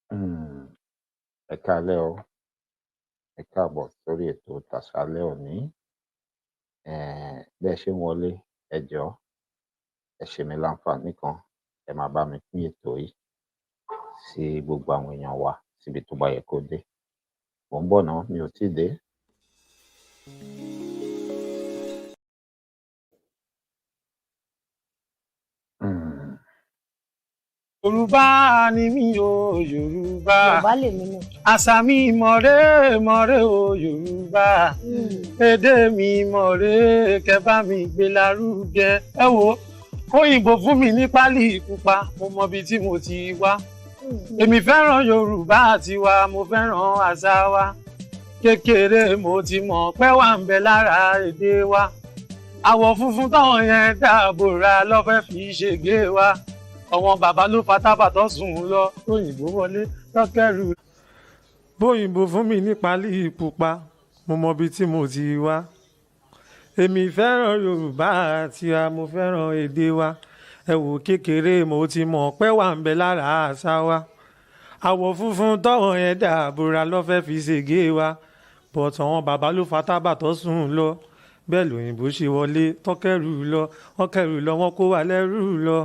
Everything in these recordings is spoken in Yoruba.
Hmm, ẹ káalẹ́ o, ẹ káàbọ̀ sórí ètò tàṣálẹ́ òní. Bẹ́ẹ̀ ṣe ń wọlé, ẹ jọ̀ọ́, ẹ ṣe mí láǹfààní kan, ẹ máa bá mi pín ètò yìí sí gbogbo àwọn èèyàn wa síbi tó bá yẹ kó dé. Mò ń bọ̀ ná, mi ò tíì dé. Yorùbá ni mí o, Yorùbá. Yorùbá lèmi náà. Àṣà mi mọ̀rẹ́ mọ̀rẹ́ o, Yorùbá. Èdè mi mọ̀rẹ́ kẹ́ bá mi gbé lárugẹ. Ẹ wo, òyìnbó fún mi ní pálí pupa, mo mọ ibi tí mo ti wá. Èmi fẹ́ràn Yorùbá tiwa, mo fẹ́ràn àṣà wa. Kékeré mo ti mọ̀ pé wà ń bẹ lára èdè wa. Àwọ̀ funfun táwọn yẹn dáàbòrà ló fẹ́ fi ṣègbè wa. Àwọn bàbá ló fa tábà tó sùn lọ, òyìnbó wọlé tọ́kẹ́rù. Bóyìnbó fún mi ní pálí pupa, mo mọ ibi tí mo ti wá. Èmi fẹ́ràn Yorùbá tiwa, mo fẹ́ràn èdè wa. Ẹ wò kékeré mo ti mọ̀ pé wà ń bẹ lára àṣà wa. Àwọ̀ funfun tọ́wọ̀n yẹn dàbòrà ló fẹ́ fi ṣègbè wa. Bọ̀tọ̀ àwọn bàbá ló fa tábà tó sùn lọ. Bẹ́ẹ̀ lòyìnbó ṣe wọlé tọ́kẹ́rù lọ, wọ́n kẹ́rù lọ, wọ́n kó wa lẹ́rù lọ.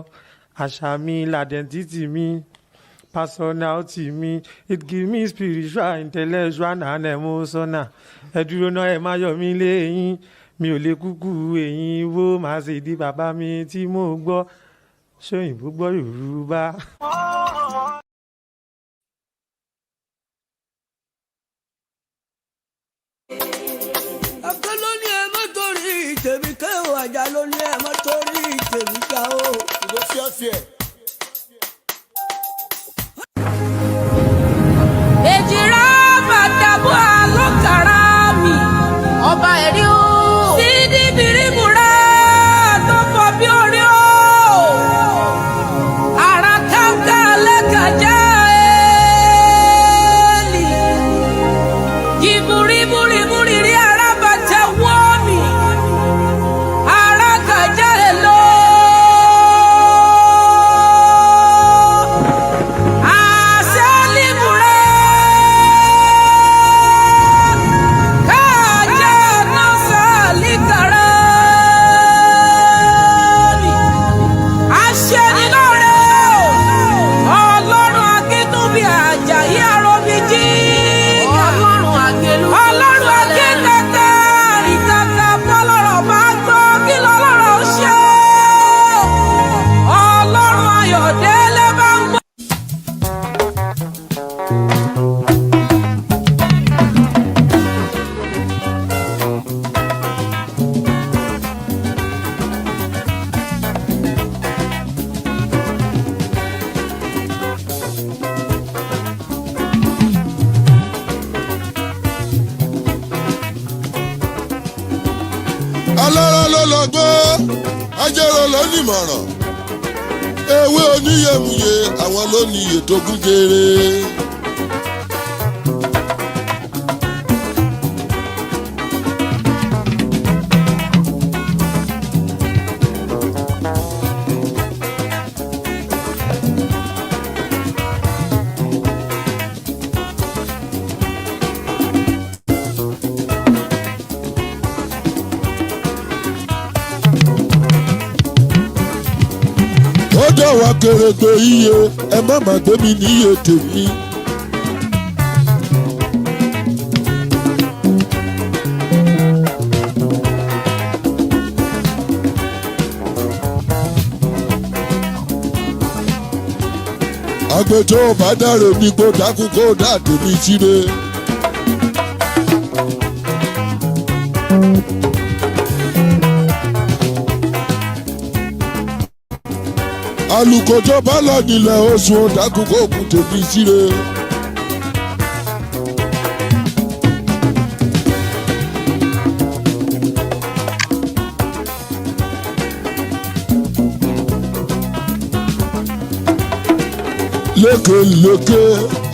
Àṣà mi, l'identity mi, personality mi, it give me spiritual, intellectual and emotional. Ẹ dúró náà ẹ má yọ mí lẹ́yìn, mi ò lè kúkú ẹ̀yìn wo, màá ṣe di bàbá mi tí mo gbọ́, ṣóyìnbó gbọ́ Yorùbá. Ọ̀kan ló ní ẹ má torí tèmi ká o, àjà ló ní ẹ má torí tèmi ká o. Ìwé fíọ́fíẹ́. Èjìrá bàtàbù àlọ́kàrà mi, ọba ẹ̀rí o. Sídìí bìrìbùrà tó fọ bí orí o. Àrà káńká lẹ́kàjá ẹ̀ẹ́lì. Jìbùrìbùrìbùrì rí ara bàtà wọ́ mi. Àrà kàjá ẹ̀ lọ. Alára ló lọ́gbọ́n, ajẹ́rọ ló nímọ̀ràn. Ewé oníyèmùyè, àwọn ló ní ètò gúgéré. Ó dọ̀wọ́ kèrègbè iye, ẹ má má gbé mi níye tèmi. Àgbẹ̀ tó bá dáre ní kó dákú kó dá tèmi síre. Àlùkò tó bá lọ nílẹ̀ oṣù ọ̀dàkùn kó kù tèmi síre. Lékelèké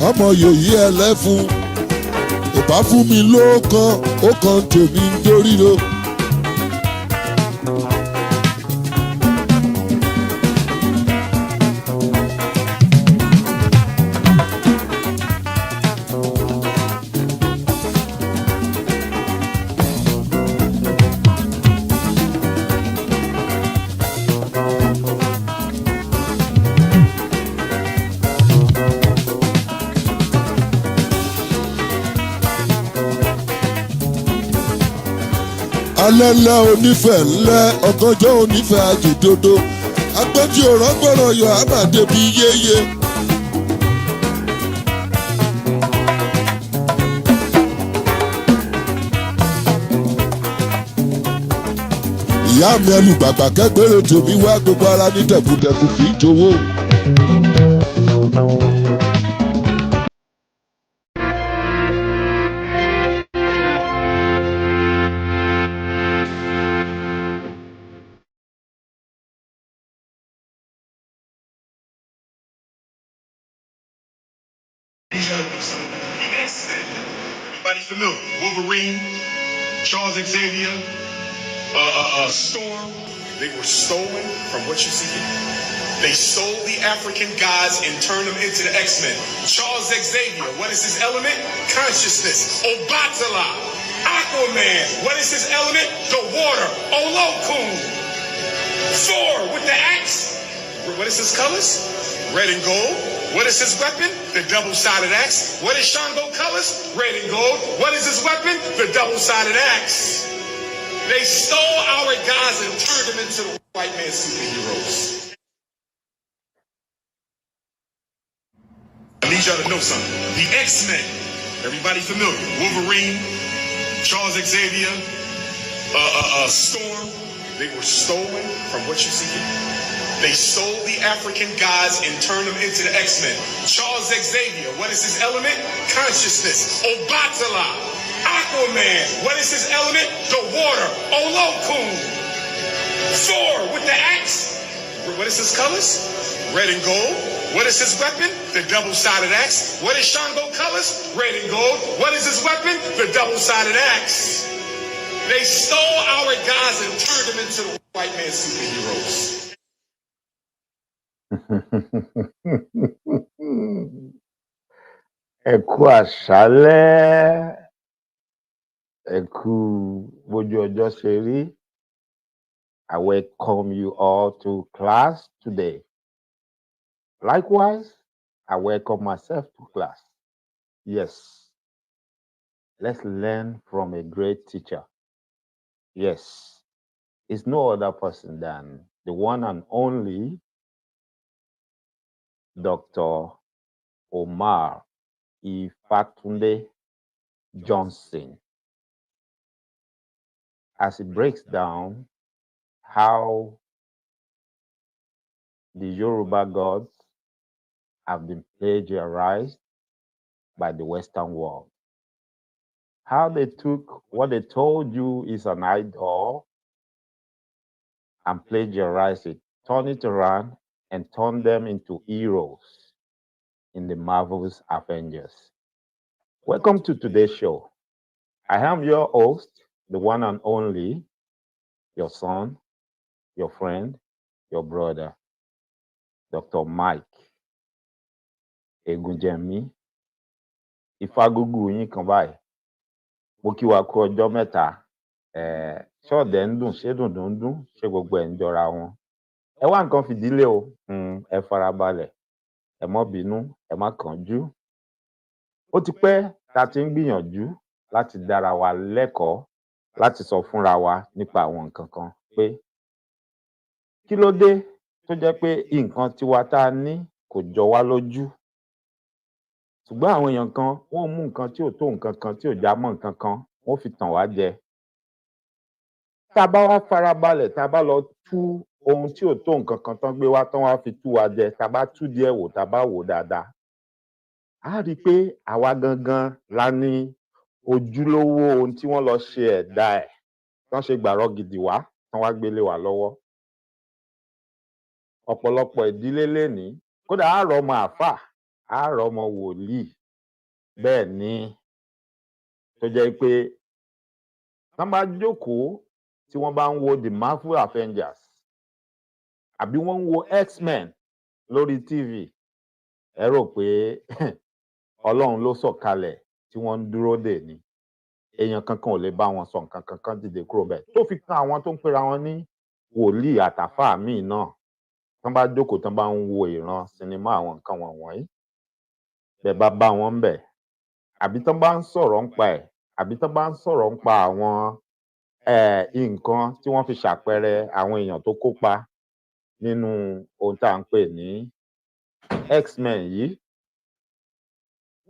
ọmọ yòyí ẹlẹ́fun, ìbá fún mi lóòkan, ó kan tèmi ń dórí ro. alẹ́ ńlẹ́ onífẹ̀ ńlẹ́ ọ̀gànjọ́ onífẹ̀ àjòdodo agbẹ́jì òrọ́gbọ̀rọ̀ yọ àbàdé bí yéye. ìyá mi ẹnu gbàgbà kẹgbẹ́rẹ́ tòmí wá gbogbo ara ní tẹ̀kùtẹ̀kù kì í jowó. Everybody familiar? Wolverine, Charles Xavier, Storm. They were stolen from what you see here. They stole the African gods and turned them into the X-Men. Charles Xavier, what is his element? Consciousnness. Obatala, Aquaman, what is his element? The water. Olokun. Thor with the axe. What is his colors? Red and gold. What is his weapon? The double-sided axe. What is Shango colors? Red and gold. What is his weapon? The double-sided axe. They stole our gods and turned them into the white man's superheroes. I need y'all to know something. The X-Men, everybody familiar? Wolverine, Charles Xavier, Storm. They were stolen from what you see here. They stole the African gods and turned them into the X-Men. Charles Xavier, what is his element? Consciousness. Obatala, Aquaman, what is his element? The water. Olokun. Thor with the axe. What is his colors? Red and gold. What is his weapon? The double-sided axe. What is Shango colors? Red and gold. What is his weapon? The double-sided axe. They stole our gods and turned them into the white man's superheroes. Ẹ kú àṣálẹ́, ẹ kú bójú ọjọ́ ṣe rí. I welcome you all to class today. Likewise, I welcome myself to class. Yes, let's learn from a great teacher. Yes, it's no other person than the one and only Dr. Omar Ifatunde Johnson, as he breaks down how the Yoruba gods have been plagiarized by the Western world. How they took what they told you is an idol and plagiarized it, turn it around and turn them into heroes in the Marvel's Avengers. Welcome to today's show. I am your host, the one and only, your son, your friend, your brother, Dr. Mike Egunjemi. Ìfagúgù yín kan báyìí. Mo kí wa kú ọjọ́ mẹ́ta. Ṣọ́ọ̀dẹ̀ ń dùn, ṣé dùndún ń dún, ṣé gbogbo ẹ̀ ń jọra wọn. Ẹ wá nǹkan fìdílé o, ẹ farabalẹ̀, ẹ má bínú, ẹ má kánjú. Ó ti pẹ́ tá a ti ń gbìyànjú láti dára wa lẹ́kọ̀ọ́, láti sọ fúnra wa nípa àwọn nǹkan kan pé kí ló dé tó jẹ́ pé nǹkan tiwa tá a ní kò jọ wá lójú. Ṣùgbọ́n àwọn èèyàn kan wọ́n mú nǹkan tí ò tó nǹkan kan, tí ò já mọ́ nǹkan kan, wọ́n fi tàn wá jẹ. Tá a bá wá farabalẹ̀, tá a bá lọ tú ohun tí ò tó nǹkan kan tán gbé wá tán wá fi tú wa jẹ, tá a bá tú díẹ̀ wò, tá a bá wò dáadáa, a rí i pé àwa gangan la ní ojúlówó ohun tí wọ́n lọ ṣe ẹ̀dá ẹ̀, tán ṣe gbàrọ́ gidi wá, tán wá gbélé wa lọ́wọ́. Ọ̀pọ̀lọpọ̀ ìdílé lénìí, kódà á rọ ọmọ àáfàá, á rọ ọmọ wòlíì, bẹ́ẹ̀ ni, tó jẹ́ pé tán bá jókòó tí wọ́n bá ń wo the Marvel Avengers àbí wọ́n ń wo X-Men lórí TV, ẹ rò pé Ọlọ́run ló sọ̀kalẹ̀ tí wọ́n ń dúró dè ni. Èèyàn kankan ò lè bá wọn sọ nǹkan kankan dìde kúrò bẹ́ẹ̀. Tó fi kan àwọn tó ń pera wọn ní wòlíì àtàfáà míì náà, tán bá jókòó tán bá ń wo ìran sinimá àwọn nǹkan wọ̀nyí, bẹ́ẹ̀ bá bá wọn ńbẹ̀, àbí tán bá ń sọ̀rọ̀ ńpa ẹ̀, àbí tán bá ń sọ̀rọ̀ ńpa àwọn nǹkan tí wọ́n fi ṣàpẹẹrẹ àwọn èèyàn tó kópa nínú ohun tá à ń pè ní X-Men yìí,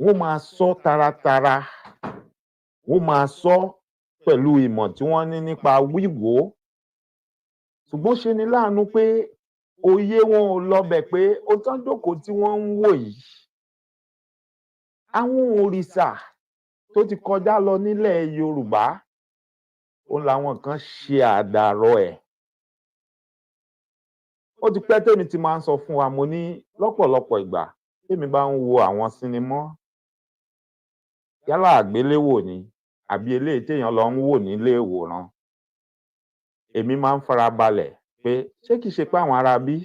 wọ́n máa sọ taratara, wọ́n máa sọ pẹ̀lú ìmọ̀ tí wọ́n ní nípa wíwò ó, ṣùgbọ́n ṣe ni láàánú pé òye wọn ò lọbẹ̀ pé ó tán jókòó tí wọ́n ń wò yìí, àwọn òrìṣà tó ti kọjá lọ nílẹ̀ Yorùbá òun làwọn kan ṣe àdàrọ ẹ̀. Ó ti pẹ́ tèmi ti máa ń sọ fún wa, mo ní lọ́pọ̀lọpọ̀ ìgbà tèmi bá ń wo àwọn sinimá yálà àgbéléwò ni àbí eléyìí téèyàn lọ ń wò nílé ìwòran, èmi máa ń farabalẹ̀ pé ṣé kìí ṣe pé àwọn ará bí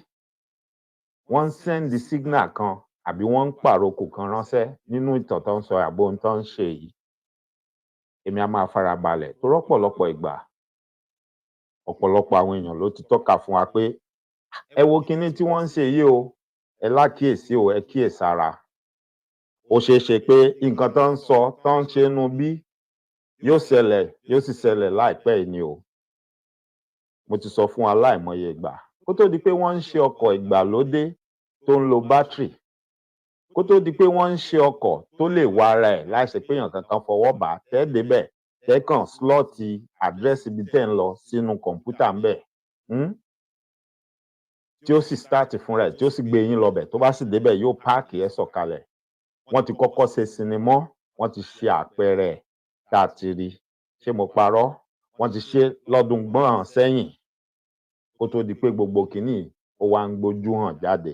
wọ́n ń sẹ́ndì signal kan àbí wọ́n ń pàrokò kan ránṣẹ́ nínú ìtàn tó ń sọ àbó ohun tó ń ṣe yìí. Èmi á máa farabalẹ̀ tó rọ́pọ̀lọpọ̀ ìgbà ọ̀pọ̀lọpọ̀ àwọn èèyàn ló ti tọ́ka fún wa pé ẹ wo kinní tí wọ́n ń ṣe yìí o, ẹ lákíyèsí o, ẹ kíyèsára. Ó ṣeé ṣe pé nǹkan tó ń sọ tó ń ṣe nú bí yóò ṣẹlẹ̀, yóò sì ṣẹlẹ̀ láìpẹ́ yìí ni o. Mo ti sọ fún wa láìmọye ìgbà kó tó di pé wọ́n ń ṣe ọkọ̀ ìgbàlódé tó ń lo bátìrì, kó tó di pé wọ́n ń ṣe ọkọ̀ tó lè wa ara ẹ̀ láìṣe pé èèyàn kankan fọwọ́ bà á, tẹ́ débẹ̀ tẹ́ kàn slọ́ọ̀tì àdírẹ́sì ibi tẹ́ ń lọ sínú kọ̀ǹpútà ń bẹ̀, tí ó sì stáàtì fúnra ẹ̀ tí ó sì gbé yín lọbẹ̀, tó bá sì débẹ̀ yóò páàkì ẹ̀ sọ̀kalẹ̀. Wọ́n ti kọ́kọ́ ṣe sinimá, wọ́n ti ṣe àpẹẹrẹ ẹ̀ tá a ti rí. Ṣé mo parọ́? Wọ́n ti ṣe lọ́dún gbọ́n sẹ́yìn kó tó di pé gbogbo kìíní ó wá ń gbójú hàn jáde.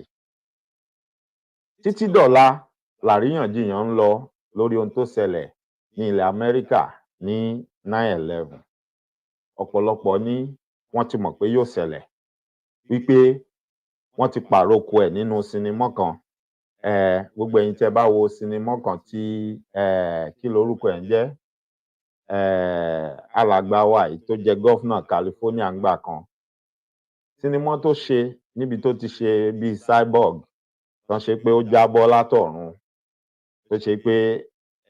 Títí dọ̀la làríyànjiyàn ń lọ lórí ohun tó ṣẹlẹ̀ ní ilẹ̀ Amẹ́ríkà ní 9/11. Ọ̀pọ̀lọpọ̀ ní wọ́n ti mọ̀ pé yóò ṣẹlẹ̀, wípé wọ́n ti pàrokò ẹ̀ nínú sinimá kan. Gbogbo ẹ̀yin tẹ́ bá wo sinimá kan tí kí lorúkọ ẹ̀ ń jẹ́, alàgbà wa yìí tó jẹ́ gọ́fúnà California ńgbà kan, sinimá tó ṣe níbi tó ti ṣe bíi cyborg, tán ṣe pé ó jábọ́ látọ̀run, tó ṣe pé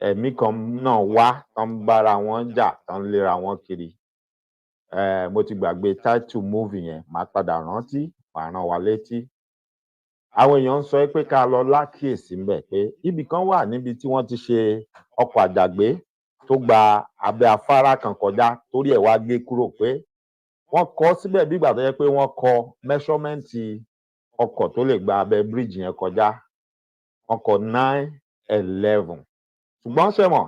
ẹ̀mí kan náà wá tán ń bára wọn jà tán ń léra wọn kiri. Mo ti gbàgbé title movie yẹn, màá padà rántí, màá rán wa létí. Àwọn èèyàn ń sọ pé ká lọ lákíyèsí ńbẹ̀ pé ibì kan wà níbi tí wọ́n ti ṣe ọkọ̀ àjàgbé tó gba abẹ́ afárá kan kọjá torí ẹ̀ wá gé kúrò, pé wọ́n kọ síbẹ̀ bí ìgbà tó yẹ pé wọ́n kọ mẹ́ṣọ́mẹ́ǹtì ọkọ̀ tó lè gba abẹ́ bíríìjì yẹn kọjá, ọkọ̀ 9/11. Ṣùgbọ́n ṣẹ̀mọ̀,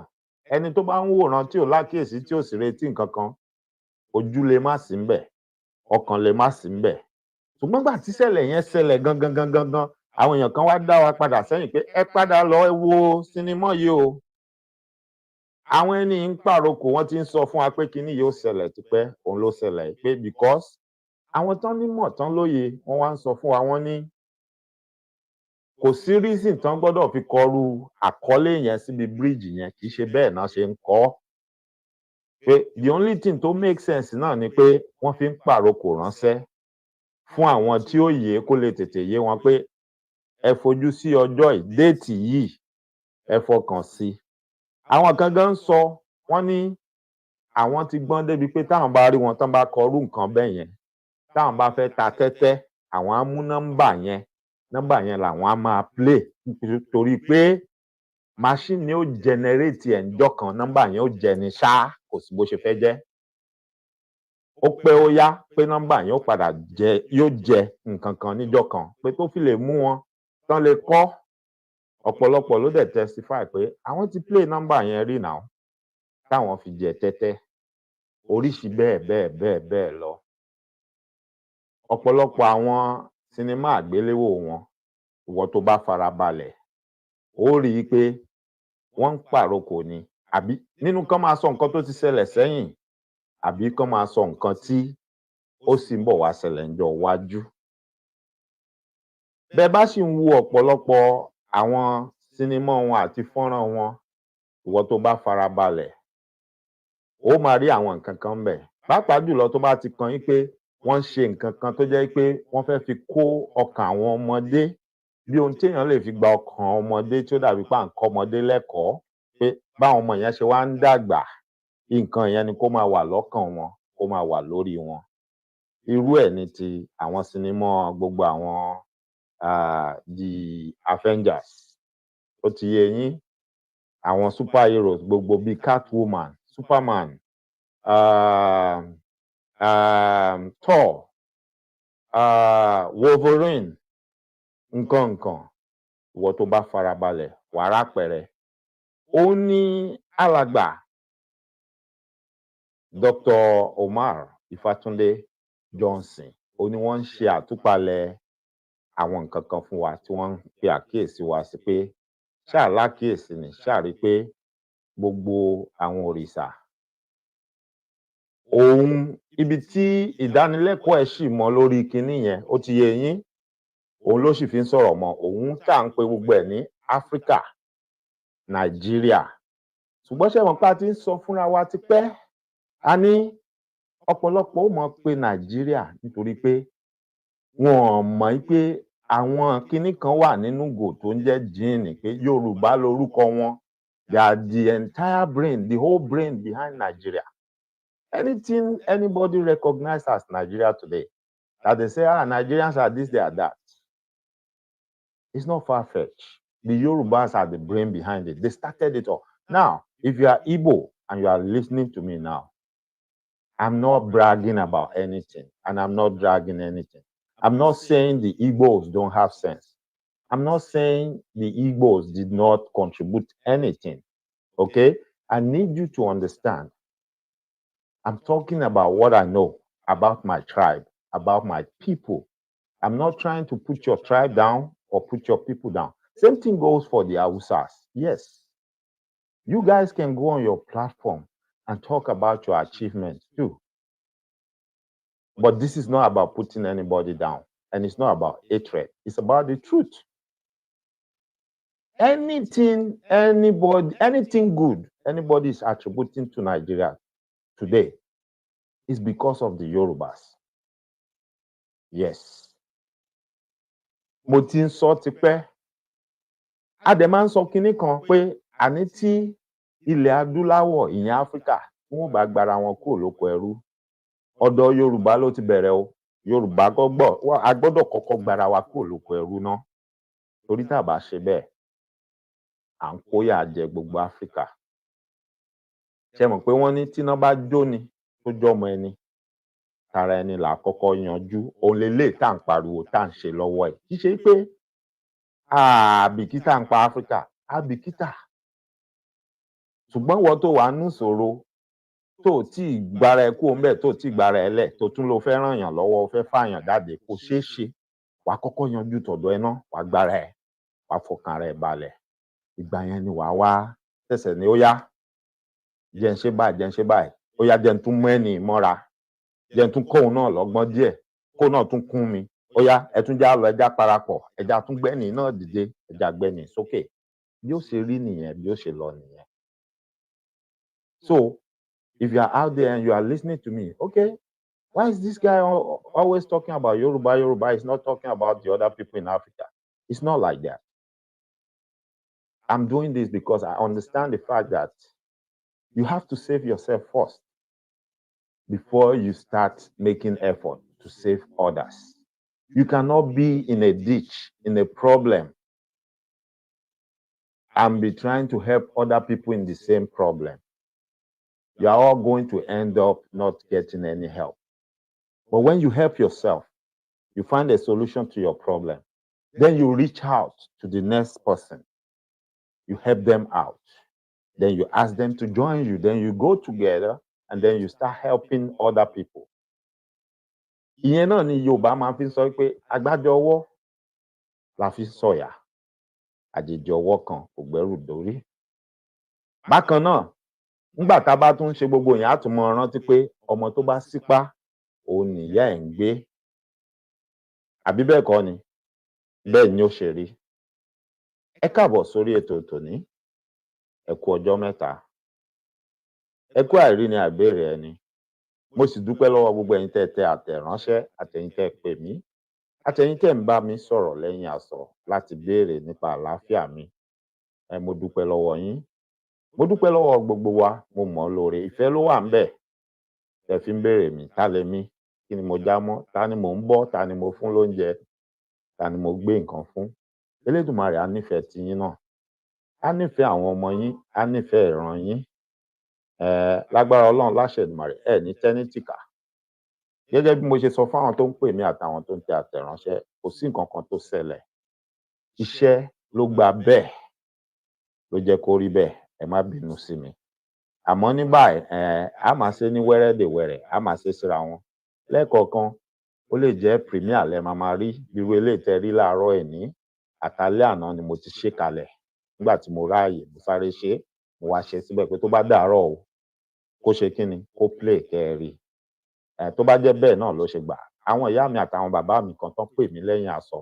ẹni tó bá ń wòran tí ò lákíyèsí tí ò sì retí nǹkan kan, ojú lè má sí ńbẹ̀, ọkàn lè má sí ńbẹ̀. Ṣùgbọ́n gbà tí ìṣẹ̀lẹ̀ yẹn ṣẹlẹ̀ gangan, àwọn èèyàn kan wá dá wa padà sẹ́yìn pé ẹ padà lọ wo sinimá yìí o. Àwọn ẹni ń pàrokò, wọ́n ti ń sọ fún wa pé kinní yóò ṣẹlẹ̀ tipẹ́, òun ló ṣẹlẹ̀ pé because àwọn tán nímọ̀ tán lóye wọ́n wá ń sọ fún wa, wọ́n ní kò sí reason tán gbọ́dọ̀ fi kọrú àkọlé yẹn síbi bíríìjì yẹn, kì í ṣe bẹ́ẹ̀ náà ṣe ń kọ. Pé the only thing tó make sense náà ni pé wọ́n fi ń pàrokò ránṣẹ́ fún àwọn tí ó yé kó lè tètè yé wọn pé ẹ fojú sí ọjọ́ yìí, déètì yìí, ẹ fọkàn sí. Àwọn kan gan ń sọ, wọ́n ní àwọn ti gbọ́n débi pé táwọn bá rí wọn tán bá kọrú nǹkan bẹ́ẹ̀ yẹn, táwọn bá fẹ́ ta tẹ́tẹ́, àwọn á mú nọ́mbà yẹn làwọn á máa play, torí pé máṣíìnì ó generate ẹ̀ ńjọ́ kan, nọ́mbà yẹn ó jẹ ní ṣá, kò sí bó ṣe fẹ́ jẹ́. Ó pẹ́ ó yá pé nọ́mbà yẹn ó padà yóò jẹ nǹkan kan níjọ́ kan, pé tó fi lè mú wọn tán lè kọ́. Ọ̀pọ̀lọpọ̀ ló dẹ̀ testify pé àwọn ti play nọ́mbà yẹn rí now táwọn fi jẹ tẹ́tẹ́, oríṣi bẹ́ẹ̀ lọ. Ọ̀pọ̀lọpọ̀ àwọn sinimá àgbéléwò wọn, ìwọ tó bá farabalẹ̀ ó rí i pé wọ́n ń pàrokò ni, àbí nínú kán máa sọ nǹkan tó ti ṣẹlẹ̀ sẹ́yìn, àbí kán máa sọ nǹkan tí ó sì ń bọ̀ wá ṣẹlẹ̀ ńjọ́ iwájú. Bẹ́ẹ̀ bá sì ń wo ọ̀pọ̀lọpọ̀ àwọn sinimá wọn àti fọ́nrán wọn, ìwọ tó bá farabalẹ̀ ó máa rí àwọn nǹkan kan ńbẹ̀. Pàápàá jùlọ tó bá ti kan yín pé wọ́n ń ṣe nǹkan kan tó jẹ́ pé wọ́n fẹ́ fi kó ọkàn àwọn ọmọdé, bí ohun téèyàn lè fi gba ọkàn ọmọdé tí ó dàbí pé à ń kọ́ ọmọdé lẹ́kọ̀ọ́, pé báwọn ọmọ yẹn ṣe wá ń dàgbà, nǹkan yẹn ni kó máa wà lọ́kàn wọn. kó máa wà lórí wọn. Irú ẹ̀ ní ti àwọn sinimá gbogbo àwọn the Avengers. Ó ti yé yín, àwọn superheroes gbogbo bíi Catwoman, Superman, Thor, Wolverine, nǹkan. Ìwọ tó bá farabalẹ̀ wàá rápẹrẹ. Ó ní alàgbà Dr. Omar Ifatunde Johnson, ó ní wọ́n ń ṣe àtúpalẹ̀ àwọn nǹkan kan fún wa tí wọ́n ń fi àkíyèsí wa sí pé ṣáà lákíyèsí ni, ṣáà rí pé gbogbo àwọn òrìṣà òun ibi tí ìdánilẹ́kọ̀ọ́ ẹ̀ sì mọ lórí kinní yẹn, ó ti yé yín, òun ló sì fi ń sọ̀rọ̀ mọ́, òun tá à ń pe gbogbo ẹ̀ ní Áfíríkà, Nàìjíríà. Ṣùgbọ́n ṣé mọ̀ pé a ti ń sọ fúnra wa tipẹ́, a ní ọ̀pọ̀lọpọ̀ ó mọ̀ pé Nàìjíríà nítorí pé wọn ò mọ̀ pé àwọn kinní kan wà nínú ìgò tó ń jẹ́ jíìnì, pé Yorùbá lorúkọ wọn. They are the entire brain, the whole brain behind Nigeria. Anything anybody recognizes as Nigeria today, that they say, Nigerians are this, they are that, it's not far-fetched. The Yorubas are the brain behind it. They started it all. Now, if you are Igbo and you are listening to me now, I'm not bragging about anything, and I'm not dragging anything. I'm not saying the Igbos don't have sense. I'm not saying the Igbos did not contribute anything, okay? I need you to understand. I'm talking about what I know about my tribe, about my people. I'm not trying to put your tribe down or put your people down. Same thing goes for the Hausas. Yes, you guys can go on your platform and talk about your achievements too. But this is not about putting anybody down, and it's not about hatred. It's about the truth. Anything good anybody is attributing to Nigeria today is because of the Yorubas. Yes. Mo ti ń sọ tipẹ́. A dẹ̀ máa ń sọ kinní kan pé àní tí ilẹ̀ adúláwọ̀ ìyẹn Áfíríkà tí wọ́n bá gbara wọn kúrò lóko ẹrú, ọ̀dọ̀ Yorùbá ló ti bẹ̀rẹ̀ o. Yorùbá a gbọ́dọ̀ kọ́kọ́ gbara wa kúrò lóko ẹrú náà. Torí tá a bá ṣe bẹ́ẹ̀, à ń kóyà jẹ gbogbo Áfíríkà. Ṣé mọ̀ pé wọ́n ní tíná bá jóni tó jọmọ ẹni, tara ẹni là kọ́kọ́ yanjú. Òun lélẹ̀ tá à ń pariwo tá à ń ṣe lọ́wọ́ ẹ̀. Kì í ṣe pé àbìkítà ń pa Áfíríkà, àbìkítà. Ṣùgbọ́n wọ́n tó wà nú ìṣòro tó tí gbára ẹ kú ńbẹ̀, tó tí gbára ẹ lẹ̀, tó tún lọ fẹ́ ràn yàn lọ́wọ́, fẹ́ fàyàn jáde, kò ṣeé ṣe. Wàá kọ́kọ́ yanjú tọ̀dọ̀ ẹ náà, wàá gbára ẹ, wàá fọkàn rẹ balẹ̀. Ìgbà yẹn ni wàá wá tẹ̀sẹ̀ ní ó yá. Jẹ́ ń ṣe báyìí, ó yá jẹ́ ń tún mú ẹni mọ́ra. Jẹ́ ń tún kóun náà lọ́gbọ́n díẹ̀, kóun náà tún kún mi. Ó yá, ẹ tún já lọ, ẹja parapọ̀, ẹja tún gbẹ́ni náà dìde, ẹja gbẹ́ni sókè. Bí ó ṣe rí nìyẹn, bí ó ṣe lọ nìyẹn. So, if you are out there and you are listening to me, okay, why is this guy always talking about Yoruba? Yoruba is not talking about the other people in Africa. It's not like that. I'm doing this because I understand the fact that you have to save yourself first before you start making effort to save others. You cannot be in a ditch, in a problem, and be trying to help other people in the same problem. You are all going to end up not getting any help. But when you help yourself, you find a solution to your problem. Then you reach out to the next person. You help them out. Then you ask them to join you. Then you go together and then you start helping other people. Ìyẹn náà ni Yorùbá máa fi sọ pé agbájọ ọwọ́ la fi sọ̀yà, àjèjì ọwọ́ kan kò gbẹ́rù dórí. Bákan náà, nígbà tá a bá tún ṣe gbogbo yẹn, á tún mọ rántí pé ọmọ tó bá sípá òun nìyá ẹ̀ ń gbé. Àbí bẹ́ẹ̀ kọ́ ni? Bẹ́ẹ̀ ni ó ṣe rí. Ẹ káàbọ̀ sórí ètò tòní. Ẹ kú ọjọ́ mẹ́ta. Ẹ kú àìrí ni àìbéèrè ẹni. Mo sì dúpẹ́ lọ́wọ́ gbogbo ẹ̀yin tẹ́ tẹ àtẹ̀ránṣẹ́, àtẹ̀yin tẹ́ pè mí, àtẹ̀yin tẹ́ ń bá mi sọ̀rọ̀ lẹ́yìn àsọ̀ láti béèrè nípa àlàáfíà mi. Mo dúpẹ́ lọ́wọ́ yín. Mo dúpẹ́ lọ́wọ́ gbogbo wa, mo mọ̀ ọ́ lóore. Ìfẹ́ ló wà ńbẹ̀. tẹ́ fi ń béèrè mi ta lèmi kí ni mo já mọ́ ta ni mò ń bọ́ ta ni mo fún lóúnjẹ ta ni mo gbé nǹkan fún Elédùmarè á nífẹ̀ẹ́ tiyín náà á nífẹ̀ẹ́ àwọn ọmọ yín á nífẹ̀ẹ́ ìran yín lágbára Ọlọ́run láṣẹ Èdùmàrè ẹ ní tẹ́ní tìkà gẹ́gẹ́ bí mo ṣe sọ fún àwọn tó ń pè mí àtàwọn tó ń tẹ àtẹ̀ránṣẹ́ kò sí nǹkan kan tó ṣẹlẹ̀ iṣẹ́ ló gba bẹ́ẹ̀ ló jẹ́ kó rí bẹ́ẹ̀ ẹ má bínú sí mi àmọ́ ní báyìí a máa ṣe ní wẹ́rẹ́dẹ̀wẹ̀rẹ̀ a máa ṣe síra wọn lẹ́ẹ̀kọ̀ọ̀kan ó lè jẹ́ premier lẹ máa rí irú eléyìí tẹ́ rí láàárọ̀ ẹ̀ní àtàlẹ́ àná ni mo ti ṣe kalẹ̀ nígbà tí mo ráàyè mo sáré ṣe mo wá ṣe síbẹ̀ pé tó bá dàárọ̀ o kó ṣe kí ni kó play kẹ́ẹ̀rí tó bá jẹ́ bẹ́ẹ̀ náà ló ṣe gbà àwọn ìyá mi àtàwọn bàbá mi kan tán pè mí lẹ́yìn aṣọ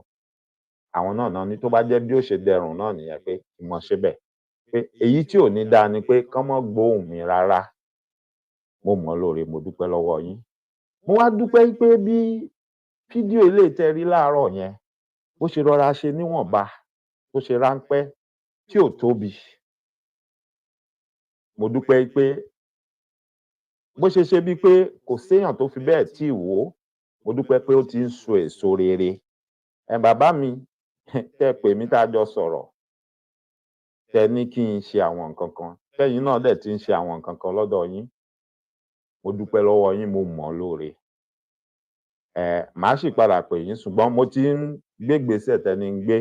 àwọn náà ní tó bá jẹ́ bí ó ṣe dẹrùn náà nìyẹn pé kí mo ṣe bẹ́ẹ̀ pé èyí tí ò ní dáa ni pé kán mọ́ gbóhùn mi rárá mo mọ̀ lóore mo dúpẹ́ lọ́wọ́ yín mo wá dúpẹ́ pé bí fídíò ilé tẹ́ rí láàárọ̀ yẹn bó ṣe rọra ṣe níwọ̀nba tó ṣe ráńpẹ́ tí ò tóbi mo dúpẹ́ pé bó ṣe ṣe bíi pé kò séèyàn tó fi bẹ́ẹ̀ tí ì wò ó mo dúpẹ́ pé ó ti ń so èso rere bàbá mi tẹ́ pè mí tá a jọ sọ̀rọ̀ tẹ́ ní kí n ṣe àwọn nǹkan kan tẹ́yin náà dẹ̀ ti ń ṣe àwọn nǹkan kan lọ́dọ̀ yín mo dúpẹ́ lọ́wọ́ yín mo mọ̀ ọ́ lóore màá sì padà pè yín ṣùgbọ́n mo ti ń gbégbèsè tẹ́ni ń gbé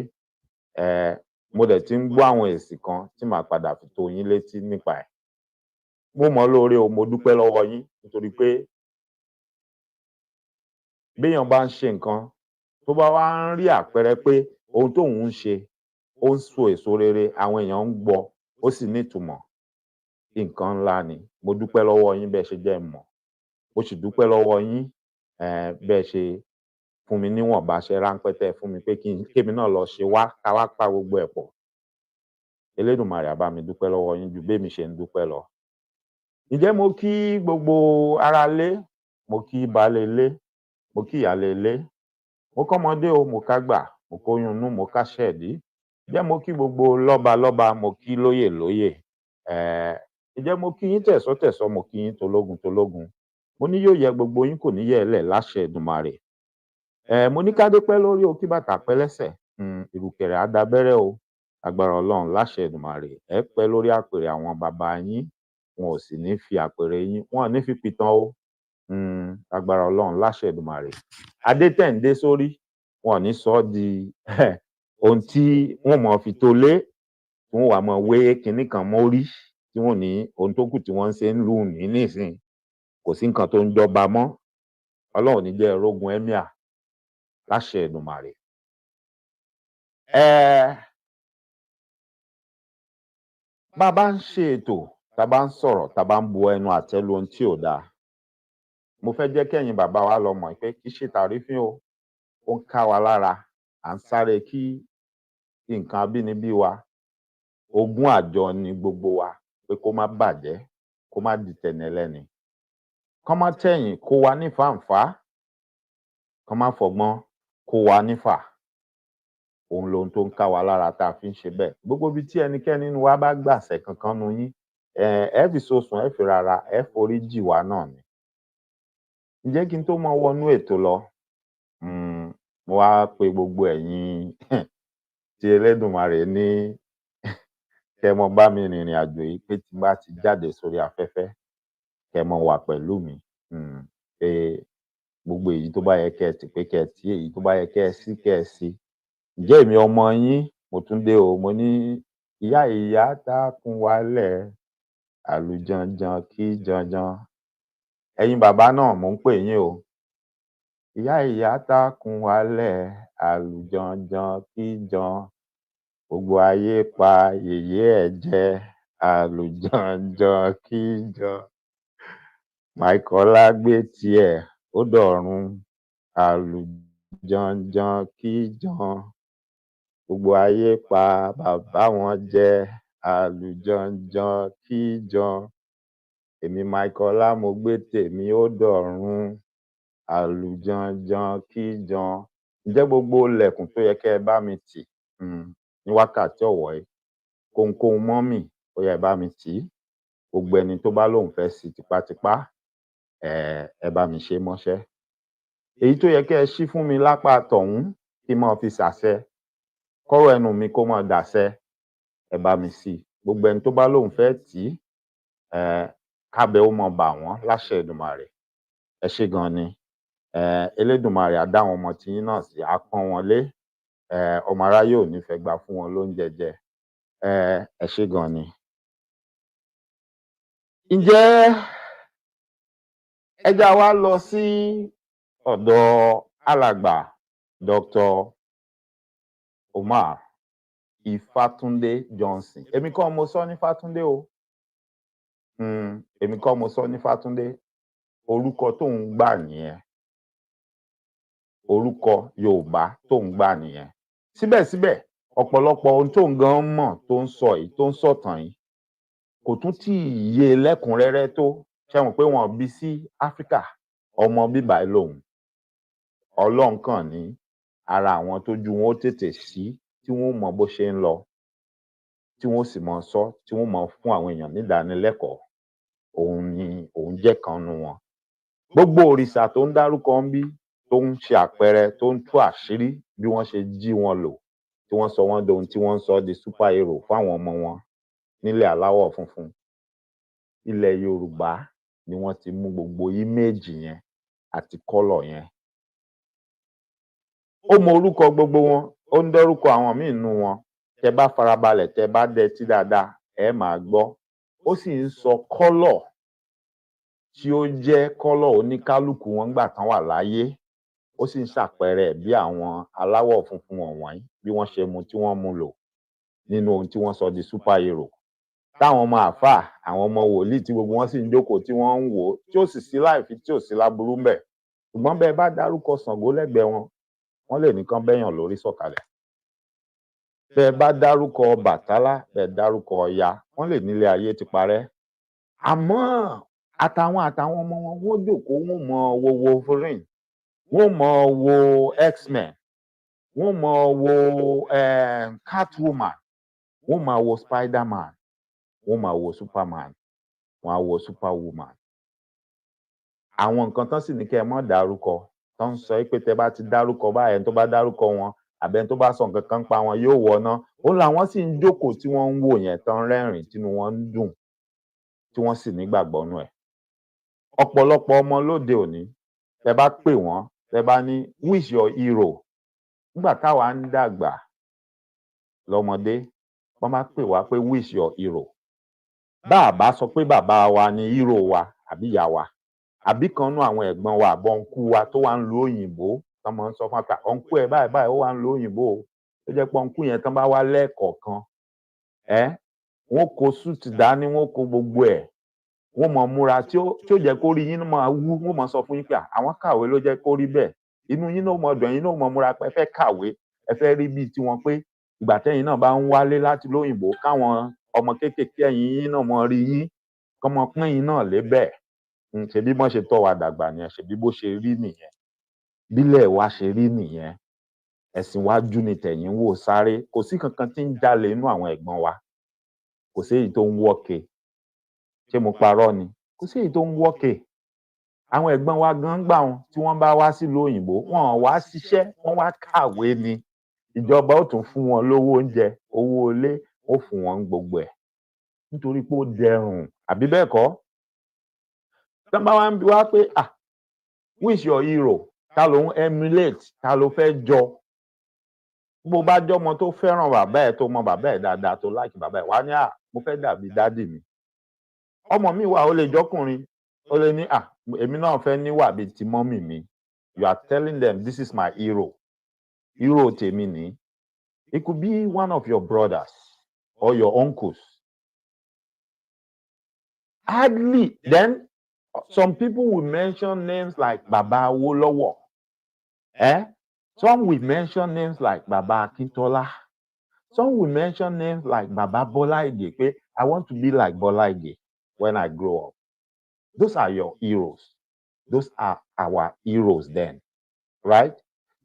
mo dẹ̀ ti ń gbọ́ àwọn èsì kan tí màá padà fi tó yín létí nípa ẹ̀ mo mọ̀ ọ́ lóore o mo dúpẹ́ lọ́wọ́ yín nítorí pé béèyàn bá ń ṣe nǹkan tó bá wá ń rí àpẹẹrẹ pé ohun tóun ń ṣe ó ń so èso rere àwọn èèyàn ń gbọ́ ó sì nítumọ̀ nǹkan ńlá ni mo dúpẹ́ lọ́wọ́ yín bẹ́ẹ̀ ṣe jẹ́ mọ̀ mo sì dúpẹ́ lọ́wọ́ yín bẹ́ẹ̀ ṣe fún mi níwọ̀nba ṣe ráńpẹ́ tẹ́ fún mi pé kémi náà lọ ṣe wá ká wá pa gbogbo ẹ̀ pọ̀ Elédùmarè á bá mi dúpẹ́ lọ́wọ́ yín ju bémi ṣe ń dúpẹ́ lọ. Ǹjẹ́ mo kí gbogbo aráalé mo kí baálé ilé mo kí ìyálé ilé mo kọ́mọdé o mo kágbà mo kóyún inú mo káṣẹ̀dí ǹjẹ́ mo kí gbogbo lọ́balọ́ba mo kí lóyè lóyè ǹjẹ́ mo kí yín tẹ̀sọ́ mo kí yín tológun tológun mo ní yóò yẹ gbogbo yín kò ní yẹ ẹ lẹ̀ láṣẹ Èdùmàrè mo ní kádé pẹ́ lórí o kí bàtà pẹ́ lẹ́sẹ̀ ìrùkẹ̀rẹ̀ á dábẹ́rẹ́ o agbára Ọlọ́run láṣẹ Èdùmàrè ẹ pẹ́ lórí àpèrè àwọn bàbá yín wọn ò sì ní fi àpèrè yín wọn ò ní fi pìtàn o agbára Ọlọ́run láṣẹ Èdùmàrè adé tẹ̀ ń dé sórí wọn ò ní sọ ọ́ di ohun tí wọ́n mọ̀ fi tó lé tí wọ́n wà mọ̀ wé kinní kan mórí tí wọ́n ní ohun tó kù tí wọ́n ń ṣe ń lù ní nísìn kò sí nǹkan tó ń jọba mọ́ Ọlọ́run ní jẹ́ rógun emir láṣẹ Èdùmàrè. Bá a bá ń ṣe ètò tá a bá ń sọ̀rọ̀ tá a bá ń bu ẹnu àtẹ́ lu ohun tí ò dáa mo fẹ́ jẹ́ kẹ́yin bàbá wa lọ mọ̀ pé kì í ṣe tàrífín o ó ń ká wa lára à ń sáré kí nǹkan abínibí wa ogún àjọ ni gbogbo wa pé kó má bàjẹ́ kó má di tẹni ẹlẹ́ni kán má tẹ̀yìn kó wa ní fàǹfà kán má fọgbọ́n kó wa nífà òun lohun tó ń ká wa lára tá a fi ń ṣe bẹ́ẹ̀ gbogbo ibi tí ẹnikẹ́ni nínú wa bá gbàṣẹ kankan nu yín ẹ fi sosùn ẹ fi rárá ẹ forí jì wá náà ni. Ǹjẹ́ kí n tó mọ wọnú ètò lọ mo wá pe gbogbo ẹ̀yin tí Elédùmarè ní kẹ́ mọ bá mi rìnrìn àjò yìí pé tí bá ti jáde sórí afẹ́fẹ́ kẹ́ mọ wà pẹ̀lú mi pé gbogbo èyí tó bá yẹ kẹ́ ẹ tì pé kẹ́ ẹ tì èyí tó bá yẹ kẹ́ ẹ sí kẹ́ ẹ sí. Ǹjẹ́ èmi ọmọ yín mo tún dé o mo ní ìyá ìyá dákun wálẹ̀ àlùjanjan kí janjan ẹ̀yin bàbá náà mò ń pè yín o ìyá ìyá dákun wálẹ̀ àlùjanjan kí jan gbogbo ayé pa yèyé ẹ̀ jẹ àlùjanjan kí jan Máìkọ́lá gbé tiẹ̀ ó dọ̀run àlùjanjan kí jan gbogbo ayé pa bàbá wọn jẹ àlùjanjan kí jan èmi Máìkọ́lá mo gbé tèmi ó dọ̀run àlùjanjan kí jan. Ǹjẹ́ gbogbo ilẹ̀kùn tó yẹ kẹ́ ẹ bá mi tì ní wákàtí ọ̀wọ̀ yìí kóhunkóhun mọ́ mì ó yẹ ẹ bá mi tì í gbogbo ẹni tó bá lóun fẹ́ sí tipátipá ẹ bá mi ṣe mọ́ṣẹ́. Èyí tó yẹ kẹ́ ẹ ṣí fún mi lápá tọ̀hún kí n máa fi ṣàṣẹ kọ́rọ̀ ẹnu mi kó máa dàṣẹ, ẹ bá mi sí. Gbogbo ẹni tó bá lóun fẹ́ tì í kábẹ́ ó mọ bà wọ́n láṣẹ Èdùmàrè. Ẹ ṣé gan ni. Elédùmarè á dá àwọn ọmọ tiyín náà sí, á pọ́n wọn lé. Ọmọ aráyé ò ní fẹ́ gbà fún wọn lóúnjẹ jẹ. Ẹ ṣé gan ni. Ǹjẹ́ ẹ já wa lọ sí ọ̀dọ̀ alàgbà Dr. Omar Ifátúndé Johnson. Èmi kọ́ mo sọ ní Fátúndé o. Èmi kọ́ mo sọ ní Fátúndé. Orúkọ tó ń gbà nìyẹn. Orúkọ Yorùbá tó ń gbà nìyẹn. Síbẹ̀síbẹ̀ ọ̀pọ̀lọpọ̀ ohun tó ń gan mọ̀ tó ń sọ yìí tó ń sọ̀tàn yìí kò tún tí ì yé lẹ́kùnrẹ́rẹ́ tó. Ṣé mọ̀ pé wọ́n bí sí Áfíríkà, ọmọ bíbà lòun. Ọlọ́run kàn ní ara àwọn tójú wọn ó tètè sí tí wọ́n mọ bó ṣe ń lọ, tí wọ́n sì mọ sọ, tí wọ́n mọ fún àwọn èèyàn nídánilẹ́kọ̀ọ́. Òun ni òun jẹ́ kan nu wọn. Gbogbo òrìṣà tó ń dárúkọ ń bí tó ń ṣe àpẹẹrẹ tó ń tú àṣírí bí wọ́n ṣe jí wọn lò tí wọ́n sọ wọ́n dohun tí wọ́n ń sọ di superhero fáwọn ọmọ wọn nílẹ̀ aláwọ̀ funfun. Ilẹ̀ Yorùbá ni wọ́n ti mú gbogbo íméèjì yẹn àti kọ́lọ̀ yẹn. Ó mọ orúkọ gbogbo wọn, ó ń dárúkọ àwọn míì nínú wọn. Tẹ bá farabalẹ̀, tẹ bá dẹtí dáadáa, ẹ máa gbọ́. Ó sì ń sọ kọ́lọ̀ tí ó jẹ́ kọ́lọ̀ oníkálùkù wọn gbà tán wà láyé. Ó sì ń ṣàpẹẹrẹ bí àwọn aláwọ̀ funfun wọ̀nyí bí wọ́n ṣe mu tí wọ́n mu lò nínú ohun tí wọ́n sọ di superhero. Táwọn ọmọ àfáà, àwọn ọmọ wòlíì tí gbogbo wọn sì ń jókòó tí wọ́n ń wò ó tí ó sì sí láìfi tí ò sí láburú ńbẹ̀. Ṣùgbọ́n bẹ́ẹ̀ bá dárúkọ Ṣàngó lẹ́gbẹ̀ẹ́ wọn, wọ́n lè ní kán bẹ́yàn lórí sọ̀kalẹ̀. Bẹ́ẹ̀ bá dárúkọ Ọbàtálá, bẹ́ẹ̀ dárúkọ Ọya, wọ́n lè nílé ayé ti parẹ́. Àmọ́ àtàwọn ọmọ wọn wọ́n jókòó, wọ́n mọ wo Wolverine, wọ́n mọ wo X-Men, wọ́n mọ wo Catwoman, wọ́n máa wo Spiderman, wọ́n máa wo Superman, wọ́n á wo Superwoman. Àwọn nǹkan tán sì ní kẹ́ ẹ mọ́ dárúkọ tó ń sọ pé tẹ bá ti dárúkọ báyìí, ẹni tó bá dárúkọ wọn àbí ẹni tó bá sọ nǹkan kan pa wọn yóò wọná. Òun làwọn sì ń jókòó tí wọ́n ń wò yẹn tán rẹ́rìn tínú wọn ń dùn tí wọ́n sì nígbàgbọ́ nú ẹ̀. Ọ̀pọ̀lọpọ̀ ọmọ lóde òní tẹ bá pè wọ́n, tẹ bá ní who is your hero? Nígbà táwa ń dàgbà lọ́mọdé, wọ́n máa pè wá pé who is your hero? Bá a bá sọ pé bàbá wa ni hero wa àbí ìyá wa àbí kan nú àwọn ẹ̀gbọ́n wa àbọ̀ ọ̀nkú wa tó wà ń lo òyìnbó tán máa ń sọ fún wa pé ọ̀nkú ẹ̀ báyìí báyìí ó wà ń lo òyìnbó o. Ó jẹ́ pé ọ̀nkú yẹn tán bá wá lẹ́ẹ̀kọ̀ọ̀kan wọ́n kó súùtì dání, wọ́n kó gbogbo ẹ̀, wọ́n mọ̀ múra tí ó jẹ́ kó rí yín máa wú, wọ́n mọ̀ sọ fún yín pé àwọn kàwé ló jẹ́ kó rí bẹ́ẹ̀. Inú yín náà mọ̀ dùn, yín náà mọ̀ múra pé ẹ fẹ́ kàwé, ẹ fẹ́ rí bíi tiwọn pé ìgbà tẹ́yìn náà bá ń wálé láti lóyìnbó káwọn ọmọ kéékèèké yín náà mọ̀ rí yín, kán mọ̀ pín yín náà lé bẹ́ẹ̀. Ṣebí bọ́n ṣe tọ́ wa dàgbà nìyẹn, ṣebí bó ṣe rí nìyẹn. Bílẹ̀ wa ṣe rí nìyẹn. Ẹ̀sìn wájú ni tẹ̀yìn wò sáré. Kò sí kankan tí ń jalè inú àwọn ẹ̀gbọ́n wa. Kò sí èyí tó ń wọ́ke. Ṣé mo parọ́ ni? Kò sí èyí tó ń wọ́ke. Àwọn ẹ̀gbọ́n wa gan gbà wọn tí wọ́n bá wá sílùú òyìnbó, wọn wá ṣiṣẹ́, wọ́n wá kàwé ni. Ìjọba ó tún fún wọn lówó oúnjẹ, owó ilé, ó fún wọn gbogbo ẹ̀. Nítorí pé ó dẹrùn, àbí bẹ́ẹ̀ kọ́? Tán bá wá ń bi wá pé who is your hero? Ta ló ń emulate? Ta ló fẹ́ jọ? Bó bá jọmọ tó fẹ́ràn bàbá ẹ̀ tó mọ bàbá ẹ̀ dáadáa tó like bàbá ẹ̀, wá ní mo fẹ́ dàbí dádì mi. Ọmọ mi wà ó lè jọkùnrin, ó lè ní èmi náà fẹ́ níwà bíi ti mọ́mì mi. You are telling them this is my hero. Hero tèmi ni. It could be one of your brothers or your uncles. Hardly. Then some people will mention names like Baba Awolowo. Some will mention names like Baba Akintola. Some will mention names like Baba Bola Ige. Pé I want to be like Bola Ige when I grow up. Those are your heroes. Those are our heroes then. Right?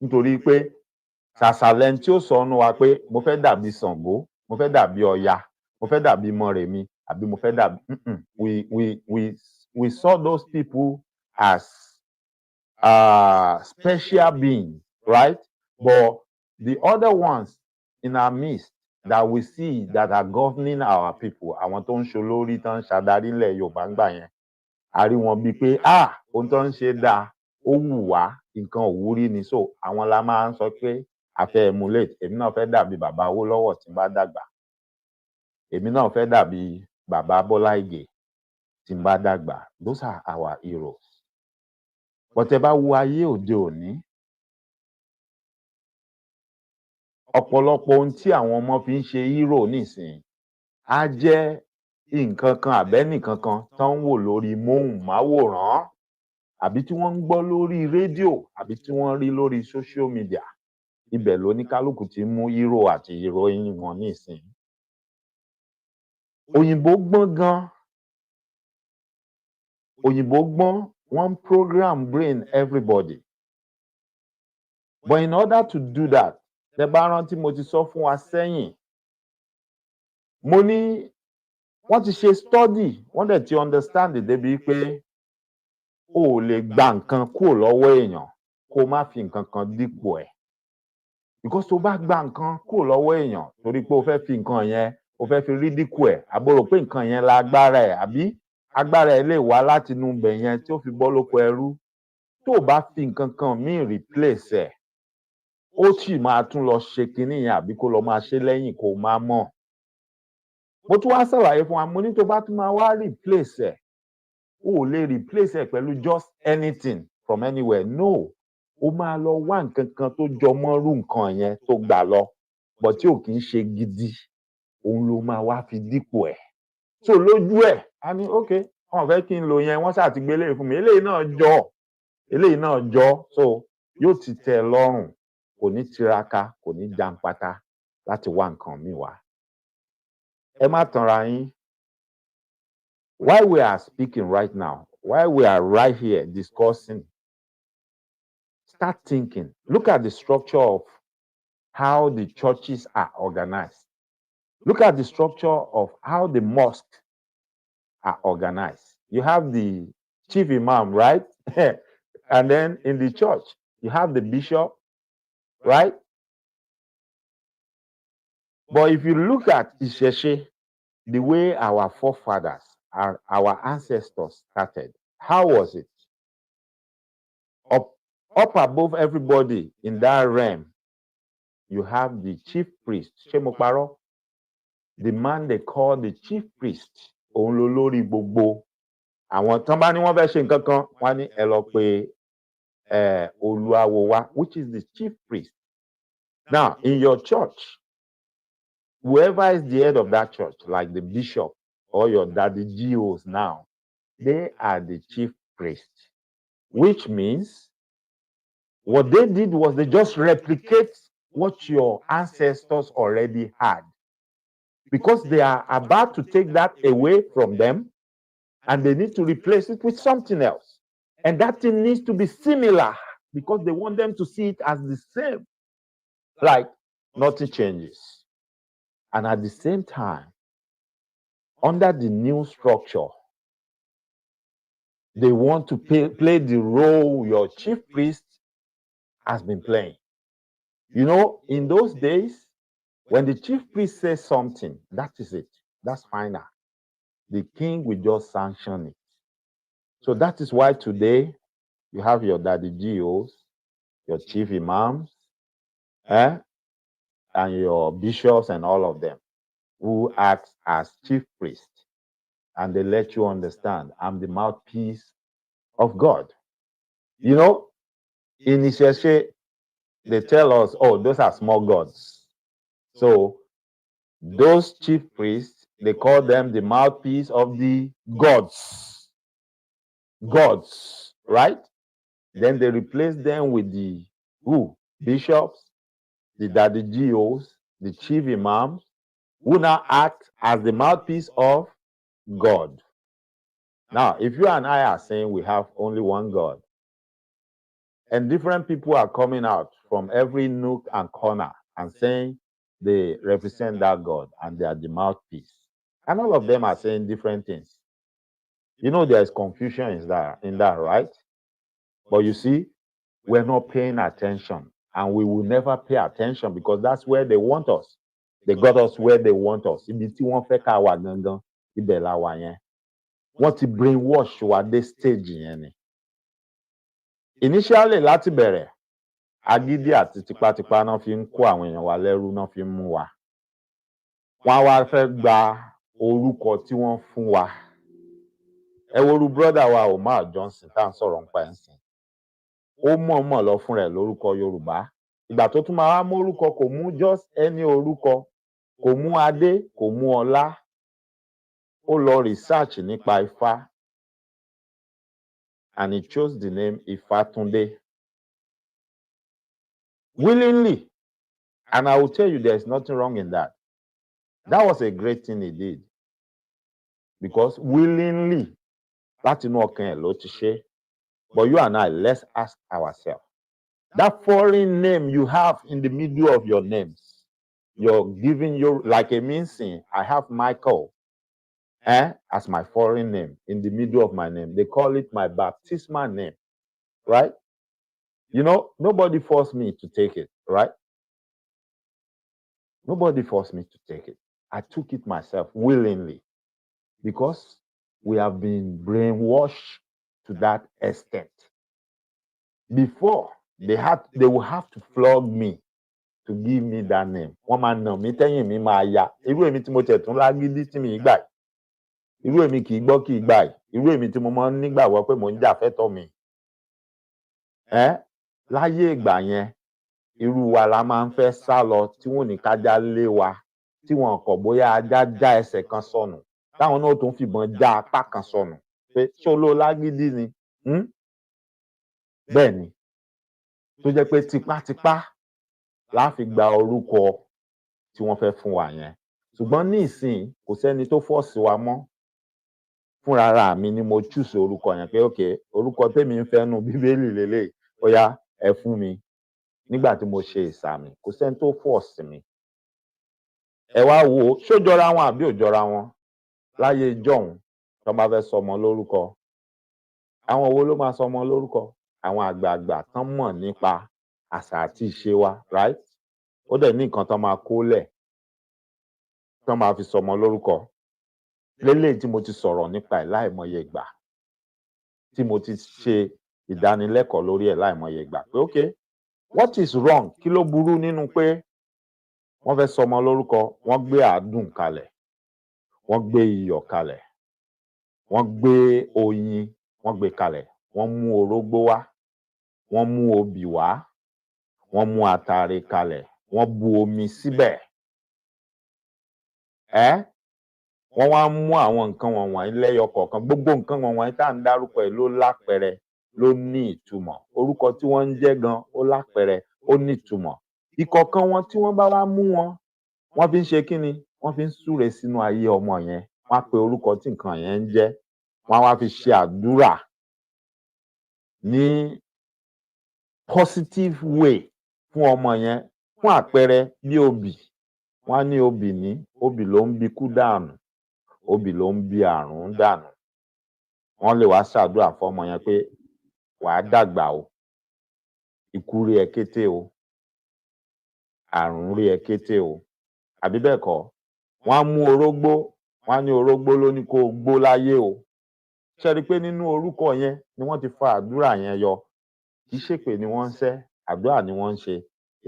Nítorí pé ṣàṣàlẹ̀ tí ó sọ ọ́nú wa pé mo fẹ́ dàbí Ṣàngó, mo fẹ́ dàbí Ọya, mo fẹ́ dàbí Mọ́remí, àbí mo fẹ́ dàbí. We saw those people as special beings, right? But the other ones in our midst that we see that are governing our people, àwọn tó ń ṣolórí tó ń ṣàdarí ilẹ̀ Yorùbá ń gbà yẹn, a rí wọn bíi pé ohun tó ń ṣe dáa, ó wù wá, nǹkan òwúrí ni. So àwọn la máa ń sọ pé a fẹ́ emulate. Èmi náà fẹ́ dàbí bàbá Awólọ́wọ̀ tí n bá dàgbà. Èmi náà fẹ́ dàbí bàbá Bọ́lá Ìgè tí n bá dàgbà. Those are our heroes. But ẹ bá wo ayé òde òní, ọ̀pọ̀lọpọ̀ ohun tí àwọn ọmọ fi ń ṣe hero nísìnyí á jẹ́ nǹkan kan àbẹ́nìkan kan tó ń wò lórí móhùnmáwòrán, àbí tí wọ́n ń gbọ́ lórí rédíò, àbí tí wọ́n rí lórí social media. Ibẹ̀ lóníkálùkù ti mú hero àti heroine wọn nísìnyí. Òyìnbó gbọ́n gan. Òyìnbó gbọ́n, wọ́n program brain everybody. But in order to do that, tẹ́ bá rántí mo ti sọ fún wa sẹ́yìn, mo ní wọ́n ti ṣe study, wọ́n dẹ̀ ti understand débi pé o ò lè gba nǹkan kúrò lọ́wọ́ èèyàn kó má fi nǹkan kan dípò ẹ̀. Because tó bá gba nǹkan kúrò lọ́wọ́ èèyàn torí pé o fẹ́ fi nǹkan yẹn, o fẹ́ fi rí dípò ẹ̀, àbúrò pé nǹkan yẹn lágbára ẹ̀, àbí agbára ẹ̀ lè wá láti inú ibẹ̀ yẹn tí ó fi bọ́ lóko ẹrú. Tó o bá fi nǹkan kan míì replace ẹ̀, ó sì máa tún lọ ṣe kinní yẹn àbí kó lọ máa ṣe lẹ́yìn kó má mọ̀. Mo tún wá ṣàlàyé fún wa, mo ní tó bá tún máa wá replace ẹ̀, o ò lè replace ẹ̀ pẹ̀lú just anything from anywhere. No, o máa lọ wá nǹkan kan tó jọ mọ́rú nǹkan yẹn tó gbà lọ, but tí ò kì í ṣe gidi, òun ló máa wá fi dípò ẹ̀. So lójú ẹ̀, a ní okay, wọ́n fẹ́ kí n lò yẹn, wọ́n ṣáà ti gbé eléyìí fún mi, eléyìí náà jọ, so yóò ti tẹ́ ẹ lọ́rùn, kò ní tiraka, kò ní jàǹpátá láti wá nǹkan míì wá. Ẹ má tanra yín. While we are speaking right now, while we are right here discussing, start thinking. Look at the structure of how the churches are organized. Look at the structure of how the mosques are organized. You have the chief imam, right? And then in the church, you have the bishop, right? But if you look at Ìṣẹ̀ṣe, the way our forefathers, our ancestors started, how was it? Up above everybody in that realm, you have the chief priest. Ṣé mo parọ́? The man they call the chief priest. Òun ló lórí gbogbo. Àwọn tán bá ní wọ́n fẹ́ ṣe nǹkan kan, wọ́n ní ẹ lọ pé Olúawo wá, which is the chief priest. Now, in your church, whoever is the head of that church, like the bishop or your daddy GOs now, they are the chief priest, which means what they did was they just replicate what your ancestors already had, because they are about to take that away from them and they need to replace it with something else. And that thing needs to be similar because they want them to see it as the same. Like nothing changes. And at the same time, under the new structure, they want to play the role your chief priest has been playing. You know, in those days, when the chief priest says something, that is it. That's final. The king will just sanction it. So that is why today you have your daddy GOs, your chief imams, and your bishops and all of them who act as chief priests. And they let you understand, I'm the mouthpiece of God. You know, in Ìṣẹ̀ṣe, they tell us, oh, those are small gods. So those chief priests, they call them the mouthpiece of the gods. Gods, right? Then they replace them with the bishops, the daddy GOs, the chief imams, who now act as the mouthpiece of God. Now, if you and I are saying we have only one God, and different people are coming out from every nook and corner and saying they represent that God and they are the mouthpiece, and all of them are saying different things, you know, there is confusion in that, right? But you see, we're not paying attention, and we will never pay attention because that's where they want us. They got us where they want us. Ibi tí wọ́n fẹ́ ká wà gangan, ibẹ̀ la wà yẹn. Wọ́n ti brainwash wa dé stage yẹn ni. Initially láti bẹ̀rẹ̀, agídí àti tipátipá náà fi ń kó àwọn èèyàn wa lẹ́rú, náà fi ń mú wa. Wọ́n á wá fẹ́ gba orúkọ tí wọ́n fún wa. Ẹ wo irú brother wa Omar Johnson tá à ń sọ̀rọ̀ nípa ẹ̀ ń sìn. Ó mọ̀ọ́mọ̀ lọ fún rẹ̀ lórúkọ Yorùbá. Ìgbà tó tún máa wá mú orúkọ, kò mú just any orúkọ, kò mú adé, kò mú ọlá. Ó lọ research nípa Ifá, and he chose the name Ifatunde willingly. And I will tell you, there's nothing wrong in that. That was a great thing he did, because willingly, láti inú ọkàn ẹ̀ ló ti ṣe. But you and I, let's ask ourselves, that foreign name you have in the middle of your names, you're giving your, like a mincing, I have Michael as my foreign name in the middle of my name. They call it my baptismal name, right? You know, nobody forced me to take it, right? Nobody forced me to take it. I took it myself willingly, because we have been brainwashed to that extent. Before, they will have to flog me to give me that name. Wọ́n máa nà mí tẹ́yìn mi máa ya. Irú èmi tí mo tẹ̀ tún lágídí tí mi gbà. Irú èmi kì í gbọ́ kì í gbà. Irú èmi tí mo máa ń nígbàgbọ́ pé mò ń jà fẹ́tọ́ mi. Láyé ìgbà yẹn, irú wa la máa ń fẹ́ sá lọ tí wọ́n ní kájá lé wa, tí wọ́n kọ̀ bóyá ajá já ẹsẹ̀ kan sọnù, táwọn náà tún fìbọn já apá kan sọnù. Pé ṣé olóò lágídí ni? Bẹ́ẹ̀ ni. Tó jẹ́ pé tipátipá la fi gba orúkọ tí wọ́n fẹ́ fún wa yẹn. Ṣùgbọ́n ní ìsìn, kò sẹ́ni tó fọ́ọ̀sì wa mọ́. Fúnrara mi ni mo choose orúkọ yẹn pé okay, orúkọ tèmi ń fẹ́ nu Bíbélì lélẹ̀, ó yá ẹ fún mi. Nígbà tí mo ṣe ìsàmì, kò sẹ́ni tó fọ́ọ̀sì mi. Ẹ wá wo, ṣó jọra wọn àbí ò jọra wọn? Láyé ìjọ́un, tó bá fẹ́ sọmọ lórúkọ, àwọn wo ló máa sọmọ lórúkọ? Àwọn àgbààgbà tán mọ̀ nípa àṣà àti ìṣe wa, right? Ó dẹ̀ ní nǹkan tán máa kólẹ̀ tán máa fi sọmọ lórúkọ. Lélẹ́yìí tí mo ti sọ̀rọ̀ nípa ẹ̀ láìmọye ìgbà, tí mo ti ṣe ìdánilẹ́kọ̀ọ́ lórí ẹ̀ láìmọye ìgbà pé okay, what is wrong? Kí ló burú nínú pé wọ́n fẹ́ sọmọ lórúkọ, wọ́n gbé àádùn kalẹ̀, wọ́n gbé iyọ̀ kalẹ̀, wọ́n gbé oyin, wọ́n gbé kalẹ̀, wọ́n mú orógbó wá, wọ́n mú obì wá, wọ́n mú àtàrí kalẹ̀, wọ́n bu omi síbẹ̀. Wọ́n wá mú àwọn nǹkan wọ̀nyí lẹ́yọ kọ̀ọ̀kan. Gbogbo nǹkan wọ̀nyí tá à ń dárúkọ ẹ̀ ló lápẹẹrẹ, ló ní ìtumọ̀. Orúkọ tí wọ́n ń jẹ́ gan, ó lápẹẹrẹ, ó ní ìtumọ̀. Ìkọ̀ọ̀kan wọn tí wọ́n bá wá mú wọn, wọ́n fi ń ṣe kí ni? Wọ́n fi ń súre sínú ayé ọmọ yẹn. Wọ́n á pe orúkọ tí nǹkan yẹn ń jẹ́. Wọ́n á wá fi ṣe àdúrà ní positive way fún ọmọ yẹn. Fún àpẹẹrẹ bí obì, wọ́n á ní obì ló ń bí kú dànù, obì ló ń bí àrùn dànù. Wọ́n lè wá ṣàdúrà fún ọmọ yẹn pé wàá dàgbà o, ikú rí ẹ kété o, àrùn rí ẹ kété o, àbí bẹ́ẹ̀ kọ́? Wọ́n á mú orógbó, wọ́n á ní orógbó ló ní kó gbó láyé o. Ṣé rí pé nínú orúkọ yẹn ni wọ́n ti fa àdúrà yẹn yọ? Kì í ṣèpè ni wọ́n ń ṣẹ́, àdúrà ni wọ́n ń ṣe.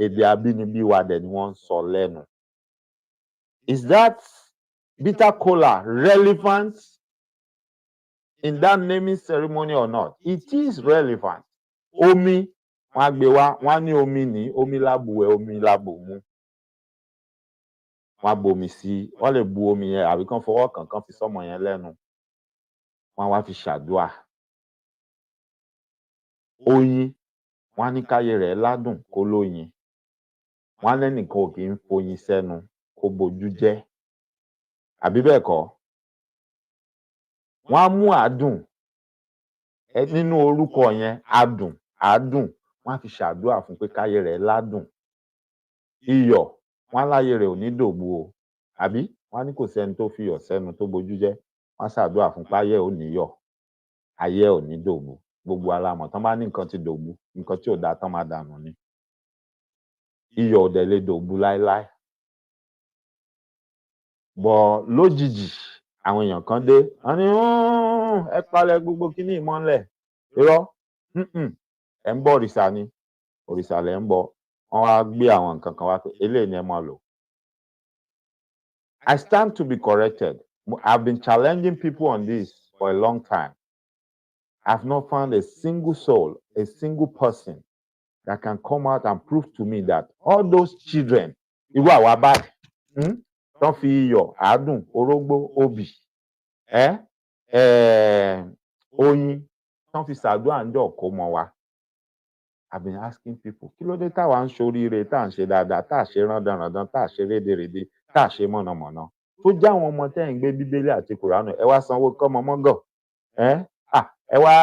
Èdè abínibí wa dẹ̀ ni wọ́n ń sọ lẹ́nu. Is that bitter kola relevant in that naming ceremony or not? It is relevant. Omi, wọ́n á gbé wá, wọ́n á ní omi ní, omi lábùwẹ̀, omi lábùmú. Wọ́n á bomi sí, wọ́n lè bu omi yẹn àbí kán fọwọ́ kàn fi sọ́mọ yẹn lẹ́nu. Wọ́n á wá fi ṣàdúrà. Oyin, wọ́n á ní káyé rẹ̀ ládùn kó lóyin. Wọ́n á lẹ́nìkan ò kì í foyin sẹ́nu kó bojú jẹ́. Àbí bẹ́ẹ̀ kọ́? Wọ́n á mú àádùn nínú orúkọ yẹn, àádùn, wọ́n á fi ṣàdúrà fún pé káyé rẹ̀ ládùn. Iyọ̀, wọ́n á láyé rẹ̀ ò ní dòbu o. Àbí? Wọ́n á ní kò sẹ́ni tó fi iyọ̀ sẹ́nu tó bojú jẹ́. Wọ́n á ṣàdúrà fún páyé ò ní yọ̀, ayé ò ní dòbu. gbogbo alamọ̀ tán bá ní nǹkan ti dòbu nǹkan tí ò dáa tán máa dànù ni iyọ̀ ò dẹ̀ lè dòbu láéláé bọ̀ lójijì àwọn èèyàn kan dé wọ́n ní ẹ palẹ̀ gbogbo kíní ìmọ́lẹ̀ irọ́ ẹ̀ ń bọ òrìṣà ni òrìṣà lẹ̀ ń bọ wọ́n wá gbé àwọn nǹkan kan wá pé eléyìí ni ẹ máa lò. I stand to be corrected. I've been challenging people on this for a long time. I've not found a single soul, a single person that can come out and prove to me that all those children, irú àwa báyìí, tán fi iyọ̀, àádùn, orógbó, obì, oyin, tán fi ṣàdúrà ńjọ́ kó mọ wa. I've been asking people, kí ló dé táwa ń ṣoríire, tá à ń ṣe dáadáa, tá à ṣe rándanràndan, tá à ṣe rédèrèdè, tá à ṣe mọ̀nàmọ̀nà. Tó já àwọn ọmọ tẹ́ ń gbé bíbélì àti kùránù, ẹ wá sanwó kọ́mọ mọ́gọ̀. Ẹ wá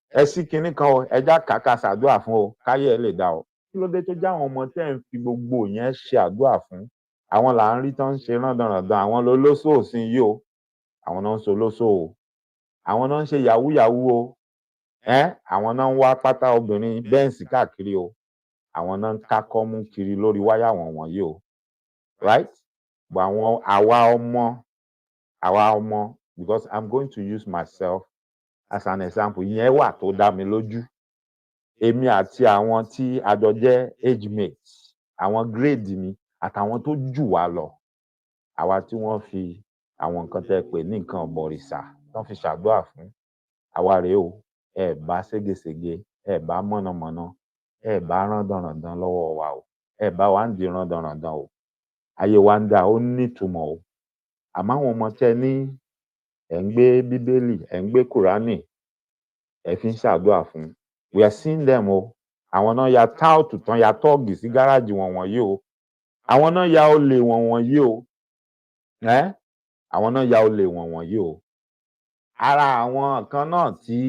ẹ sí kinní kan o, ẹ já kàkà ṣàdúrà fún o, káyé ẹ lè dá o. Kí ló dé tó já àwọn ọmọ tẹ́ ń fi gbogbo yẹn ṣe àdúrà fún? Àwọn là ń rí tán ń ṣe rándanràndan, àwọn lolóṣó òsín yìí o. Àwọn náà ń ṣe olóṣó o. Àwọn náà ń ṣe yahoo yahoo o. Àwọn náà ń wá pátá obìnrin bẹ́ǹsì káàkiri o. Àwọn náà ń kákọ́ mú kiri lórí wáyà wọ̀nyí o. Right? But àwa ọmọ, because I'm going to use myself as an example, ìyẹn wà tó dá mi lójú. Èmi àti àwọn tí a jọ jẹ́ age mates, àwọn grade mi àtàwọn tó jù wá lọ. Àwa tí wọ́n fi àwọn nǹkan tẹ́ pè ní nǹkan ọ̀bọ̀rìṣà tán fi ṣàdúrà fún. Àwa rèé o. Ẹ bá ségesège, ẹ bá mọ̀nàmọ́ná, ẹ bá rándanràndan lọ́wọ́ wa o. Ẹ bá wa ń di rándanràndan o. Ayé wa ń dá ó nítumọ̀ o. Àmọ́ àwọn ọmọ tẹ́ ní ẹ̀ ń gbé bíbélì, ẹ̀ ń gbé kùránì, ẹ̀ fi ń ṣàdúrà fún. We are seeing them o. Àwọn náà ya táùtù tán ya tọ́ọ̀gì sí gáràjì wọ̀nyí o. Àwọn náà ya olè wọ̀nyí o. Àwọn náà ya olè wọ̀nyí o. Ara àwọn kan náà tí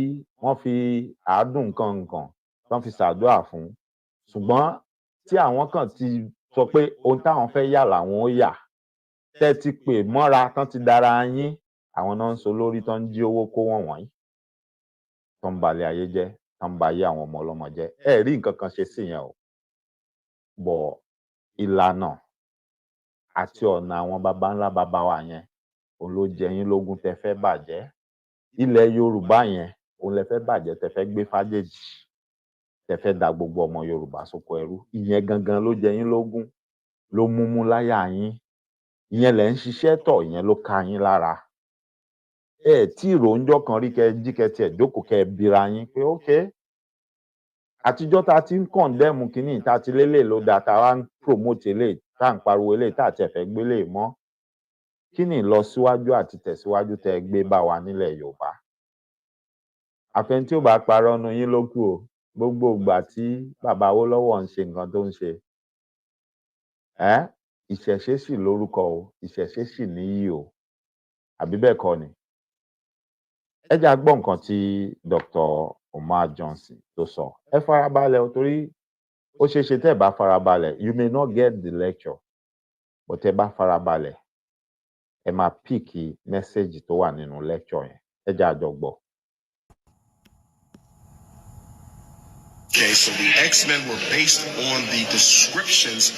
wọ́n fi àádùn nǹkan tán fi ṣàdúrà fún. Ṣùgbọ́n tí àwọn kan ti sọ pé ohun táwọn fẹ́ yà làwọn ó yà. Tẹ́ ti pè mọ́ra tán ti dára yín. Àwọn náà ń so lórí tán ń jí owó kó wọ̀nyí. Tán ń balẹ̀ ayé jẹ́, tán ń ba ayé àwọn ọmọ ọlọ́mọ jẹ́. Ẹ rí nǹkan kan ṣe sí yẹn o. Bọ̀ ìlànà àti ọ̀nà àwọn baba ńlá baba wa yẹn, òun ló jẹ yín lógún tẹ́ fẹ́ bàjẹ́. Ilẹ̀ Yorùbá yẹn, òun lẹ fẹ́ bàjẹ́ tẹ́ fẹ́ gbé fájèjì. Tẹ́ fẹ́ da gbogbo ọmọ Yorùbá sóko ẹrú. Ìyẹn gangan ló jẹ yín lógún, ló múmú láyà yín. Ìyẹn lẹ̀ ń ṣiṣẹ́ tọ̀, ìyẹn ló ká yín lára. Tí ìròǹjọ́ kan rí kẹ́ jí kẹ́ tiẹ̀ jókòó kẹ́ bira yín pé okay. Àtijọ́ ta ti ń kọ̀ndẹ́mù kínní, ta ti lélẹ̀ ló da, ta wá ń promote eléyìí, tá ń pariwo eléyìí, tá tiẹ̀ fẹ́ gbélé mọ́. Kí ni ìlọsíwájú àti tẹ̀síwájú tẹ́ gbé bá wa nílẹ̀ Yorùbá? Àfẹn tí ó bá parọ́ nu yín ló kù o. Gbogbo ìgbà tí bàbá Awólọ́wọ̀ ń ṣe nǹkan tó ń ṣe. Ìṣẹ̀ṣe sì lórúkọ o, ìṣẹ̀ṣe sì níyì o. Àbí bẹ́ẹ̀ kọ́ ni? Ẹ jẹ́ á gbọ́ nǹkan tí Dr. Omar Johnson tó sọ. Ẹ farabalẹ̀ o, torí ó ṣeé ṣe tẹ́ ẹ bá farabalẹ̀, you may not get the lecture, but tẹ́ bá farabalẹ̀, ẹ máa píìkì mẹ́sẹ̀gì tó wà nínú lecture yẹn. Ẹ jẹ́ á jọ gbọ́. Okay, so the X-Men were based on the descriptions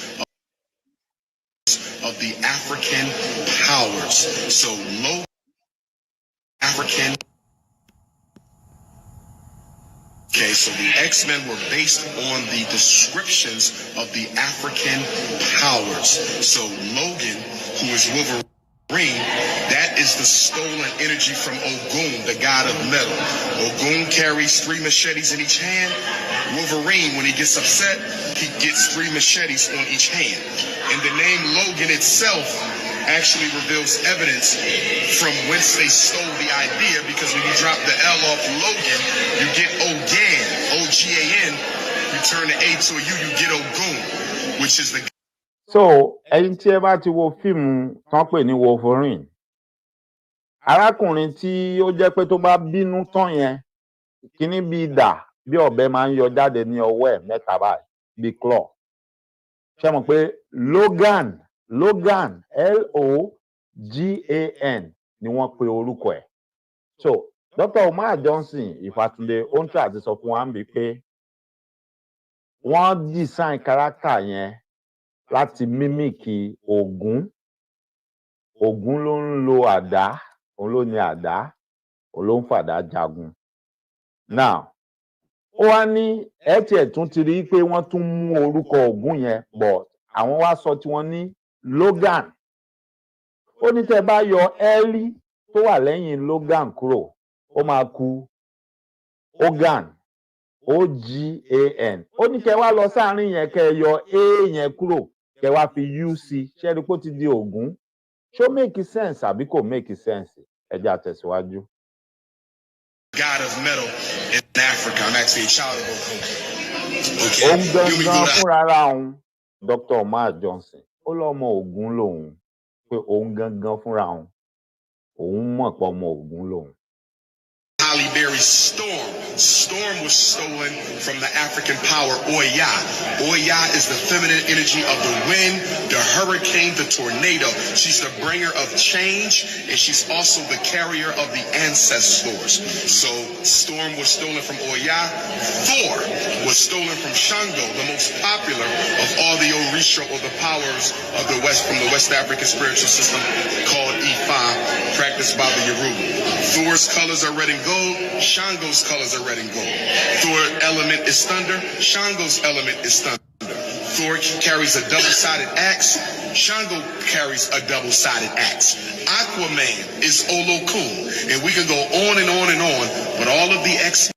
of the African powers. So low African. Okay, so the X-Men were based on the descriptions of the African powers. So Logan, who is Wolverine, that is the stolen energy from Ogun, the god of metal. Ogun carries 3 machetes in each hand. Wolverine, when he gets upset, he gets 3 machetes on each hand. And the name Logan itself actually reveals evidence from whence they stole the idea, because when you drop the L off Logan, you get Ogan, O-G-A-N. You turn the A to a U, you get Ogun, which is the... So, ẹ̀yin tí ẹ bá ti wo fíìmù tán pè ní Wolverine, arákùnrin tí ó jẹ́ pé tó bá bínú tán yẹn, kíní bí idà, bí ọ̀bẹ máa ń yọ jáde ní ọwọ́ ẹ̀ mẹ́ta báyìí, bí claw. Ṣé mọ̀ pé Logan, L-O-G-A-N ni wọ́n pe orúkọ ẹ̀. So, Dr. Umar Johnson Ìfàtúndé ó ń try àti sọ fún wa ń bí pé wọ́n design character yẹn láti mímìkì Ògún. Ògún ló ń lo àdá, òun ló ní àdá, òun ló ń fàdá jagun. Now, ó wá ní tiẹ̀ tún ti rí pé wọ́n tún mú orúkọ Ògún yẹn but àwọn wá sọ tí wọ́n ní Logan. Ó ní tẹ́ bá yọ ẹ́lí tó wà lẹ́yìn Logan kúrò, ó máa kù Ogan, O-G-A-N. Ó ní kẹ́ wá lọ sáàrin yẹn kẹ́ yọ A yẹn kúrò kẹ́ wá fi U sí ṣé rí pé ó ti di Ògún. Ṣó make sense àbí kò make sense? Ẹ jẹ́ á tẹ̀síwájú. God of metal in Africa. I'm actually a child of Ogun. Òun gangan fúnra ara òun, Dr. Umar Johnson, ó lọ́mọ Ògún lòun, pé òun gangan fúnra òun mọ̀ pé ọmọ Ògún lòun. Halle Berry's Storm. Storm was stolen from the African power Oya. Oya is the feminine energy of the wind, the hurricane, the tornado. She's the bringer of change, and she's also the carrier of the ancestors. So Storm was stolen from Oya. Thor was stolen from Shango, the most popular of all the Orisha, or the powers of the West, from the West African spiritual system called Ifa, practiced by the Yoruba. Thor's colors are red and gold. Shango's colors are red and gold. Thor's element is thunder. Shango's element is thunder. Thor carries a double-sided axe. Shango carries a double-sided axe. Aquaman is Olokun. And we can go on and on and on, but all of the X.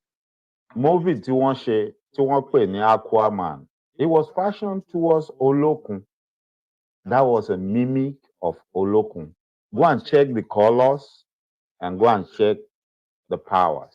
Movie tí wọ́n pè ní Aquaman, it was fashioned towards Olokun. That was a mimic of Olokun. Go and check the colors and go and check the powers.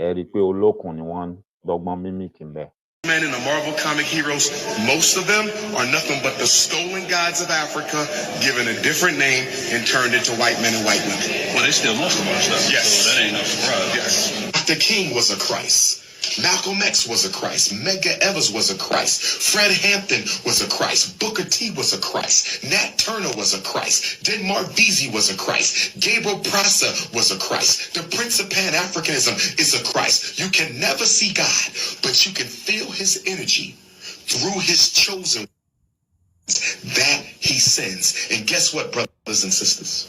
Ẹ rí i pé Olókun ni wọ́n dọ́gbọ́n mimic ń bẹ̀. Men and the Marvel comic heroes, most of them are nothing but the stolen gods of Africa, given a different name and turned into white men and white women. Well, they still most of our stuff, yes. So that ain't no surprise. Yes. Dr. King was a Christ. Malcolm X was a Christ. Medgar Evers was a Christ. Fred Hampton was a Christ. Booker T was a Christ. Nat Turner was a Christ. Denmark Vesey was a Christ. Gabriel Prosser was a Christ. The Prince of Pan-Africanism is a Christ. You can never see God, but you can feel his energy through his chosen that he sends. And guess what, brothers and sisters?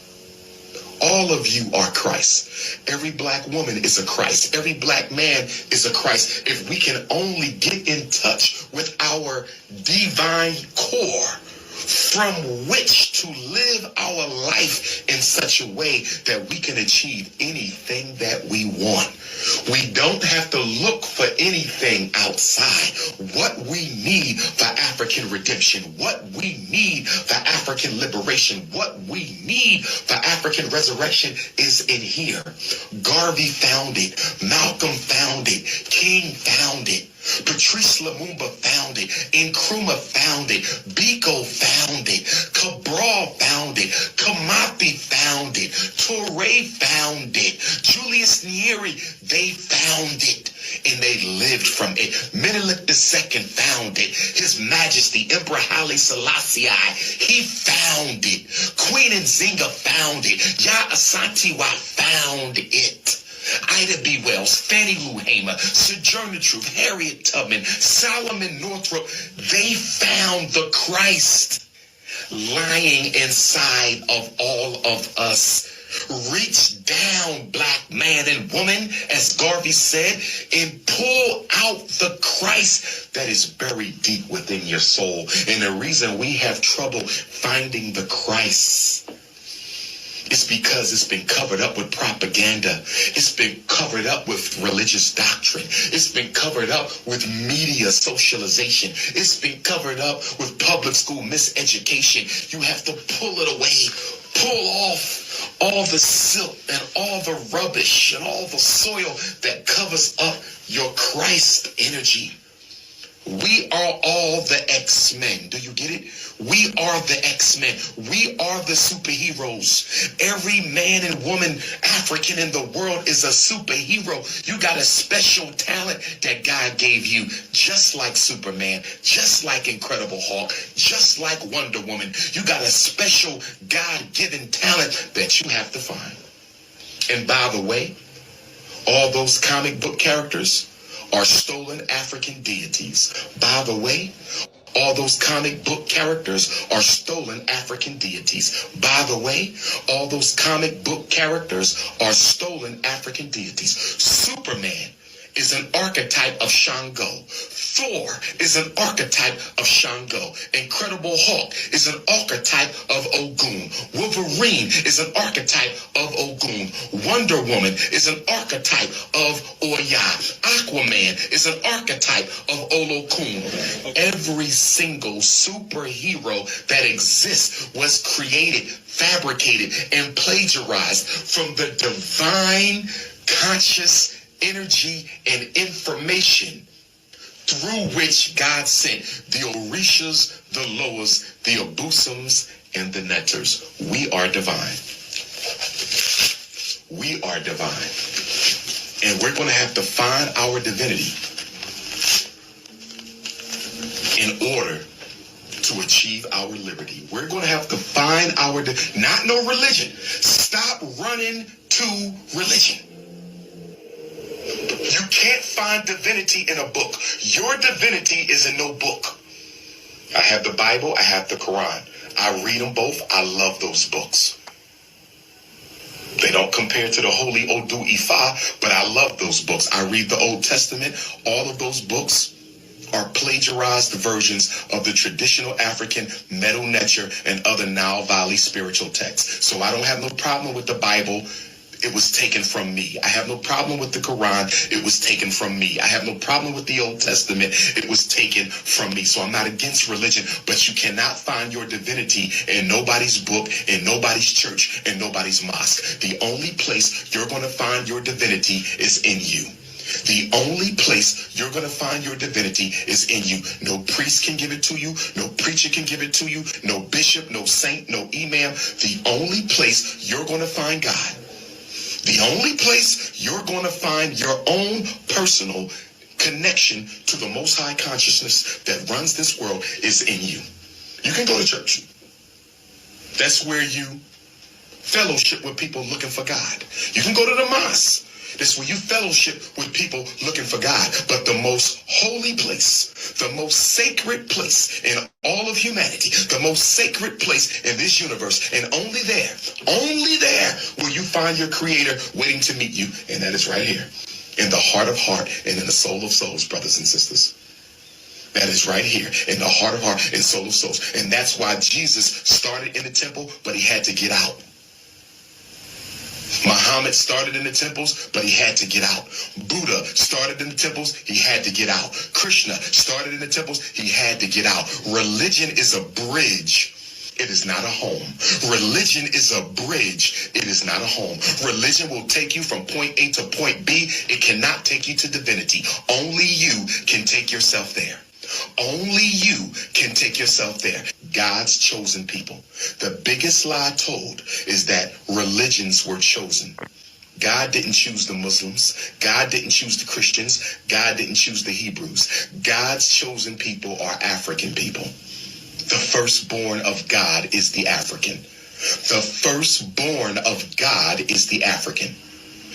All of you are Christ. Every black woman is a Christ. Every black man is a Christ. If we can only get in touch with our divine core from which to live our life in such a way that we can achieve anything that we want. We don't have to look for anything outside. What we need for African redemption, what we need for African liberation, what we need for African resurrection is in here. Garvey found it. Malcolm found it. King found it. Patrice Lumumba found it. Nkrumah found it. Biko found it. Cabral found it. Kamathi found it. Touré found it. Julius Nyeri, they found it. And they lived from it. Menelik II found it. His Majesty, Emperor Haile Selassie, he found it. Queen Nzinga found it. Ya Asantewaa found it. Ida B. Wells, Fannie Lou Hamer, Sojourner Truth, Harriet Tubman, Solomon Northrop, they found the Christ lying inside of all of us. Reach down, black man and woman, as Garvey said, and pull out the Christ that is buried deep within your soul. And the reason we have trouble finding the Christ, it's because it's been covered up with propaganda. It's been covered up with religious doctrine. It's been covered up with media socialization. It's been covered up with public school miseducation. You have to pull it away, pull off all the silt and all the rubbish and all the soil that covers up your Christ energy. We are all the X-Men. Do you get it? We are the X-Men. We are the superheroes. Every man and woman African in the world is a superhero. You got a special talent that God gave you, just like Superman, just like Incredible Hulk, just like Wonder Woman. You got a special God-given talent that you have to find. And by the way, all those comic book characters are stolen African deities. By the way, all those comic book characters are stolen African deities. By the way, all those comic book characters are stolen African deities. Superman is an archetype of Shango. Thor is an archetype of Shango. Incredible Hulk is an archetype of Ogun. Wolverine is an archetype of Ogun. Wonder Woman is an archetype of Oya. Aquaman is an archetype of Olokun. Every single superhero that exists was created, fabricated, and plagiarized from the divine conscious energy and information through which God sent the Orishas, the Loas, the Abusums, and the Netters. We are divine. We are divine. And we're going to have to find our divinity in order to achieve our liberty. We're going to have to find our, not no religion. Stop running to religion. You can't find divinity in a book. Your divinity is in no book. I have the Bible, I have the Quran. I read them both. I love those books. They don't compare to the Holy Odu Ifa, but I love those books. I read the Old Testament. All of those books are plagiarized versions of the traditional African Medu Neter and other Nile Valley spiritual texts. So I don't have no problem with the Bible. It was taken from me. I have no problem with the Quran. It was taken from me. I have no problem with the Old Testament. It was taken from me. So I'm not against religion, but you cannot find your divinity in nobody's book, in nobody's church, in nobody's mosque. The only place you're going to find your divinity is in you. The only place you're going to find your divinity is in you. No priest can give it to you. No preacher can give it to you. No bishop, no saint, no imam. The only place you're going to find God, the only place you're going to find your own personal connection to the Most High consciousness that runs this world is in you. You can go to church. That's where you fellowship with people looking for God. You can go to the mosque. That's where you fellowship with people looking for God. But the most holy place, the most sacred place in all of humanity, the most sacred place in this universe, and only there will you find your creator waiting to meet you. And that is right here, in the heart of heart and in the soul of souls, brothers and sisters. That is right here, in the heart of heart and soul of souls. And that's why Jesus started in the temple, but he had to get out. Muhammad started in the temples, but he had to get out. Buddha started in the temples, he had to get out. Krishna started in the temples, he had to get out. Religion is a bridge. It is not a home. Religion is a bridge. It is not a home. Religion will take you from point A to point B. It cannot take you to divinity. Only you can take yourself there. Only you can take yourself there. God's chosen people. The biggest lie told is that religions were chosen. God didn't choose the Muslims. God didn't choose the Christians. God didn't choose the Hebrews. God's chosen people are African people. The firstborn of God is the African. The firstborn of God is the African.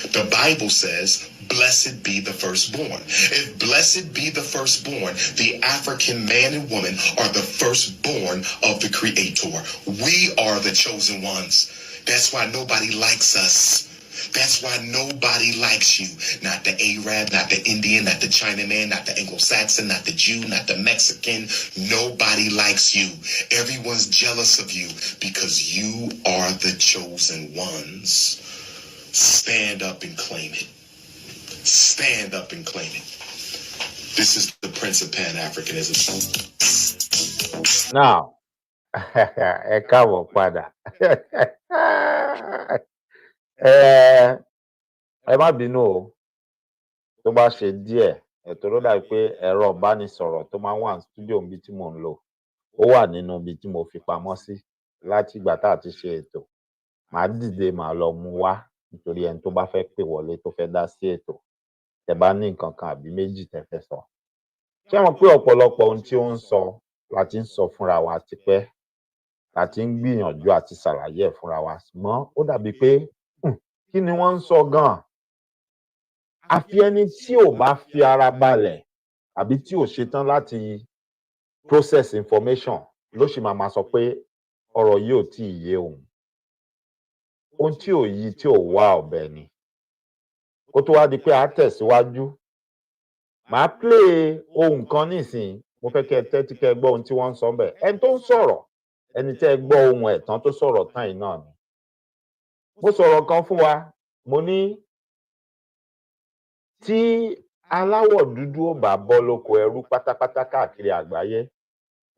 The Bible says, blessed be the firstborn. If blessed be the firstborn, the African man and woman are the firstborn of the Creator. We are the chosen ones. That's why nobody likes us. That's why nobody likes you. Not the Arab, not the Indian, not the Chinaman, not the Anglo-Saxon, not the Jew, not the Mexican. Nobody likes you. Everyone's jealous of you because you are the chosen ones. Stand up and claim it. Stand up and claim it. This is the Prince of Pan-Africanism. Now, ẹ káàbọ̀ padà. Ẹ má bínú o, tó bá ṣe díẹ̀, tó ló dàbí pé ẹ̀rọ ìbánisọ̀rọ̀ tó máa ń wà ní stúdíò níbi tí mò ń lò, ó wà nínú ibi tí mo fi pamọ́ sí láti ìgbà tá a ti ṣe ètò. Màá dìde, màá lọ mú wá nítorí ẹni tó bá fẹ́ pè wọlé tó fẹ́ dá sí ètò. Tẹ́ bá ní nǹkan kan àbí méjì tẹ́ fẹ́ sọ. Ṣé mọ̀ pé ọ̀pọ̀lọpọ̀ ohun tí ó ń sọ la ti ń sọ fúnra wa tipẹ́, la ti ń gbìyànjú àti ṣàlàyé ẹ̀ fúnra wa, ṣùgbọ́n ó dàbí pé kí ni wọ́n ń sọ gan-an. Àfi ẹni tí ò bá fi ara balẹ̀ àbí tí ò ṣetán láti process information ló sì máa sọ pé ọ̀rọ̀ yìí ò tí ì yé òun. Ohun tí ò yí tí ò wá ọ̀bẹ ni. Kó tó wá di pé a tẹ̀síwájú, màá play ohun kan nísìnyí. Mo fẹ́ kẹ́ ẹ tẹ́tí kẹ́ ẹ gbọ́ ohun tí wọ́n ń sọ ńbẹ̀. Ẹni tó ń sọ̀rọ̀, ẹni tẹ́ ẹ gbọ́ ohun ẹ̀ tán tó sọ̀rọ̀ tán yìí náà ni. Mo sọ̀rọ̀ kan fún wa, mo ní tí aláwọ̀ dúdú ò bá bọ́ lóko ẹrú pátápátá káàkiri àgbáyé,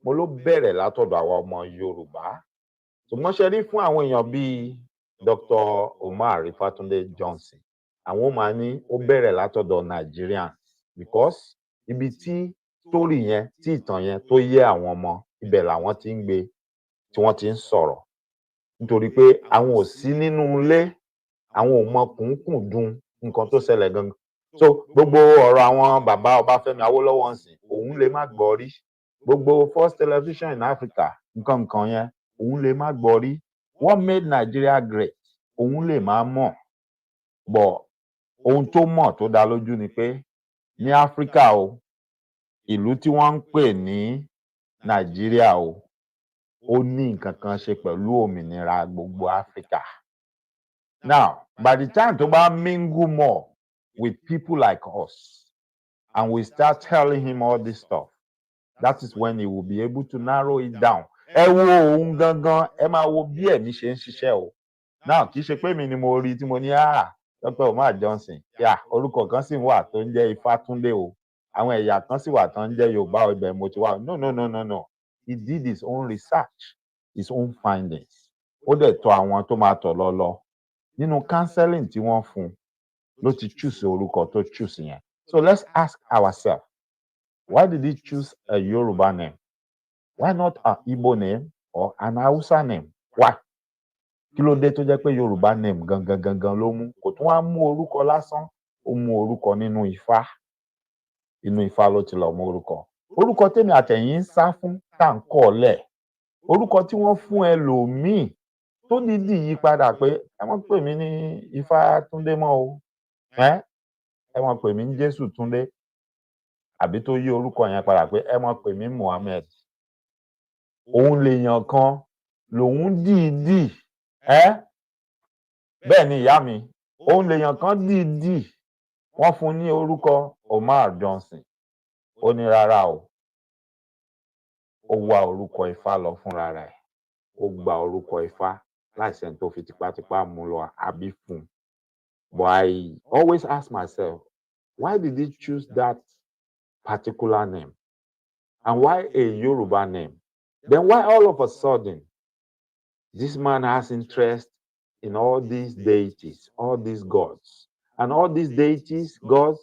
mo ló bẹ̀rẹ̀ látọ̀dọ̀ àwa ọmọ Yorùbá. Ṣùgbọ́n ṣe rí fún àwọn èèyàn bíi Dr. Umar Ifatunde Johnson, àwọn máa ní ó bẹ̀rẹ̀ látọ̀dọ̀ Nigerians because ibi tí story yẹn, tí ìtàn yẹn tó yé àwọn ọmọ, ibẹ̀ làwọn ti ń gbé, tí wọ́n ti ń sọ̀rọ̀. Nítorí pé àwọn ò sí nínú ilé, àwọn ò mọ kùnkùndùn nǹkan tó ṣẹlẹ̀ gangan. So gbogbo ọ̀rọ̀ àwọn bàbá Ọbáfẹ́mi Awólọ́wọ̀ ń sìn, òun lè má gbọ́ rí. Gbogbo first television in Africa, nǹkan yẹn, òun lè má gbọ́ rí. What made Nigeria great, òun lè má mọ̀. But ohun tó mọ̀ tó dá lójú ni pé ní Áfríkà o, ìlú tí wọ́n ń pè ní Nàìjíríà o, ó ní nǹkan kan ṣe pẹ̀lú òmìnira gbogbo Áfríkà. Now, by the time tó bá mingle more with people like us and we start telling him all this stuff, that is when he will be able to narrow it down. Ẹ wo ohun gangan, ẹ máa wo bí ẹ̀mí ṣe ń ṣiṣẹ́ o. Now, kì í ṣe pé mi ni mo rí tí mo ní Dr. Umar Johnson, orúkọ kan sì wà tó ń jẹ́ Ifátúndé o. Àwọn ẹ̀yà kan sì wà tó ń jẹ́ Yorùbá, ibẹ̀ mo ti wá. No. He did his own research, his own findings. Ó dẹ̀ tọ̀ àwọn tó máa tọ̀ lọ. Nínú counseling tí wọ́n fún ló ti choose orúkọ tó choose yẹn. So let's ask ourselves, why did he choose a Yoruba name? Why not an Igbo name or an Hausa name? Why? Kí ló dé tó jẹ́ pé Yoruba name gangan ló mú? Kò tún wá mú orúkọ lásán, ó mú orúkọ nínú Ifá. Inú Ifá ló ti lọ mú orúkọ. Orúkọ tèmi àtẹ̀yìn ń sá fún tá à ń kọ̀ lẹ̀. Orúkọ tí wọ́n fún ẹlòmíì tó dídì yí padà pé ẹ mọ̀ pè mí ní Ifátúndé mọ́ o. Ẹ mọ̀ pè mí ní Jésù Túndé. Àbí tó yí orúkọ yẹn padà pé ẹ mọ̀ pè mí Muhammed. Òun lèèyàn kan lòun dìídì. Bẹ́ẹ̀ ni ìyá mi, òun lèèyàn kan dìídì. Wọ́n fún ní orúkọ Umar Johnson. Ó ní rárá o. Ó wá orúkọ Ifá lọ fúnra rẹ̀. Ó gba orúkọ Ifá láìsí ẹni tó fi tipátipá mú lọ àbí fún. But I always ask myself, why did he choose that particular name? And why a Yoruba name? Then why all of a sudden this man has interest in all these deities, all these gods? And all these deities, gods,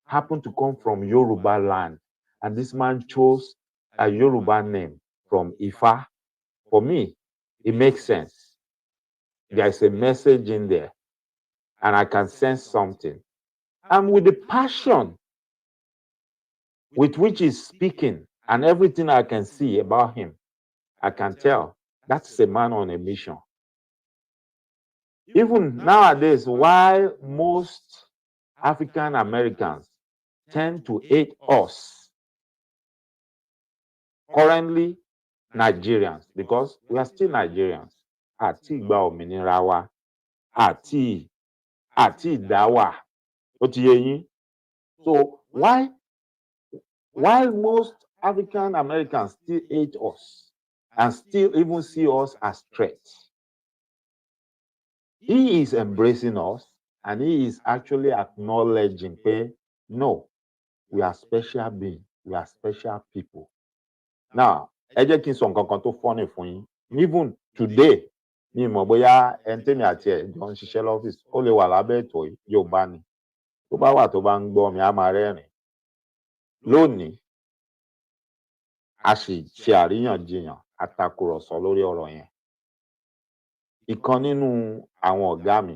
happen to come from Yoruba land. And this man chose a Yoruba name from Ifa. For me, it makes sense. There is a message in there. And I can sense something. And with the passion with which he's speaking and everything I can see about him, I can tell that's a man on a mission. Even nowadays, while most African Americans tend to hate us, currently Nigerians, because we are still Nigerians, àti ìgbà òmìnira wa, àti ìdáwà, ó ti yé yín. So while most African Americans still hate us and still even see us as threats, he is embracing us and he is actually acknowledging, no, we are special beings, we are special people. Now, ẹ jẹ́ kí n sọ nǹkan kan tó funny fún yín. Even today, mi mọ̀ bóyá ẹni tèmi àti ẹ̀ jọ ń ṣiṣẹ́ lọ́fíìsì, ó lè wà lábẹ́ ètò Yorùbá ni. Tó bá wà tó bá ń gbọ́ mi, á máa rẹ́rìn. Lónìí, a sì ṣe àríyànjiyàn, àtakùrọ̀sọ lórí ọ̀rọ̀ yẹn. Ìkan nínú àwọn ọ̀gá mi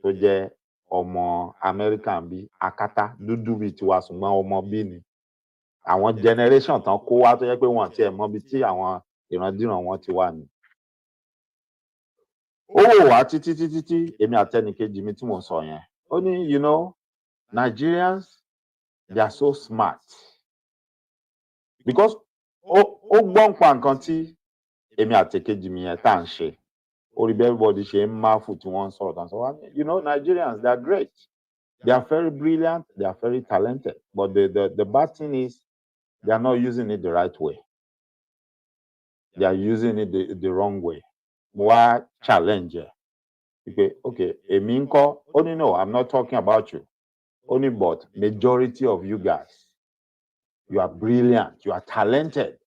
tó jẹ́ ọmọ Amẹ́ríkà bí akátá dúdú bíi tiwa ṣùgbọ́n ọmọ bí ni. Àwọn generation tán kó wá tó yẹ pé wọ́n tiẹ̀ mọ̀ bí tí àwọn ìrandíran wọn ti wà ní. ó wà títí èmi àtẹnìkejì mi tí mò ń sọ yẹn ó ní you know Nigerians they are so smart because ó gbọ́n pa nǹkan tí èmi àtẹ̀kejì mi yẹn tá à ń ṣe orí bí everybody ṣe ń máfù tí wọ́n ń sọ̀rọ̀ tán sọ wá you know Nigerians they are great they are very brilliant they are very talented but the bad thing is they are not using it the right way they are using it the wrong way mo wá challenge ẹ pé okay èmi ń kọ́ ó ní no I'm not talking about you only but majority of you guys you are brilliant you are talented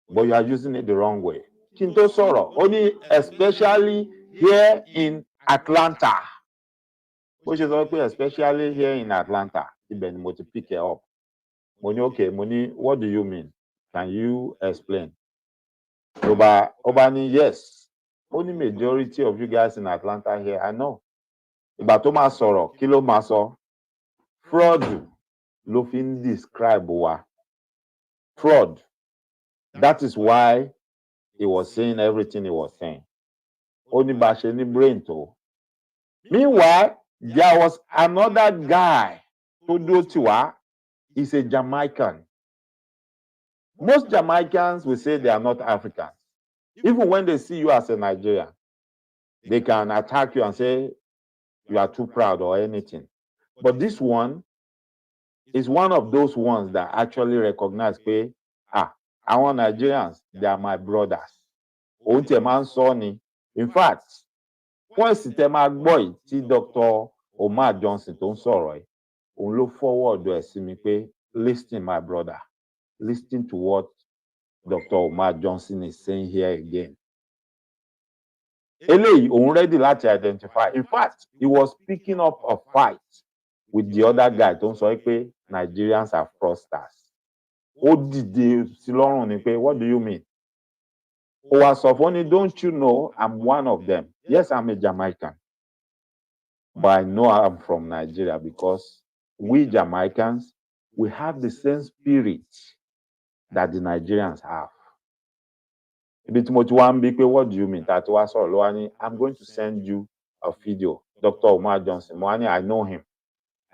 but you are using it the wrong way kí n tó sọ̀rọ̀ ó ní especially here in Atlanta bó ṣe sọ pé especially here in Atlanta ibẹ̀ ni mo ti pick it up mo ní okay mo ní what do you mean can you explain ó bá ní yes ó ní majority of you guys in Atlanta here I know ìgbà tó máa sọ̀rọ̀ kí ló máa sọ fraud ló fi ń describe wa fraud that is why he was saying everything he was saying ó ní bá a ṣe ní brain tó meanwhile there was another guy tó dúró tì wá he's a Jamaican most Jamaicans will say they are not Africans even when they see you as a Nigerian they can attack you and say you are too proud or anything but this one is one of those ones that actually recognize pé àwọn Nigerians they are my brothers òun tiẹ̀ máa ń sọ ni in fact voice tẹ́ máa gbọ́ yìí tí Dr. Omar Johnson tó ń sọ̀rọ̀ yìí òun ló forward ẹ̀ sí mi pé listen my brother listen to what Dr. Omar Johnson is saying here again eléyìí òun ready láti identify in fact he was picking up a fight with the other guy tó ń sọ pé Nigerians are fraudsters ó dìde sí lọ́rùn ni pé what do you mean ó wá sọ fún ni don't you know I'm one of them yes I'm a Jamaican but I know I'm from Nigeria because we Jamaicans we have the same spirit that the Nigerians have ibi tí mo ti wá ń bí pé what do you mean tá a ti wá sọ̀rọ̀ ló wá ní I'm going to send you a video Dr. Omar Johnson mo wá ní I know him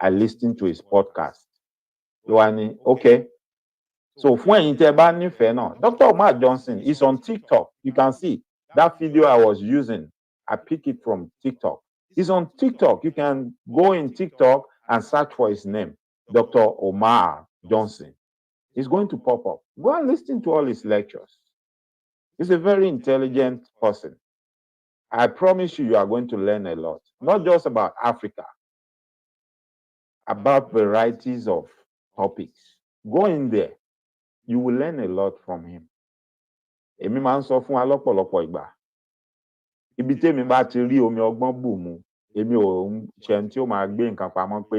I listen to his podcast ló wá ní okay so fún ẹ̀yin tẹ́ bá nífẹ̀ẹ́ náà Dr. Omar Johnson is on TikTok you can see that video I was using I pick it from TikTok he's on TikTok you can go in TikTok and search for his name Dr. Omar Johnson he's going to pop up go and listen to all his lectures he's a very intelligent person I promise you are going to learn a lot not just about Africa about varieties of topics go in there you will learn a lot from him. Èmi máa ń sọ fún wa lọ́pọ̀lọpọ̀ ìgbà. Ibi tèmi bá ti rí omi ọgbọ́n bù mu, èmi ò ń ṣe ẹni tí ó máa gbé nǹkan pamọ́ pé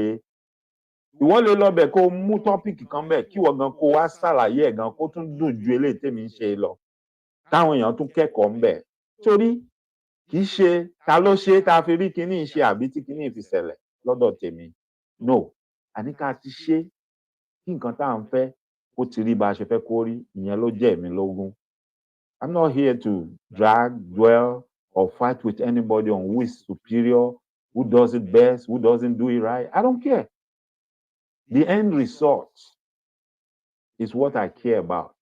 ìwọ lè lọ bẹ̀ kó mú tọ́pìkì kan bẹ̀ kí wọ́n gan kó wá ṣàlàyé ẹ̀ gan kó tún dùn ju eléyìí tèmi ń ṣe lọ. Táwọn èèyàn tún kẹ́kọ̀ọ́ ń bẹ̀. Torí kì í ṣe ta ló ṣe tá a fi rí kinní ṣe àbí tí kinní fi ṣẹlẹ̀ lọ́dọ̀ tèmi. No, àní ká ti ṣe kí nǹkan tá à ń fẹ́ kó ti rí bá a ṣe fẹ́ kó rí ìyẹn ló jẹ́ èmi lógún. I'm not here to drag, dwell, or fight with anybody on who is superior, who does it best, who doesn't do it right. I don't care. The end result is what I care about.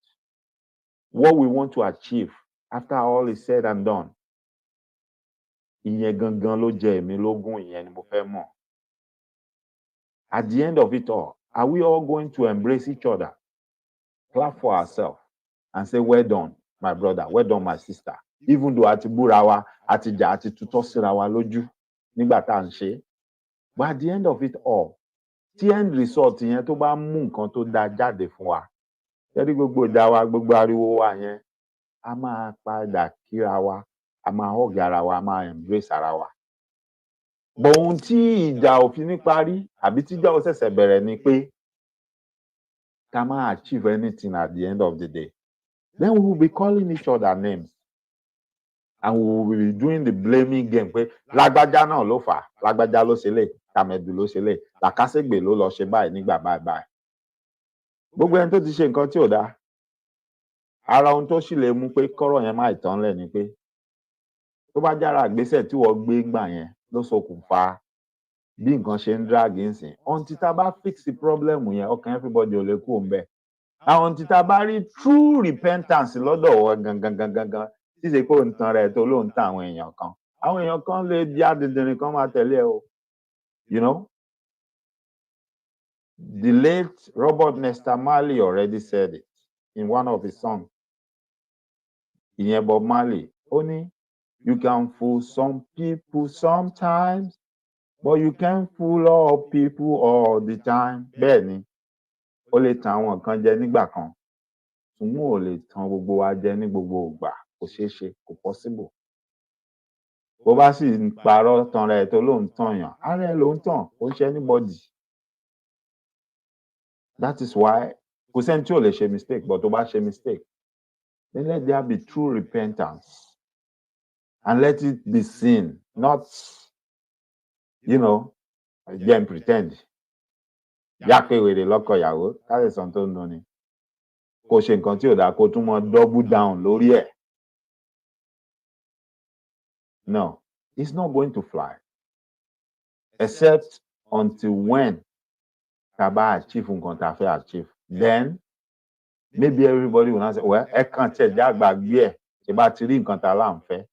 What we want to achieve after all is said and done. Ìyẹn gangan ló jẹ́ èmi lógún, ìyẹn ni mo fẹ́ mọ̀. At the end of it all, are we all going to embrace each other, clap for ourselves, and say, well done, my brother, well done, my sister? Even though àti búra wa, àti jà, àti tutọ́ síra wa lójú nígbà tá à ń ṣe. But at the end of it all, tí end result yẹn tó bá mú nǹkan tó dáa jáde fún wa, tẹ́lí gbogbo ìjà wa, gbogbo ariwo wa yẹn, a máa padà kíra wa, a máa hug ara wa, a máa embrace ara wa. But ohun tí ìjà òfin ní parí, àbí tí ìjà ó ṣẹ̀ṣẹ̀ bẹ̀rẹ̀ ni pé ká máa achieve anything at the end of the day. Then we will be calling each other names. And we will be doing the blaming game pé lágbájá náà ló fà á, lágbájá ló ṣe lè, tàmẹ̀dù ló ṣe lè, làkàṣègbè ló lọ ṣe báyìí nígbà báyìí. Gbogbo ẹni tó ti ṣe nǹkan tí ò dáa, ara ohun tó sì lè mú pé kọ́rọ̀ yẹn má ìtàn lẹ̀ ni pé tó bá jára àgbésẹ̀ tí wọ́n gbé gbà yẹn ló ṣokùnfà bí nǹkan ṣe ń drag nsìn until tá a bá fix the problem yẹn ọkàn everybody ò lè kú òun bẹ́ẹ̀ àwọn until tá a bá rí true repentance lọ́dọ̀ wọ gangan tí ṣe pé òun tan rẹ̀ tó lóun tan àwọn èèyàn kan lè di adìndìnrín kan máa tẹ̀lé ẹ o you know. The late Robert Nesta Marley already said it in one of his songs. Ìyẹn Bob Marley, ó ní, you can fool some people sometimes, but you can't fool all people all the time. Bẹ́ẹ̀ni, ó lè tan àwọn kan jẹ nígbà kan, ṣùgbọ́n ò lè tan gbogbo wa jẹ ní gbogbo ìgbà, kò ṣeé ṣe, kò possible. Bó bá sì ń parọ́ tan rẹ̀ tó ló ń tàn yàn, ara ẹ̀ ló ń tàn, kò ń ṣe anybody. That is why kò sẹ́ni tí ò lè ṣe mistake, but tó bá ṣe mistake, then let there be true repentance and let it be seen, not, you know, again pretend. Yá pé wèrè lọ́kọ ìyàwó, káṣí sàn tó ń dun ni. Kò ṣe nǹkan tí ò dáa kó tún mọ double down lórí ẹ̀. No, it's not going to fly, except until when tá bá achieve nǹkan tá fẹ́ achieve. Then maybe everybody will now say, well, ẹ kàn tiẹ̀ já gbàgbé ẹ̀ ṣe bá ti rí nǹkan tá là ń fẹ́.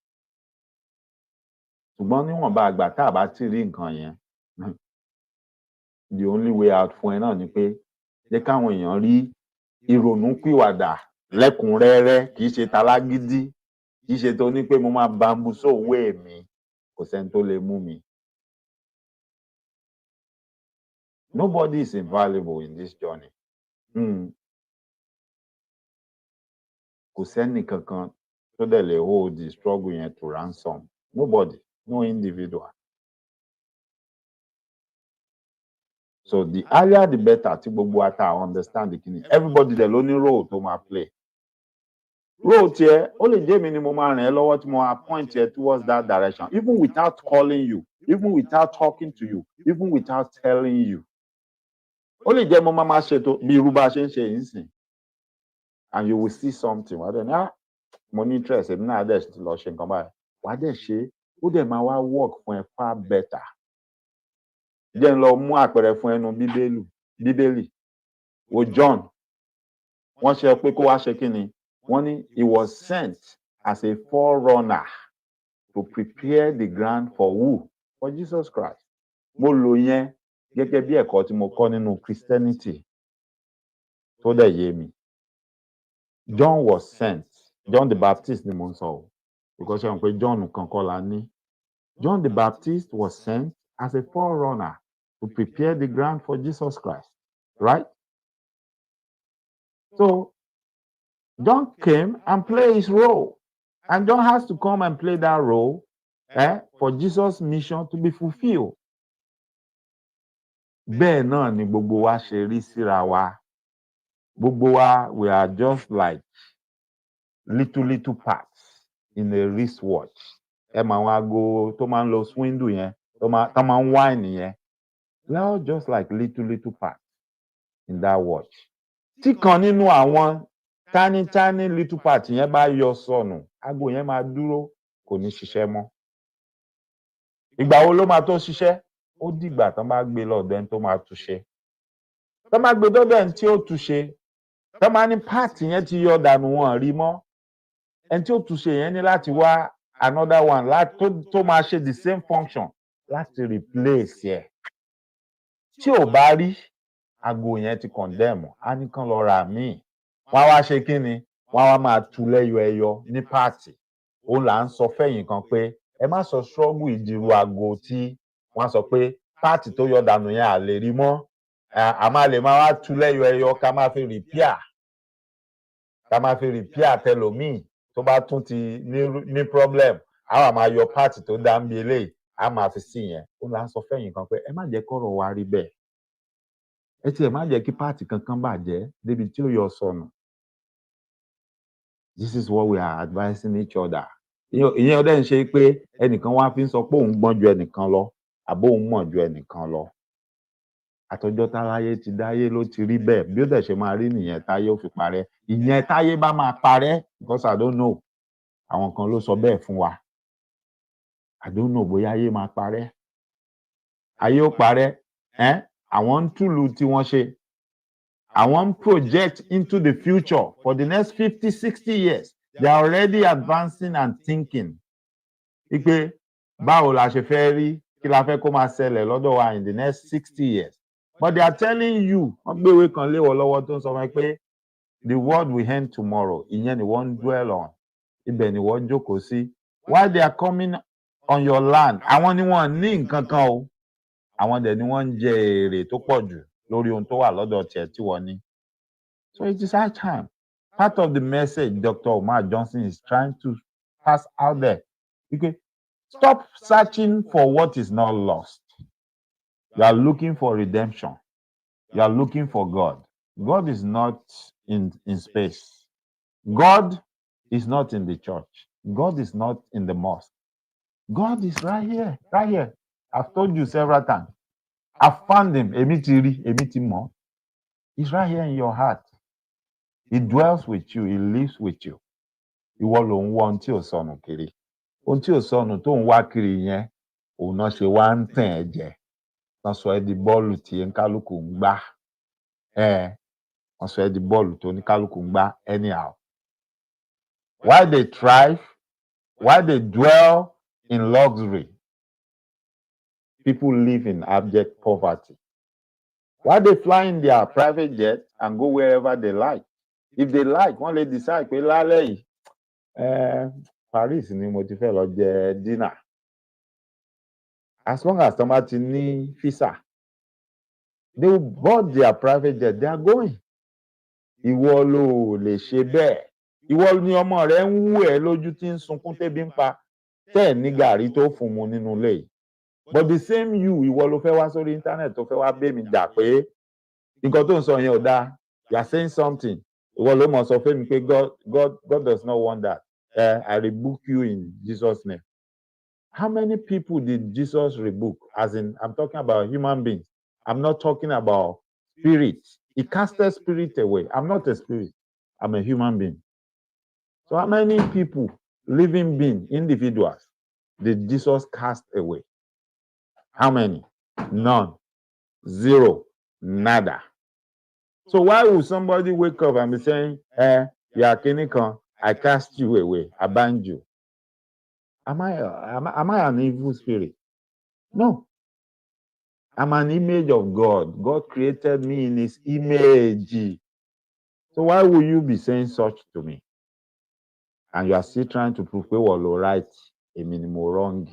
Ṣùgbọ́n níwọ̀nba àgbà tá bá ti rí nǹkan yẹn, the only way out fún ẹ náà ni pé jẹ́ káwọn èèyàn rí ìrònúpìwàdà lẹ́kùnrẹ́rẹ́, kì í ṣe talágídí, kì í ṣe tó ní pé mo máa bambú sóòwé mi, kò sẹ́ni tó lè mú mi. Nobody is invaluable in this journey. Kò sẹ́ni kankan tó dẹ̀ lè hold the struggle yẹn to ransom. Nobody, no individual. So the earlier the better tí gbogbo wa ta understand the kini. Everybody dẹ̀ ló ní role tó máa play. Role tiẹ̀, ó lè jẹ́ mi ni mo máa ràn ẹ́ lọ́wọ́ tí mo máa point ẹ towards that direction, even without calling you, even without talking to you, even without telling you. Ó lè jẹ́ mo máa ṣètò bí irú bá ṣe ń ṣe yìí sìn. And you will see something. Wà á dẹ̀ ní, mo ní interest, èmi náà dẹ̀ lọ ṣe nǹkan báyìí. Wà á dẹ̀ ṣe, ó dẹ̀ máa wá work fún ẹ far better. Jẹ́ n lọ mú àpẹẹrẹ fún ẹnu Bíbélì. Wo John, wọ́n ṣe pé kó wá ṣe kí ni? Wọ́n ní he was sent as a forerunner to prepare the ground for who? For Jesus Christ. Mo lò yẹn gẹ́gẹ́ bí ẹ̀kọ́ tí mo kọ́ nínú Christianity tó dẹ̀ yé mi. John was sent. John the Baptist ni mo ń sọ o, because ṣe wọn pé John kan kọ́ la ní. John the Baptist was sent as a forerunner to prepare the ground for Jesus Christ, right? So John came and played his role, and John has to come and play that role for Jesus' mission to be fulfilled. Bẹ́ẹ̀ náà ni gbogbo wa ṣe rí síra wa. Gbogbo wa, we are just like little parts in a wristwatch. Ẹ máa wá go tó máa ń lo swindle yẹn, tó máa ń wine yẹn. We are all just like little parts in that watch. Tí kan nínú àwọn tiny little parts yẹn bá yọ sọnù, aago yẹn máa dúró, kò ní ṣiṣẹ́ mọ́. Ìgbà wo ló máa tó ṣiṣẹ́? Ó dìgbà tán bá gbé lọ́dọ̀ ẹni tó máa túṣe. Tán bá gbé dọ́dọ̀ ẹni tí ó túṣe, tán bá ní part yẹn ti yọ dànù wọn rí mọ́. Ẹni tí ó túṣe yẹn ní láti wá another one tó máa ṣe the same function láti replace ẹ̀. Tí ò bá rí, aago yẹn ti condemn, á ní kán lọ ra míì. Wọ́n á wá ṣe kí ni? Wọ́n á wá máa tú lẹ́yọ ẹyọ ní páàtì. Òun là ń sọ fẹ́yìn kan pé ẹ má sọ struggle ìdìrú aago tí wọ́n sọ pé páàtì tó yọ dànù yẹn à lè rí mọ́. A máa lè máa wá tú lẹ́yọ ẹyọ ká máa fi repair tẹlòmíì tó bá tún ti ní problem. A wá máa yọ páàtì tó dá ń bí eléyìí, a máa fi sí yẹn. Òun là ń sọ fẹ́yìn kan pé ẹ má jẹ́ kọ́rọ̀ wa rí bẹ́ẹ̀. Ẹ tiẹ̀ má jẹ́ kí páàtì kankan bàjẹ́ débi tí ó yọ sọnù. This is what we are advising each other. Ìyẹn ọdẹ ń ṣe pé ẹnìkan wá fi ń sọ pé òun gbọ́n ju ẹnìkan lọ, àbó òun mọ̀ ju ẹnìkan lọ. Àtọjọ́ táláyé ti dáyé ló ti rí bẹ́ẹ̀, bí ó dẹ̀ ṣe máa rí nìyẹn táyé ó fi parẹ́. Ìyẹn táyé bá máa parẹ́, because I don't know, àwọn kan ló sọ bẹ́ẹ̀ fún wa. I don't know bóyá ayé máa parẹ́. Ayé ó parẹ́. Àwọn ń túlù tí wọ́n ṣe. Àwọn ń project into the future for the next 50, 60 years. They are already advancing and thinking. Ipe báwo la ṣe fẹ́ rí kí la fẹ́ kó máa ṣẹlẹ̀ lọ́dọ̀ wa in the next 60 years. But they are telling you, wọ́n gbé ìwé kan lé wọ lọ́wọ́ tó ń sọ fún ẹ pé the world will end tomorrow. Ìyẹn ni wọ́n ń dwell on. Ibẹ̀ ni wọ́n jókòó sí. While they are coming on your land, àwọn ni wọ́n ní nǹkan kan o. Àwọn dẹ̀ ni wọ́n ń jẹ èrè tó pọ̀ jù lórí ohun tó wà lọ́dọ̀ tiẹ̀ tí wọ́n ní. So it is high time. Part of the message Dr. Omar Johnson is trying to pass out there. Okay. Stop searching for what is not lost. You are looking for redemption. You are looking for God. God is not in space. God is not in the church. God is not in the mosque. God is right here, right here. I've told you several times. I've found him. He's right here in your heart. He dwells with you. He lives with you. Ìwọ ló ń wá ohun tí ò sọnù kiri. Ohun tí ò sọnù tó ń wá kiri yẹn, òun náà ṣe wá ń tàn ẹ́ jẹ. Wọ́n sọ ẹ́ di bọ́ọ̀lù tí kálukú ń gbá. Wọ́n sọ ẹ́ di bọ́ọ̀lù tó ní kálukú ń gbá anyhow. Why they thrive, why they dwell in luxury, people live in abject poverty. Why they fly in their private jet and go wherever they like? If they like, wọ́n lè decide pé lálẹ́ yìí, Paris ni mo ti fẹ́ lọ jẹ dinner. As long as somebody ní visa, they will board their private jet, they are going. Ìwọ ló lè ṣe bẹ́ẹ̀. Ìwọ ni ọmọ rẹ ń wú ẹ lójú tí ń sunkún tẹ́bí ń pa tẹ́ ẹ̀ ní gàrí tó fún mu nínú ilé yìí. But the same you, ìwọ ló fẹ́ wá sórí internet tó fẹ́ wá bẹ́ mi jà pé nǹkan tó ń sọ yẹn ò dáa. You are saying something. Ìwọ ló mọ̀ sọ fún mi pé God does not want that. I rebuke you in Jesus' name. How many people did Jesus rebuke? As in, I'm talking about human beings. I'm not talking about spirits. He casted spirit away. I'm not a spirit. I'm a human being. So how many people, living beings, individuals, did Jesus cast away? How many? None. Zero. Nada. So why would somebody wake up and be saying, Yakinikan, I cast you away, I banned you? Am I an evil spirit? No. I'm an image of God. God created me in his image. So why would you be saying such to me? And you are still trying to prove we were right, a minimum wrong.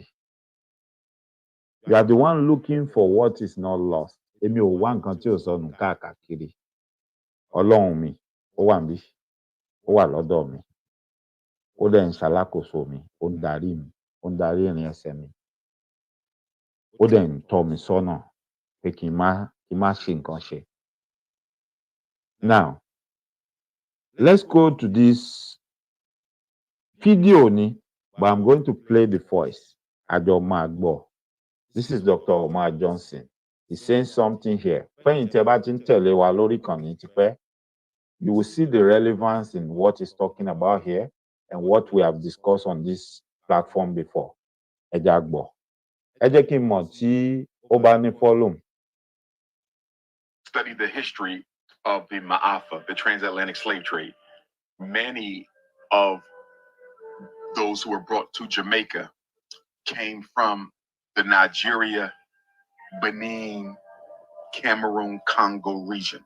You are the one looking for what is not lost. Èmi ò wá nǹkan tí ò sọnù káàkiri. Ọlọ́run mi, ó wà níbí, ó wà lọ́dọ̀ mi. Ó dẹ̀ ń ṣalákòóso mi, ó ń darí mi, ó ń darí ìrìn ẹsẹ̀ mi. Ó dẹ̀ ń tọ́ mi sọ́nà pé kí n má ṣe nǹkan ṣe. Now, let's go to this video ni, but I'm going to play the voice. Àjọ máa gbọ́. This is Dr. Omar Johnson. He's saying something here. When you bá ti ń tẹ̀lé wa lórí ìkànnì tipẹ́, you will see the relevance in what he's talking about here and what we have discussed on this platform before. Ẹ jẹ́ á gbọ́. Ẹ jẹ́ kí n mọ̀ tí ó bá ní volume. Study the history of the Ma'afa, the transatlantic slave trade. Many of those who were brought to Jamaica came from the Nigeria, Benin, Cameroon, Congo region.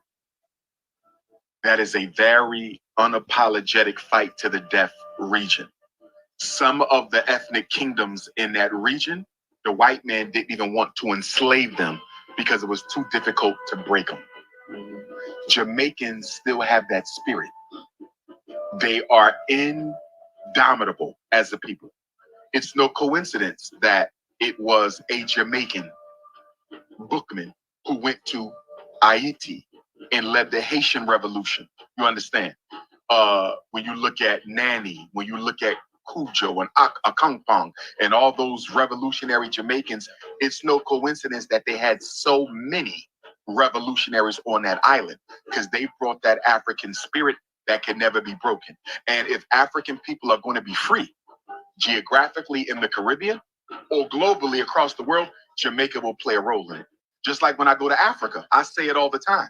That is a very unapologetic fight to the death region. Some of the ethnic kingdoms in that region, the white man didn't even want to enslave them because it was too difficult to break them. Jamaicans still have that spirit. They are indomitable as a people. It's no coincidence that it was a Jamaican bookman who went to Haiti and led the Haitian Revolution. You understand? When you look at Nani, when you look at Cujo and Akangpong and all those revolutionary Jamaicans, it's no coincidence that they had so many revolutionaries on that island, because they brought that African spirit that can never be broken. And if African people are going to be free geographically in the Caribbean, or globally across the world, Jamaica will play a role in it. Just like when I go to Africa, I say it all the time.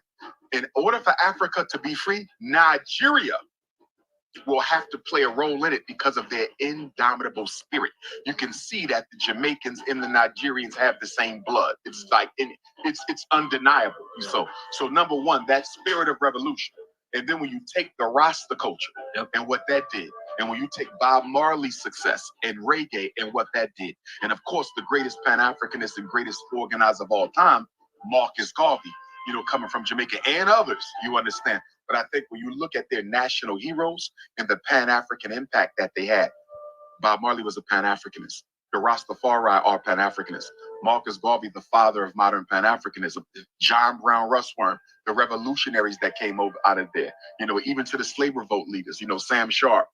In order for Africa to be free, Nigeria will have to play a role in it because of their indomitable spirit. You can see that the Jamaicans and the Nigerians have the same blood. It's like it's undeniable. So number one, that spirit of revolution. And then when you take the Rasta culture and what that did, and when you take Bob Marley's success and reggae and what that did, and of course the greatest Pan-Africanist and greatest organizer of all time, Marcus Garvey, coming from Jamaica and others, you understand. But I think when you look at their national heroes and the Pan-African impact that they had, Bob Marley was a Pan-Africanist. The Rastafari are Pan-Africanists. Marcus Garvey, the father of modern Pan-Africanism. John Brown Rushworm, the revolutionaries that came out of there. Even to the slave revolt leaders, Sam Sharp,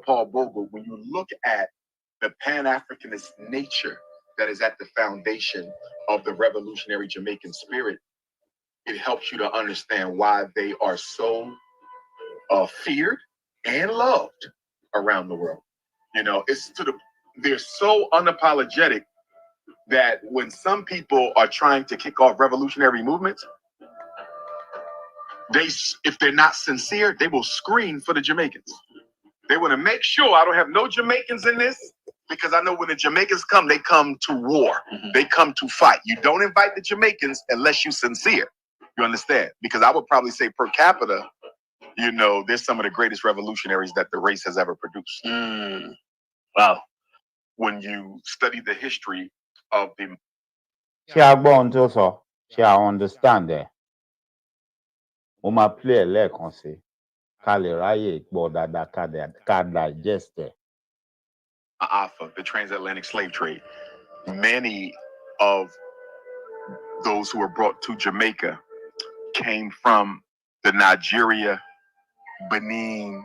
Paul Bogle. When you look at the Pan-Africanist nature that is at the foundation of the revolutionary Jamaican spirit, it helps you to understand why they are so feared and loved around the world. They're so unapologetic that when some people are trying to kick off revolutionary movements, if they're not sincere, they will scream for the Jamaicans. They want to make sure I don't have no Jamaicans in this, because I know when the Jamaicans come, they come to war. They come to fight. You don't invite the Jamaicans unless you're sincere. You understand? Because I would probably say per capita, they're some of the greatest revolutionaries that the race has ever produced. Wow. When you study the history of the... ṣé a gbọ́ ohun tó sọ? Ṣé a understand ẹ̀? Mo máa play ẹ̀ lẹ́ẹ̀kan sí ká lè ráyè gbọ́ dáadáa ká digest ẹ̀. AFA, the transatlantic slave trade. Many of those who were brought to Jamaica came from the Nigeria, Benin,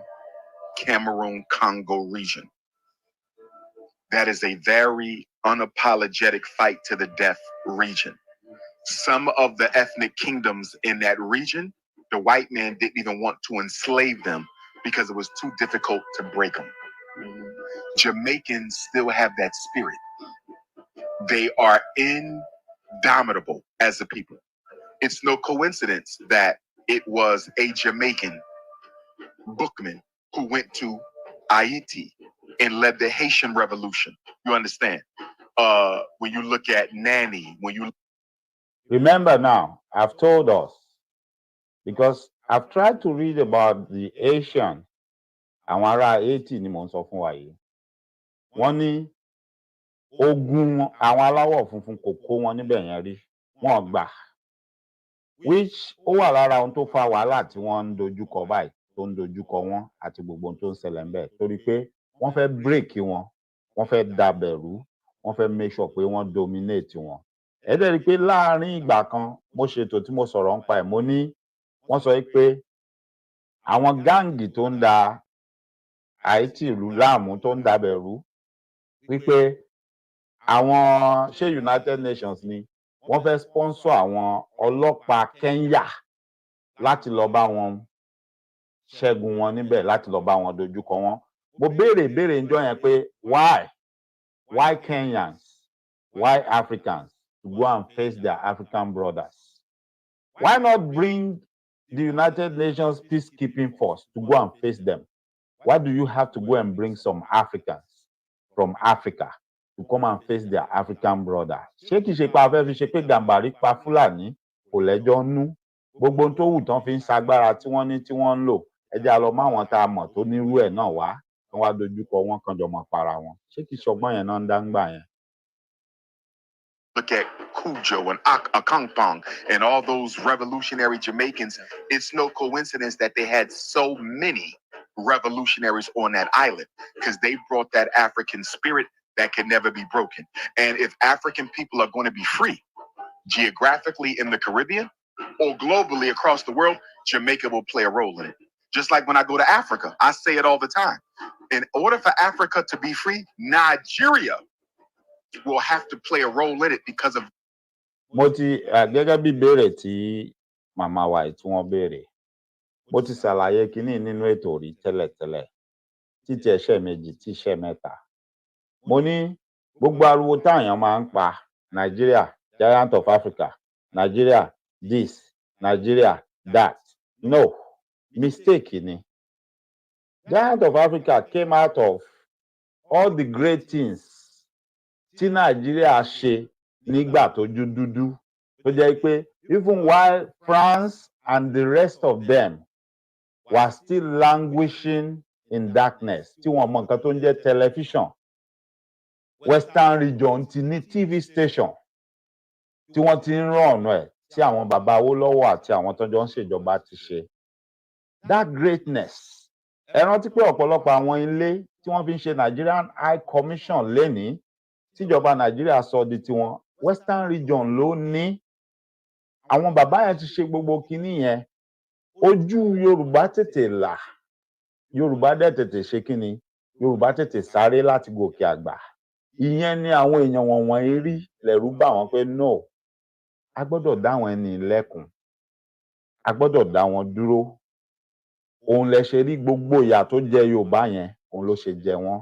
Cameroon, Congo region. That is a very unapologetic fight to the death region. Some of the ethnic kingdoms in that region, the white man didn't even want to enslave them because it was too difficult to break them. Jamaicans still have that spirit. They are indomitable as a people. It's no coincidence that it was a Jamaican bookman who went to Haiti and led the Haitian Revolution. You understand? When you look at Nanny, Remember now, I've told us, because I've tried to read about the Asian, àwọn ará Haiti ni mò ń sọ fún wa yìí. Wọ́n ní ogun àwọn aláwọ̀ funfun kò kó wọn níbẹ̀ yẹn rí, wọ́n gbà. Which ó wà lára ohun tó fa wàhálà tí wọ́n ń dojúkọ báyìí, tó ń dojúkọ wọn àti gbogbo ohun tó ń ṣẹlẹ̀ ńbẹ̀, torí pé wọ́n fẹ́ break wọn, wọ́n fẹ́ dàbẹ̀rú, wọ́n fẹ́ make sure pé wọ́n dominate wọn. Ẹ dẹ̀ rí pé láàárín ìgbà kan mo ṣètò tí mo sọ̀rọ̀ nípa ẹ̀, mo ní wọ́n sọ pé àwọn gáǹgì tó ń da Haiti ìlú láàmú, tó ń dàbẹ̀rú, wípé àwọn ṣé United Nations ni wọ́n fẹ́ sponsor àwọn ọlọ́pàá Kenya láti lọ bá wọn ṣẹ́gun wọn níbẹ̀, láti lọ bá wọn dojúkọ wọn. Mo béèrè ńjọ́ yẹn pé why Kenyans, why Africans to go and face their African brothers? Why not bring the United Nations peacekeeping force to go and face them? Why do you have to go and bring some Africans from Africa to come and face their African brother? Ṣé kìí ṣe pé a fẹ́ fi ṣe pé Gàmbàrí pa Fúlàní kò lẹ́jọ́ nú? Gbogbo ohun tó wù tán fi ń ṣagbára tí wọ́n ní tí wọ́n ń lò, ẹ jẹ́ a lọ mọ́ àwọn tá a mọ̀ tó nírú ẹ̀ náà wá, kán wá dojúkọ wọn kan jọ mọ́ para wọn. Ṣé kìí ṣọgbọ́n yẹn náà ń dá ń gbà yẹn? Look at Cujo and Akangpong and all those revolutionary Jamaicans. It's no coincidence that they had so many revolutionaries on that island, because they brought that African spirit that can never be broken. And if African people are going to be free, geographically in the Caribbean or globally across the world, Jamaica will play a role in it. Just like when I go to Africa, I say it all the time. In order for Africa to be free, Nigeria will have to play a role in it because of... Mo ti gẹ́gẹ́ bí béèrè tí màmá wa tí wọ́n béèrè, mo ti ṣàlàyé kínní nínú ètò rí tẹ́lẹ̀tẹ́lẹ̀, títí ẹ̀ṣẹ̀ méjì tí iṣẹ́ mẹ́ta. Mo ní gbogbo ariwo táyàn máa ń pa Nigeria giant of Africa, Nigeria this, Nigeria that, no, mistake ni. Giant of Africa came out of all the great things tí Nigeria ṣe nígbà tójú dúdú tó jẹ́ pé even while France and the rest of them were still languishing in darkness tí wọ́n mọ nǹkan tó ń jẹ́ television, Western region ti ní TV station tí wọ́n ti ń rán ọ̀nà ẹ̀ tí àwọn bàbá Awólọ́wọ̀ àti àwọn tó jọ ń ṣèjọba ti ṣe. That greatness, ẹ rántí pé ọ̀pọ̀lọpọ̀ àwọn ilé tí wọ́n fi ń ṣe Nigerian High Commission lénìí tíjọba Nàìjíríà sọ di tiwọn, Western region ló ní. Àwọn bàbá yẹn ti ṣe gbogbo kinní yẹn. Ojú Yorùbá tètè là, Yorùbá dẹ̀ tètè ṣe kinní, Yorùbá tètè sáré láti gòkè àgbà. Ìyẹn ni àwọn èèyàn wọ̀nyí rí lẹ̀rú bà wọ́n pé no, a gbọ́dọ̀ dá àwọn ẹni lẹ́kun, a gbọ́dọ̀ dá wọn dúró. Òun lẹ ṣe rí gbogbo ìyà tó jẹ Yorùbá yẹn, òun ló ṣe jẹ wọ́n.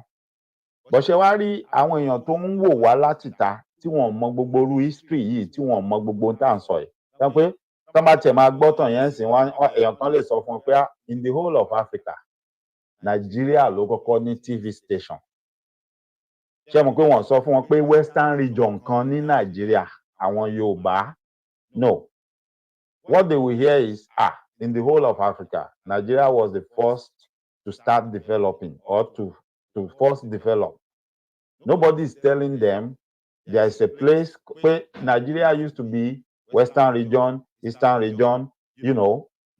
Bọ̀ṣẹ́ wá rí àwọn èèyàn tó ń wò wá látìta tí wọ́n mọ gbogbo irú history yìí, tí wọ́n mọ gbogbo ohun tá à ń sọ yìí. Sọ pé tọ́ bá tiẹ̀ máa gbọ́ tàn yẹn sìn wọ́n, èèyàn kan lè sọ fún un pé in the whole of Africa, Nàìjíríà ló kọ́kọ́ ní TV station. Ṣé mo pé wọ́n sọ fún wọn pé Western region kan ní Nàìjíríà, àwọn Yorùbá? No. What they will hear is, in the whole of Africa, Nigeria was the first to start developing or to first develop. Nobody is telling them there is a place where Nigeria used to be Western region, Eastern region,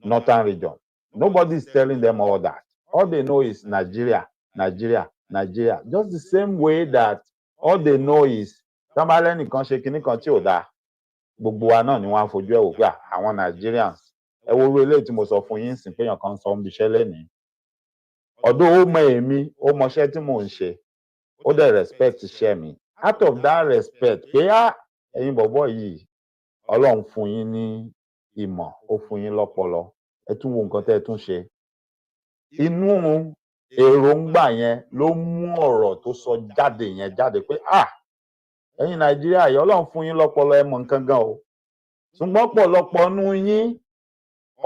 Northern region. Nobody is telling them all that. All they know is Nigeria, Nigeria, Nigeria. Just the same way that all they know is Tamale nìkan ṣe kinní kan tí ò dáa. Gbogbo wa náà ni wọ́n á fojú ẹ̀ wò pé àwọn Nigerians. Ẹ wo orú eléyìí tí mo sọ fún yín sìn pé èèyàn kan sọ ń biṣẹ́ lẹ́nìí. Ọ̀dọ̀ ó mọ èmi, ó mọṣẹ́ tí mò ń ṣe, ó dẹ̀ respect iṣẹ́ mi. Out of that respect, pé ẹ̀yin bọ̀bọ̀ yìí, Ọlọ́run fún yín ní ìmọ̀, ó fún yín lọ́pọlọ, ẹ tún wo nǹkan tẹ́ ẹ tún ṣe. Inú èròǹgbà yẹn ló mú ọ̀rọ̀ tó sọ jáde yẹn jáde pé ẹ̀yin Nàìjíríà yìí, Ọlọ́run fún yín lọ́pọlọ, ẹ mọ̀ nǹkan gan o. Ṣùgbọ́n pọ̀lọpọ̀ nú yín,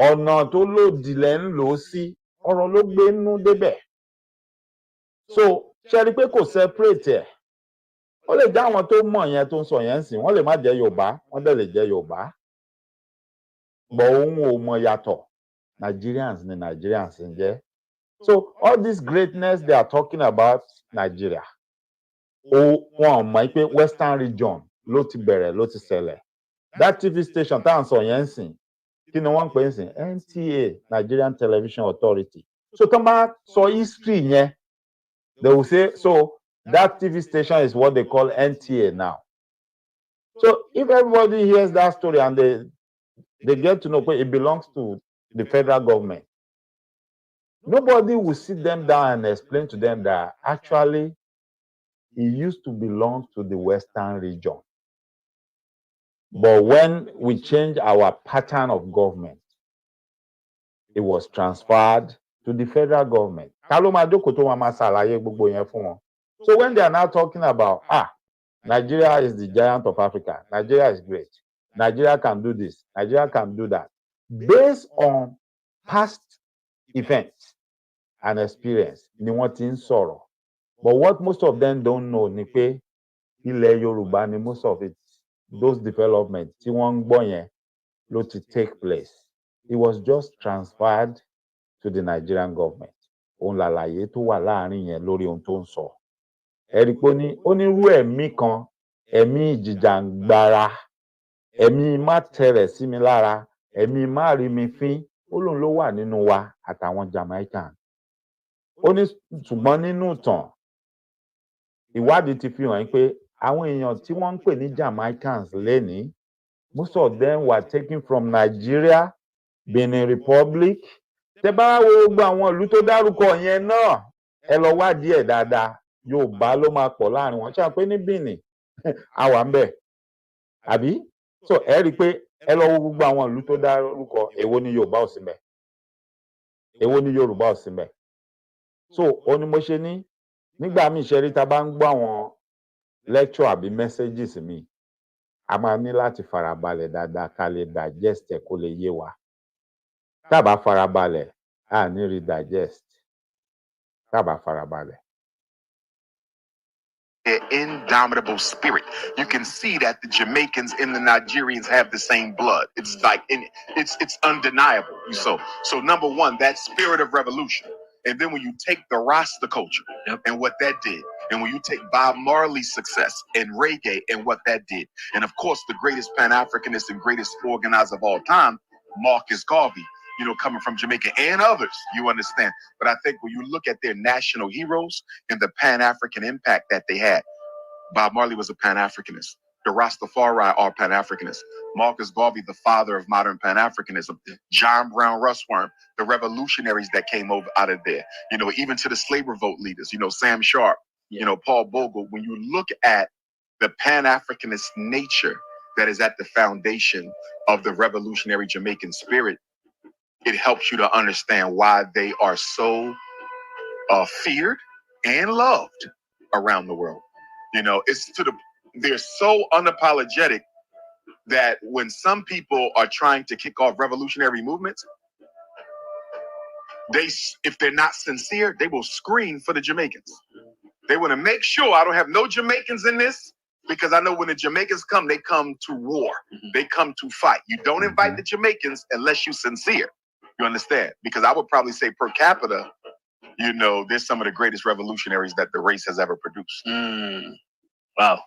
ọ̀nà tó lòdì lẹ́ ń lò ó sí, ọ̀rọ̀ ló gbé nú débẹ̀. So ṣe rí pé kò separate ẹ̀. Ó lè jẹ́ àwọn tó mọ̀ yẹn tó ń sọ yẹn sìn, wọ́n lè má jẹ́ Yorùbá, wọ́n dẹ̀ lè jẹ́ Yorùbá. But òun ò mọ̀ yàtọ̀. Nigerians ni Nigerians ń jẹ́. So all this greatness they are talking about Nigeria, wọ́n mọ̀ pé Western region ló ti bẹ̀rẹ̀, ló ti ṣẹlẹ̀. That TV station tá à ń sọ yẹn sìn, kí ni wọ́n ń pè é sìn? NTA, Nigerian Television Authority. So tó bá sọ history yẹn, they will say, so that TV station is what they call NTA now. So if everybody hears that story and they get to know that it belongs to the federal government, nobody will sit them down and explain to them that actually it used to belong to the Western region. But when we change our pattern of government, it was transferred to the federal government. So when they are now talking about, Nigeria is the giant of Africa, Nigeria is great, Nigeria can do this, Nigeria can do that, based on past events and experience, ni wọ́n ti ń sọ̀rọ̀. But what most of them don't know ni pé ilẹ̀ Yorùbá ni most of it, those developments tí wọ́n ń gbọ́ yẹn ló ti take place. It was just transferred to the Nigerian government. Òun làlàyé tó wà láàrin yẹn lórí ohun tó ń sọ. Ẹ rí pé ó ní irú ẹ̀mí kan, ẹ̀mí ìjìjàǹgbara, ẹ̀mí má tẹrẹ̀ sí mi lára, ẹ̀mí má rí mi fín, ó lóun ló wà nínú wa àtàwọn Jamaican. Ó ní ṣùgbọ́n nínú ìtàn, ìwádìí ti fi hàn pé àwọn èèyàn tí wọ́n ń pè ní Jamaicans lénìí, most of them were taken from Nigeria, Benin Republic. Tẹ́ bá wo gbogbo àwọn ìlú tó dárúkọ yẹn náà, ẹ lọ wádìí ẹ̀ dáadáa, Yorùbá ló máa pọ̀ láàrin wọn. Ṣé à ń pè ní Benin? A wà ń bẹ̀. Àbí? So ẹ rí i pé ẹ lọ wo gbogbo àwọn ìlú tó dárúkọ, èwo ni Yorùbá ò sí ńbẹ̀? Èwo ni Yorùbá ò sí ńbẹ̀? So ó ní mo ṣe ní nígbà míì ṣe rí ta bá ń gbọ́ àwọn lecture àbí messages mi a máa ní láti farabalẹ̀ dáadáa ká lè digest ẹ̀ kó lè yé wa tá bá farabalẹ̀ a ní rí digest tá bá farabalẹ̀. Indomitable spirit. You can see that the Jamaicans and the Nigerians have the same blood. It's like it's undeniable. So number one, that spirit of revolution. And then when you take the Rasta culture and what that did, and when you take Bob Marley's success in reggae and what that did, and of course the greatest Pan-Africanist and greatest organizer of all time, Marcus Garvey, coming from Jamaica and others, you understand. But I think when you look at their national heroes and the Pan-African impact that they had, Bob Marley was a Pan-Africanist. The Rastafari are Pan-Africanists. Marcus Garvey, the father of modern Pan-Africanism. John Brown Rushworm, the revolutionaries that came over out of there. Even to the slave revolt leaders, Sam Sharp, Paul Bogle. When you look at the Pan-Africanist nature that is at the foundation of the revolutionary Jamaican spirit, it helps you to understand why they are so feared and loved around the world. They're so unapologetic that when some people are trying to kick off revolutionary movements, if they're not sincere, they will scream for the Jamaicans. They want to make sure I don't have no Jamaicans in this, because I know when the Jamaicans come, they come to war. They come to fight. You don't invite the Jamaicans unless you're sincere. You understand? Because I would probably say per capita, they're some of the greatest revolutionaries that the race has ever produced. Wow.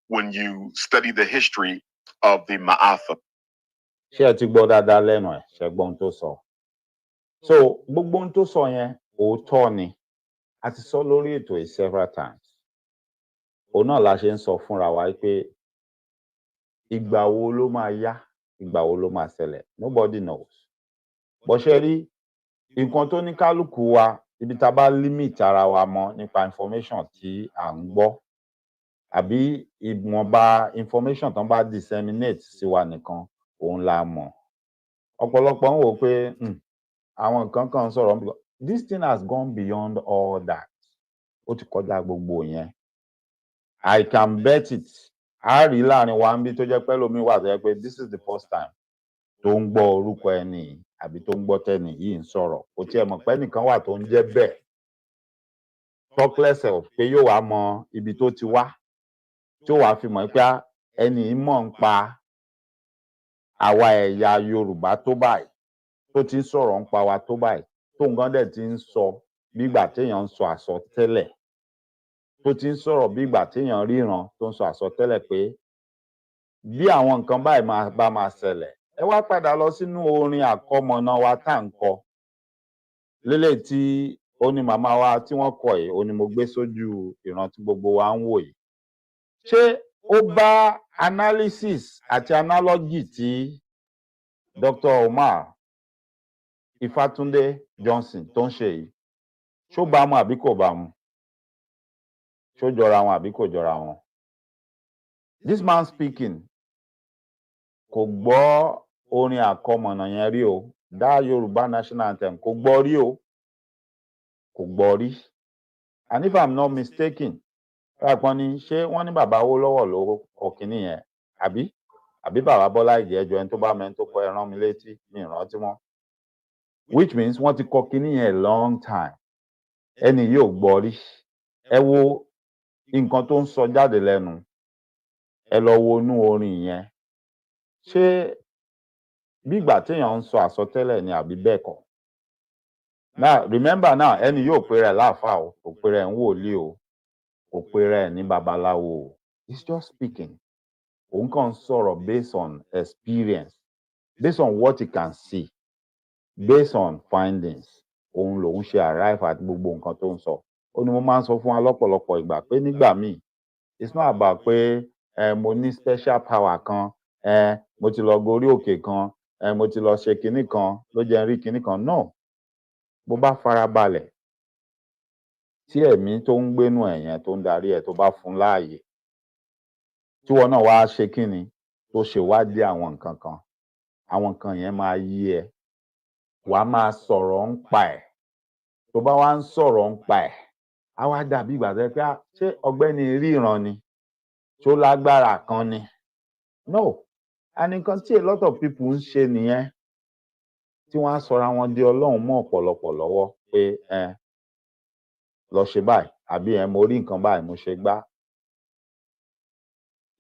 When you study the history of the Ma'afa. ṣé ẹ ti gbọ́ dáadáa lẹ́nu ẹ̀ ṣe gbọ́ ohun tó sọ so gbogbo ohun tó sọ yẹn òótọ́ ni a ti sọ lórí ètò yìí several times òun náà la ṣe ń sọ fúnra wa pé ìgbà wo ló máa yá ìgbà wo ló máa ṣẹlẹ̀ nobody knows bó ṣe rí nǹkan tó ní kálukú wa ibi tá a bá limit ara wa mọ́ nípa information tí à ń gbọ́ àbí ìwọ̀nba information tán bá disseminate sí wa nìkan òun la mọ̀ ọ̀pọ̀lọpọ̀ ń wò pé àwọn nǹkan kan sọ̀rọ̀ this thing has gone beyond all that ó ti kọjá gbogbo yẹn I can bet it a rí láàrin wa ń bí tó jẹ́ pé lómi wà tó jẹ́ pé this is the first time tó ń gbọ́ orúkọ ẹni àbí tó ń gbọ́ tẹ́ni yìí ń sọ̀rọ̀ kò tiẹ̀ mọ̀ pé nìkan wà tó ń jẹ́ bẹ́ẹ̀ talkless of pé yóò wá mọ ibi tó ti wá tí ó wàá fi mọ̀ pé ẹni mọ̀ ń pa àwa ẹ̀yà Yorùbá tó báyìí tó ti ń sọ̀rọ̀ ń pa wa tó báyìí tó nǹkan dẹ̀ ti ń sọ bígbà téèyàn ń sọ àsọtẹ́lẹ̀ tó ti ń sọ̀rọ̀ bígbà téèyàn ríran tó ń sọ àsọtẹ́lẹ̀ pé bí àwọn nǹkan báyìí bá máa ṣẹlẹ̀ ẹ wá padà lọ sínú orin àkọmọ̀nà wa tá à ń kọ lélẹ̀ tí ó ní màmá wa tí wọ́n kọ yìí ó ní mo gbé sójú ìran tí gbogbo wa ń wò yìí ṣé ó bá analysis àti analogy tí Dr. Omar Ifatunde Johnson tó ń ṣe yìí ṣó bá mu àbí kò bá mu ṣó jọra wọn àbí kò jọra wọn this man speaking kò gbọ́ orin àkọmọ̀nà yẹn rí o dá Yorùbá national anthem kò gbọ́ rí o kò gbọ́ rí and if I'm not mistaken rápọn ni ṣé wọ́n ní bàbá Awólọ́wọ̀ ló kọ kínní yẹn àbí bàbá Bọ́lá Ìgè ẹjọ́ ẹni tó bá mẹ́ni tó kọ ẹ rán mi létí ní ìrántí wọn which means wọ́n ti kọ kínní yẹn long time ẹni yóò gbọ́ rí ẹ wo nǹkan tó ń sọ jáde lẹ́nu ẹ lọ wo inú orin yẹn ṣé bí ìgbà téèyàn ń sọ àsọtẹ́lẹ̀ ni àbí bẹ́ẹ̀ kọ́ now remember now ẹni yóò pe rẹ̀ láàfáà o kò pe rẹ̀ ń wòlíì o kò pe rẹ̀ ní babaláwo o he's just speaking òun kàn ń sọ̀rọ̀ based on experience based on what he can see based on findings òun lòun ṣe arrive at gbogbo nǹkan tó ń sọ ó ní mo máa ń sọ fún wa lọ́pọ̀lọpọ̀ ìgbà pé nígbà míì it's not about pé mo ní special power kan mo ti lọ gorí òkè kan mo ti lọ ṣe kinní kan ló jẹ́ rí kinní kan no bó bá farabalẹ̀ tí ẹ̀mí tó ń gbénú ẹ̀ yẹn tó ń darí ẹ̀ tó bá fún láàyè tí wọn náà wá ṣe kinní tó ṣèwádìí àwọn nǹkan kan àwọn nǹkan yẹn máa yí ẹ wàá máa sọ̀rọ̀ ń pa ẹ̀ tó bá wá ń sọ̀rọ̀ ń pa ẹ̀ á wá dàbí ìgbà tó yẹ pé ṣé ọ̀gbẹ́ni ríran ni tó lágbára kan ni. No, and nǹkan tí a lot of people ń ṣe nìyẹn tí wọ́n á sọra wọn di Ọlọ́run mọ́ ọ̀pọ̀lọpọ̀ lọ́wọ́ pé lọ ṣe báyìí àbí mo rí nǹkan báyìí mo ṣe gbá.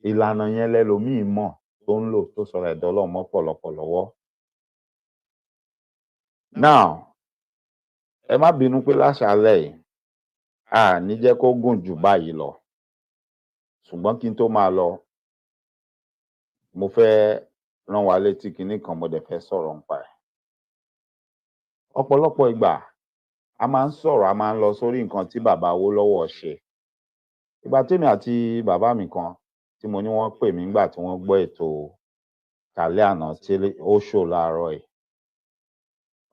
Ìlànà yẹn lẹ́lòmíì mọ̀ tó ń lò tó sọra ẹ̀dọ́ Ọlọ́run mọ́ ọ̀pọ̀lọpọ̀ lọ́wọ́. Now, ẹ má bínú pé láṣálẹ́ yìí a ní jẹ́ kó gùn jù báyìí lọ. Ṣùgbọ́n kí n tó máa lọ, mo fẹ́ rán wa létí kinní kan mo dẹ̀ fẹ́ sọ̀rọ̀ nípa ẹ̀. Ọ̀pọ̀lọpọ̀ ìgbà a máa ń sọ̀rọ̀, a máa ń lọ sórí nǹkan tí bàbá Awólọ́wọ̀ ṣe. Ìgbà tèmi àti bàbá mi kan tí mo ní wọ́n pè mí nígbà tí wọ́n gbọ́ ètò tàlẹ́ àná tí ó ṣò láàárọ̀ yìí.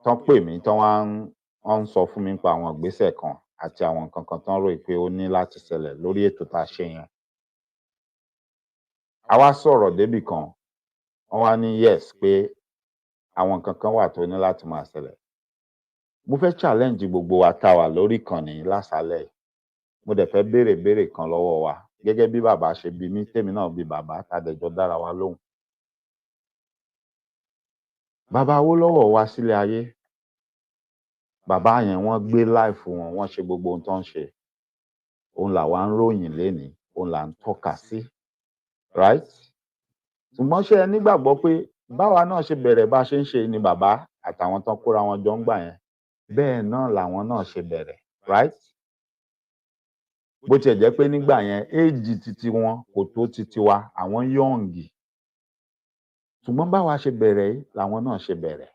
Tán pè mí tán wọ́n ń sọ fún mi nípa àwọn ìgbésẹ̀ kan àti àwọn nǹkan kan tán rò pé ó ní láti ṣẹlẹ̀ lórí ètò tá a ṣe yẹn. A wá sọ̀rọ̀ débì kan, wọ́n wá ní yes pé àwọn nǹkan kan wà tó ní láti máa ṣẹlẹ̀. Mo fẹ́ challenge gbogbo wa tá wà lórí ìkànnì lásàálẹ̀ yìí. Mo dẹ̀ fẹ́ béèrè kan lọ́wọ́ wa gẹ́gẹ́ bí bàbá ṣe bi mí tèmi náà bí bàbá tá dẹ̀ jọ dára wa lóhùn. Bàbá Awólọ́wọ̀ wá sílé ayé. Bàbá yẹn wọ́n gbé láìfù wọn, wọ́n ṣe gbogbo ohun tó ń ṣe. Òun làwa ń ròyìn lénìí, òun là ń tọ́ka sí. Right? Ṣùgbọ́n ṣé ẹ nígbàgbọ́ pé báwa náà ṣe bẹ̀rẹ̀ bá ṣe ń ṣe ni bàbá àtàwọn tán kóra wọn jọ ń gbà yẹn bẹ́ẹ̀ náà làwọn náà ṣe bẹ̀rẹ̀. Right? Bó tiẹ̀ jẹ́ pé nígbà yẹn éèjì titi wọn kò tó titi wa, àwọn yọ̀ǹgì. Ṣùgbọ́n báwa ṣe bẹ̀rẹ̀ yìí làwọn náà ṣe bẹ̀rẹ̀.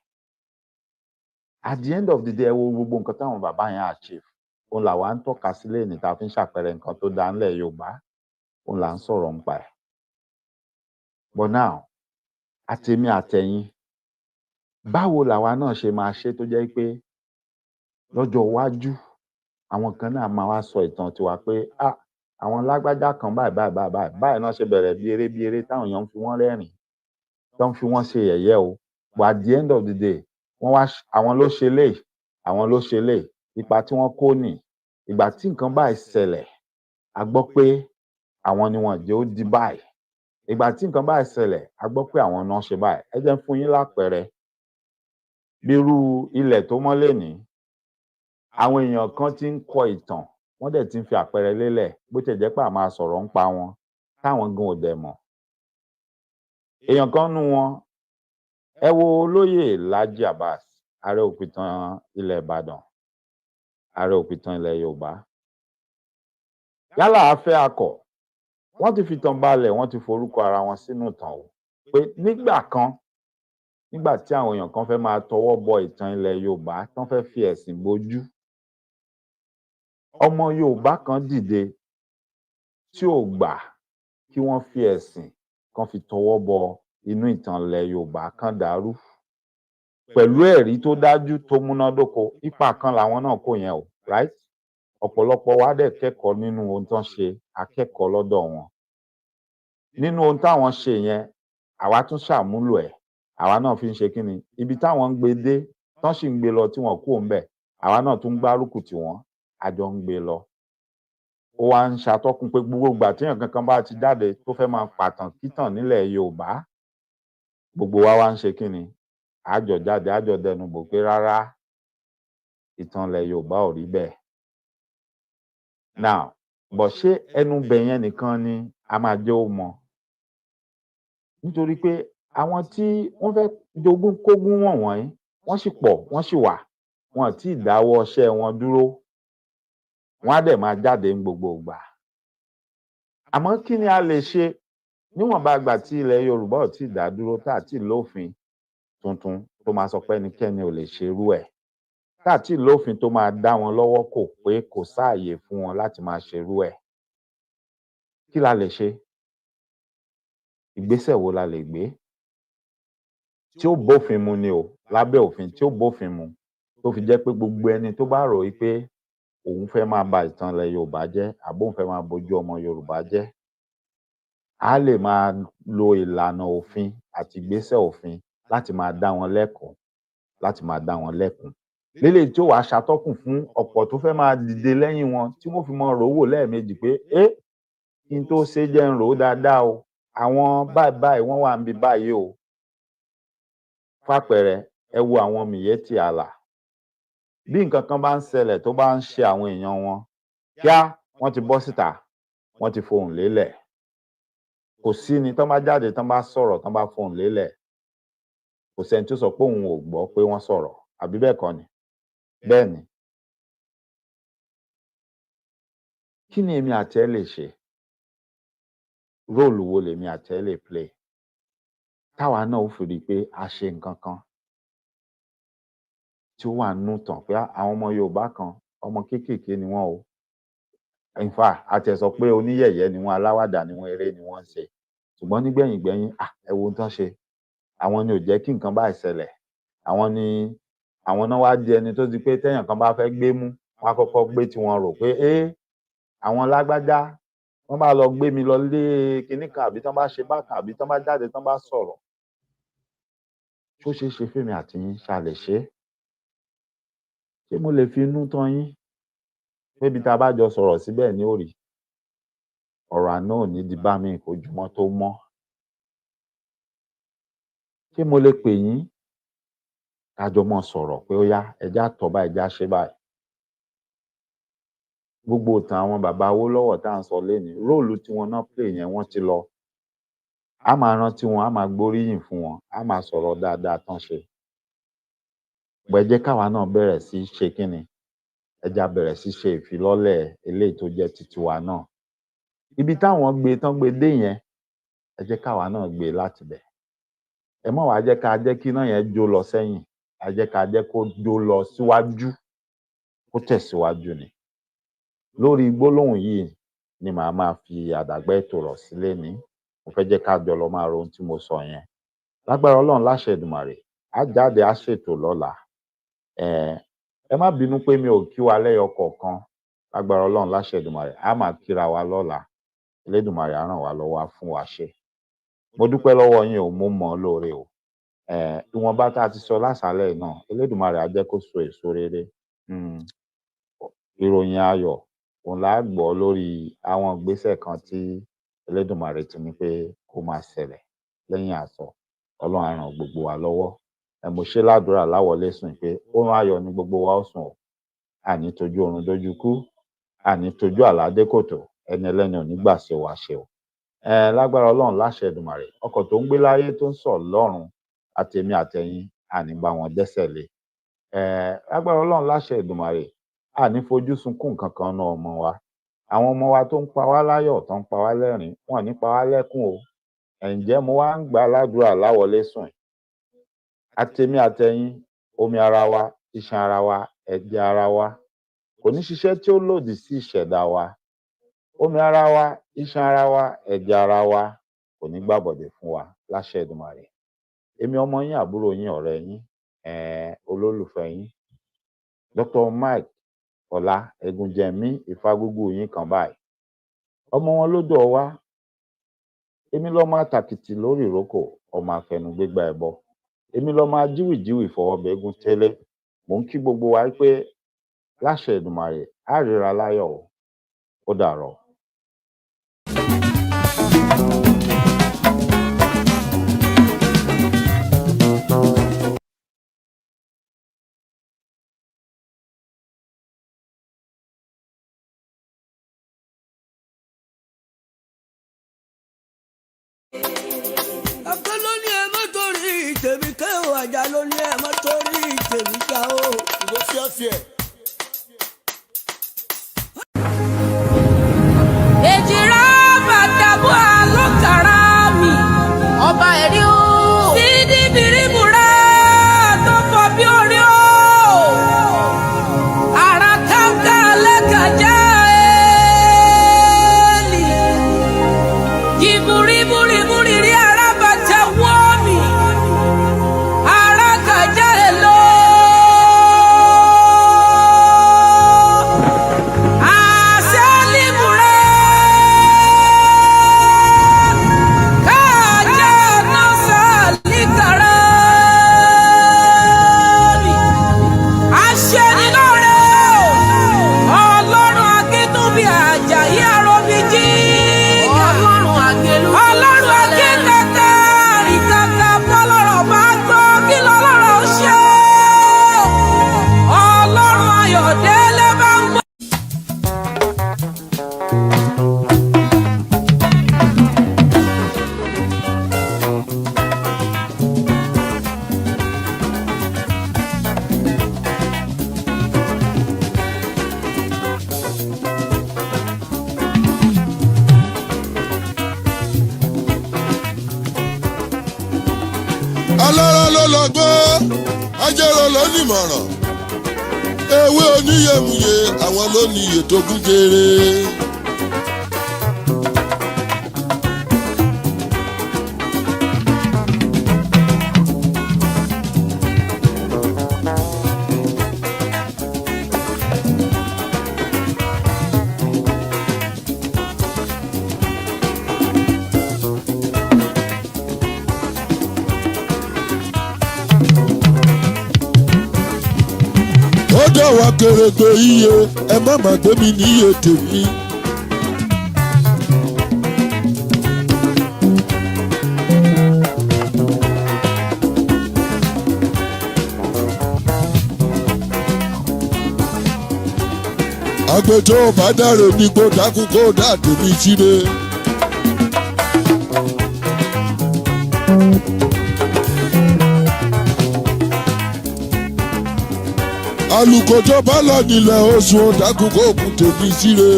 At the end of the day, ẹ wo gbogbo nǹkan táwọn bàbá yẹn achieve. Òun làwa ń tọ́ka sí lénìí tá a fi ń ṣàpẹẹrẹ nǹkan tó dá ńlẹ̀ Yorùbá. Òun là ń sọ̀rọ̀ nípa ẹ̀. But now, àtèmi àtẹ̀yin, báwo làwa náà ṣe máa ṣe tó jẹ́ pé lọ́jọ́ iwájú àwọn kan náà máa wá sọ ìtàn tiwa pé àwọn lágbájá kan báyìí náà ṣe bẹ̀rẹ̀ bí eré táwọn èèyàn ń fi wọ́n rẹ́rìn-ín tó ń fi wọ́n ṣe yẹ̀yẹ́ o. But at the end of the day, àwọn ló ṣe léyìí, àwọn ló ṣe léyìí, ipa tí wọ́n kó nì. Ìgbà tí nǹkan báyìí ṣẹlẹ̀, a gbọ́ pé àwọn ni wọ́n jẹ́ ó di báyìí. Ìgbà tí nǹkan báyìí ṣẹlẹ̀, a gbọ́ pé àwọn náà ṣe báyìí. Ẹ jẹ́ n fún yín lápẹẹrẹ. Bí irú ilẹ̀ tó mọ́ lénìí, àwọn èèyàn kan ti ń kọ ìtàn, wọ́n dẹ̀ ti ń fi àpẹẹrẹ lélẹ̀ bó tiẹ̀ jẹ́ pé a máa sọ̀rọ̀ nípa wọn táwọn gan ò dẹ̀ mọ̀. Èèyàn kan nú wọn, ẹ wo olóyè Lájí Abbas, ààrẹ òpìtàn ilẹ̀ Ìbàdàn, ààrẹ òpìtàn ilẹ̀ Yorùbá. Yálà afẹ́ akọ̀, wọ́n ti fi tàn balẹ̀, wọ́n ti forúkọ ara wọn sínú ìtàn o. Pé nígbà kan, nígbà tí àwọn èèyàn kan fẹ́ máa tọwọ́ bọ ìtàn ilẹ̀ Yorùbá, tán fẹ́ fi ẹ̀sìn bojú. Ọmọ Yorùbá kan dìde tí ò gbà kí wọ́n fi ẹ̀sìn kan fi tọwọ́ bọ inú ìtàn ilẹ̀ Yorùbá kan dàrú. Pẹ̀lú ẹ̀rí tó dájú tó múnádóko, ipa kan làwọn náà kó yẹn o. Right? Ọ̀pọ̀lọpọ̀ wa dẹ̀ kẹ́kọ̀ọ́ nínú ohun tán ṣe, akẹ́kọ̀ọ́ lọ́dọ̀ wọn. Nínú ohun táwọn ṣe yẹn, àwa tún ṣàmúlò ẹ̀. Àwa náà fi ń ṣe kí ni? Ibi táwọn ń gbé dé, tán sì ń gbé lọ tí wọn kúrò ńbẹ̀, àwa náà tún gbárùkù tì wọ́n, a jọ ń gbé lọ. Ó wá ń ṣàtọ́kùn pé gbogbo ìgbà téèyàn kankan bá ti jáde tó fẹ́ máa pàtàn kítàn nílẹ̀ Yorùbá, gbogbo wa wá ń ṣe kí ni? A jọ jáde, a jọ dẹnu bò pé rárá, ìtàn ilẹ̀ Yorùbá ò rí bẹ́ẹ̀. Now, but ṣé ẹnu bẹ̀ yẹn nìkan ni a máa jẹ́ ó mọ̀? Nítorí pé àwọn tí wọ́n fẹ́ jogún kógún wọ̀nyí, wọ́n sì pọ̀, wọ́n sì wà, wọn ò tíì dáwọ́ iṣẹ́ wọn dúró. Wọ́n á dẹ̀ máa jáde ní gbogbo ìgbà. Àmọ́ kí ni a lè ṣe níwọ̀nba ìgbà tí ilẹ̀ Yorùbá ò tíì dá dúró tá à tíì lófin tuntun tó máa sọ pé ẹnikẹ́ni ò lè ṣerú ẹ̀, tá à tíì lófin tó máa dá wọn lọ́wọ́ kò pé kò sáàyè fún wọn láti máa ṣerú ẹ̀. Kí la lè ṣe? Ìgbésẹ̀ wo la lè gbé? Tí ó bófin mu ni o, lábẹ́ òfin tí ó bófin mu, tó fi jẹ́ pé gbogbo ẹni tó bá rò wípé òun fẹ́ máa ba ìtàn ilẹ̀ Yorùbá jẹ́ àbí òun fẹ́ máa bojú ọmọ Yorùbá jẹ́, á lè máa lo ìlànà òfin àti ìgbésẹ̀ òfin láti máa dá wọn lẹ́kọ̀ọ́, láti máa dá wọn lẹ́kun. Léléyìí tí ó wàá ṣàtọ́kùn fún ọ̀pọ̀ tó fẹ́ máa dìde lẹ́yìn wọn tí wọ́n fi máa rò wò lẹ́ẹ̀mejì pé n tó ṣe jẹ́ ń rò ó dáadáa o àwọn báyìí wọ́n wà níbi báyìí o fàpẹẹrẹ ẹ wo àwọn mìyẹ́tì àlà bí nǹkan kan bá ń ṣẹlẹ̀ tó bá ń ṣe àwọn èèyàn wọn kíá wọ́n ti bọ́ síta wọ́n ti fohùn lélẹ̀ kò sí ni tán bá jáde tán bá sọ̀rọ̀ tán bá fohùn lélẹ̀ kò sẹ́ni tó sọ pé òun ò gbọ́ pé wọ́n sọ̀rọ̀ àbí bẹ́ẹ̀ kọ́ ni bẹ́ẹ̀ ni kí ni èmi àti ẹ lè ṣe róòlù wo lèmi àti ẹ lè play táwa náà ó fi rí i pé a ṣe nǹkan kan tí ó wà nínú tàn pé àwọn ọmọ Yorùbá kan ọmọ kéékèèké ni wọ́n o in fact àti ẹ̀ sọ pé oníyẹ̀yẹ́ ni wọ́n aláwàdà ni wọ́n eré ni wọ́n ń ṣe ṣùgbọ́n nígbẹ̀yìn ẹ wo ohun tán ṣe àwọn ni ò jẹ́ kí nǹkan báyìí ṣẹlẹ̀ àwọn náà wá di ẹni tó di pé téèyàn kan bá fẹ́ gbé mú wọ́n á kọ́kọ́ gbé tiwọn rò pé àwọn lágbájá wọ́n bá lọ gbé mi lọ lé kinní kan àbí tán bá ṣe bákan àbí tán bá jáde tán bá sọ̀rọ̀ ṣó ṣeé ṣe fèmí àti yín ṣá lè ṣe é ṣé mo lè fi inú tán yín pébi tá a bá jọ sọ̀rọ̀ síbẹ̀ ní òrì ọ̀rọ̀ àná ò ní di bá mi kò jùmọ́ tó mọ́ ṣé mo lè pè yín kájọ mọ́ sọ̀rọ̀ pé ó yá ẹjá tọ́ bá ẹjá ṣe báyìí gbogbo ìtàn àwọn bàbá Awólọ́wọ̀ tá à ń sọ lénìí róòlù tí wọn náà play yẹn wọ́n ti lọ a máa rántí wọn a máa gbóríyìn fún wọn a máa sọ̀rọ̀ dáadáa tán ṣe ẹ jẹ́ káwa náà bẹ̀rẹ̀ sí ṣe kínni ẹja bẹ̀rẹ̀ sí ṣe ìfilọ́lẹ̀ eléyìí tó jẹ́ titiwa náà ibi táwọn tán gbé dé yẹn ẹ jẹ́ káwa náà gbé láti bẹ̀ ẹ má wàá jẹ́ ká jẹ́ kí iná yẹn jó lọ sẹ́yìn ẹ jẹ́ ká jẹ́ kó jó lọ síwájú kó tẹ̀síwájú ni lórí gbólóhùn yìí ni màá máa fi àdàgbà ètò rọ̀ sílé ní mo fẹ́ jẹ́ ká jọ lọ máa ro ohun tí mo sọ yẹn lágbára Ọlọ́run láṣẹ Èdùmàrè á jáde á ṣètò lọ́la ẹ má bínú pé mi ò kí wa lẹ́yọ kọ̀ọ̀kan lágbára Ọlọ́run láṣẹ Èdùmàrè á máa kíra wa lọ́la Elédùmarè á ràn wá lọ́wọ́ á fún wa ṣe mo dúpẹ́ lọ́wọ́ yín o mo mọ̀ ọ́ lóore o ìwọ̀nba tá a ti sọ lásàálẹ̀ náà Elédùmarè á jẹ́ kó so èso rere ìròyìn ayọ̀ òun là á gbọ́ lórí àwọn ìgbésẹ̀ kan tí Elédùmarè ti ní pé kó máa ṣẹlẹ̀ lẹ́yìn àsọ Ọlọ́run á ràn gbogbo wa lọ́wọ́ mo ṣe ládùúrà láwọlé sùn pé oorun ayọ̀ ni gbogbo wa ó sùn o àní tójú oorun dójú kú àní tójú àládé kòtò ẹni ẹlẹ́ni ò ní gbà ṣe wá ṣe o lágbára Ọlọ́run láṣẹ Èdùmàrè ọkọ̀ tó ń gbé láyé tó ń sọ̀ lọ́run àtèmi àtẹ̀yin àní bá wọn dẹ́sẹ̀ lé lágbára Ọlọ́run láṣẹ Èdùmàrè àní fojú sunkún kankan náà ọmọ wa àwọn ọmọ wa tó ń pa wá láyọ̀ tó ń pa wá lẹ́rìn wọn ò ní pa wá lẹ́kún o ǹjẹ́ mo wá ń gbà ládùúrà láwọlé sùn àtèmi àtẹ̀yin omi ara wa iṣan ara wa ẹ̀jẹ̀ ara wa kò ní ṣiṣẹ́ tí ó lòdì sí ìṣẹ̀dá wa omi ara wa iṣan ara wa ẹ̀jẹ̀ ara wa kò ní gbàbọ̀dẹ̀ fún wa láṣẹ Èdùmàrè èmi ọmọ yín àbúrò yín ọ̀rẹ́ yín olólùfẹ́ yín Dr. Mike Ọlá Ẹ̀gúnjẹmí Ìfágúgú yín kan báyìí ọmọ wọn lódò ọwá èmi lọmọ àtàkìtì lórí ìrókò ọmọ àfẹnugbégbá ẹbọ èmi lọmọ ajíwìjíwì fọwọ́bẹ̀ẹ́gún tẹ́lẹ̀ mò ń kí gbogbo wa pé láṣẹ Èdùmàrè á ríra láyọ̀ ó dàárọ̀. Ọ̀kan ló ní ẹ má torí tèmi ká o, àjà ló ní ẹ má torí tèmi ká o. ìwé fíẹ́fíẹ́. èjìrá bàtàbọ̀ àlọ́kàrà mi ọba ẹ̀rí o. sídìí bìrìbùrà tó fọ bí orí o. ara káńká lẹ́kàjá ẹ̀ẹ́lì. jìbùrìbùrìbùrì rí ara bàtà wọ́ mi. ara kàjá ẹ̀ lọ. lọ́gbọ́n ajẹ́rọ ló nímọ̀ràn ewé oníyẹmúyẹ àwọn ló ní ètò gúnjẹrẹ. ó dọ̀wọ́ kèrègbè iye ẹ má má gbé mi níye tèmi. àgbẹ̀tọ́ bá dáre ní kó dákú kó dá tèmi síre. alùkòjọ bá lọ nílẹ̀ oṣù ọ̀dàkùn kó kún tèmi síre.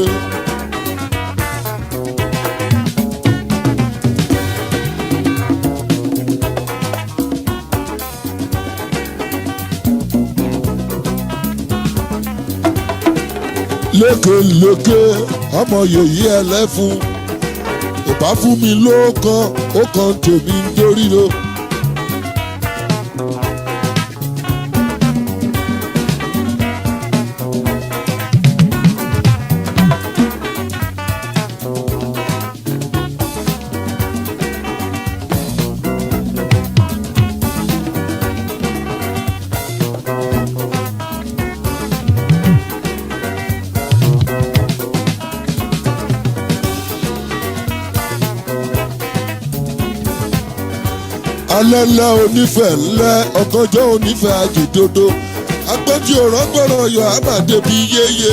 lékeleke ọmọ yèyí ẹlẹ́fun ìbá fún mi ló kan ó kan tèmi ń dórí lo. alẹ́lẹ́ onífẹ̀ẹ́ ńlẹ́ ọ̀gànjọ́ onífẹ̀ẹ́ àjèdodo agbẹ́jì òrọ́gbọ̀rọ̀ yọ àbàdé bíi yéye.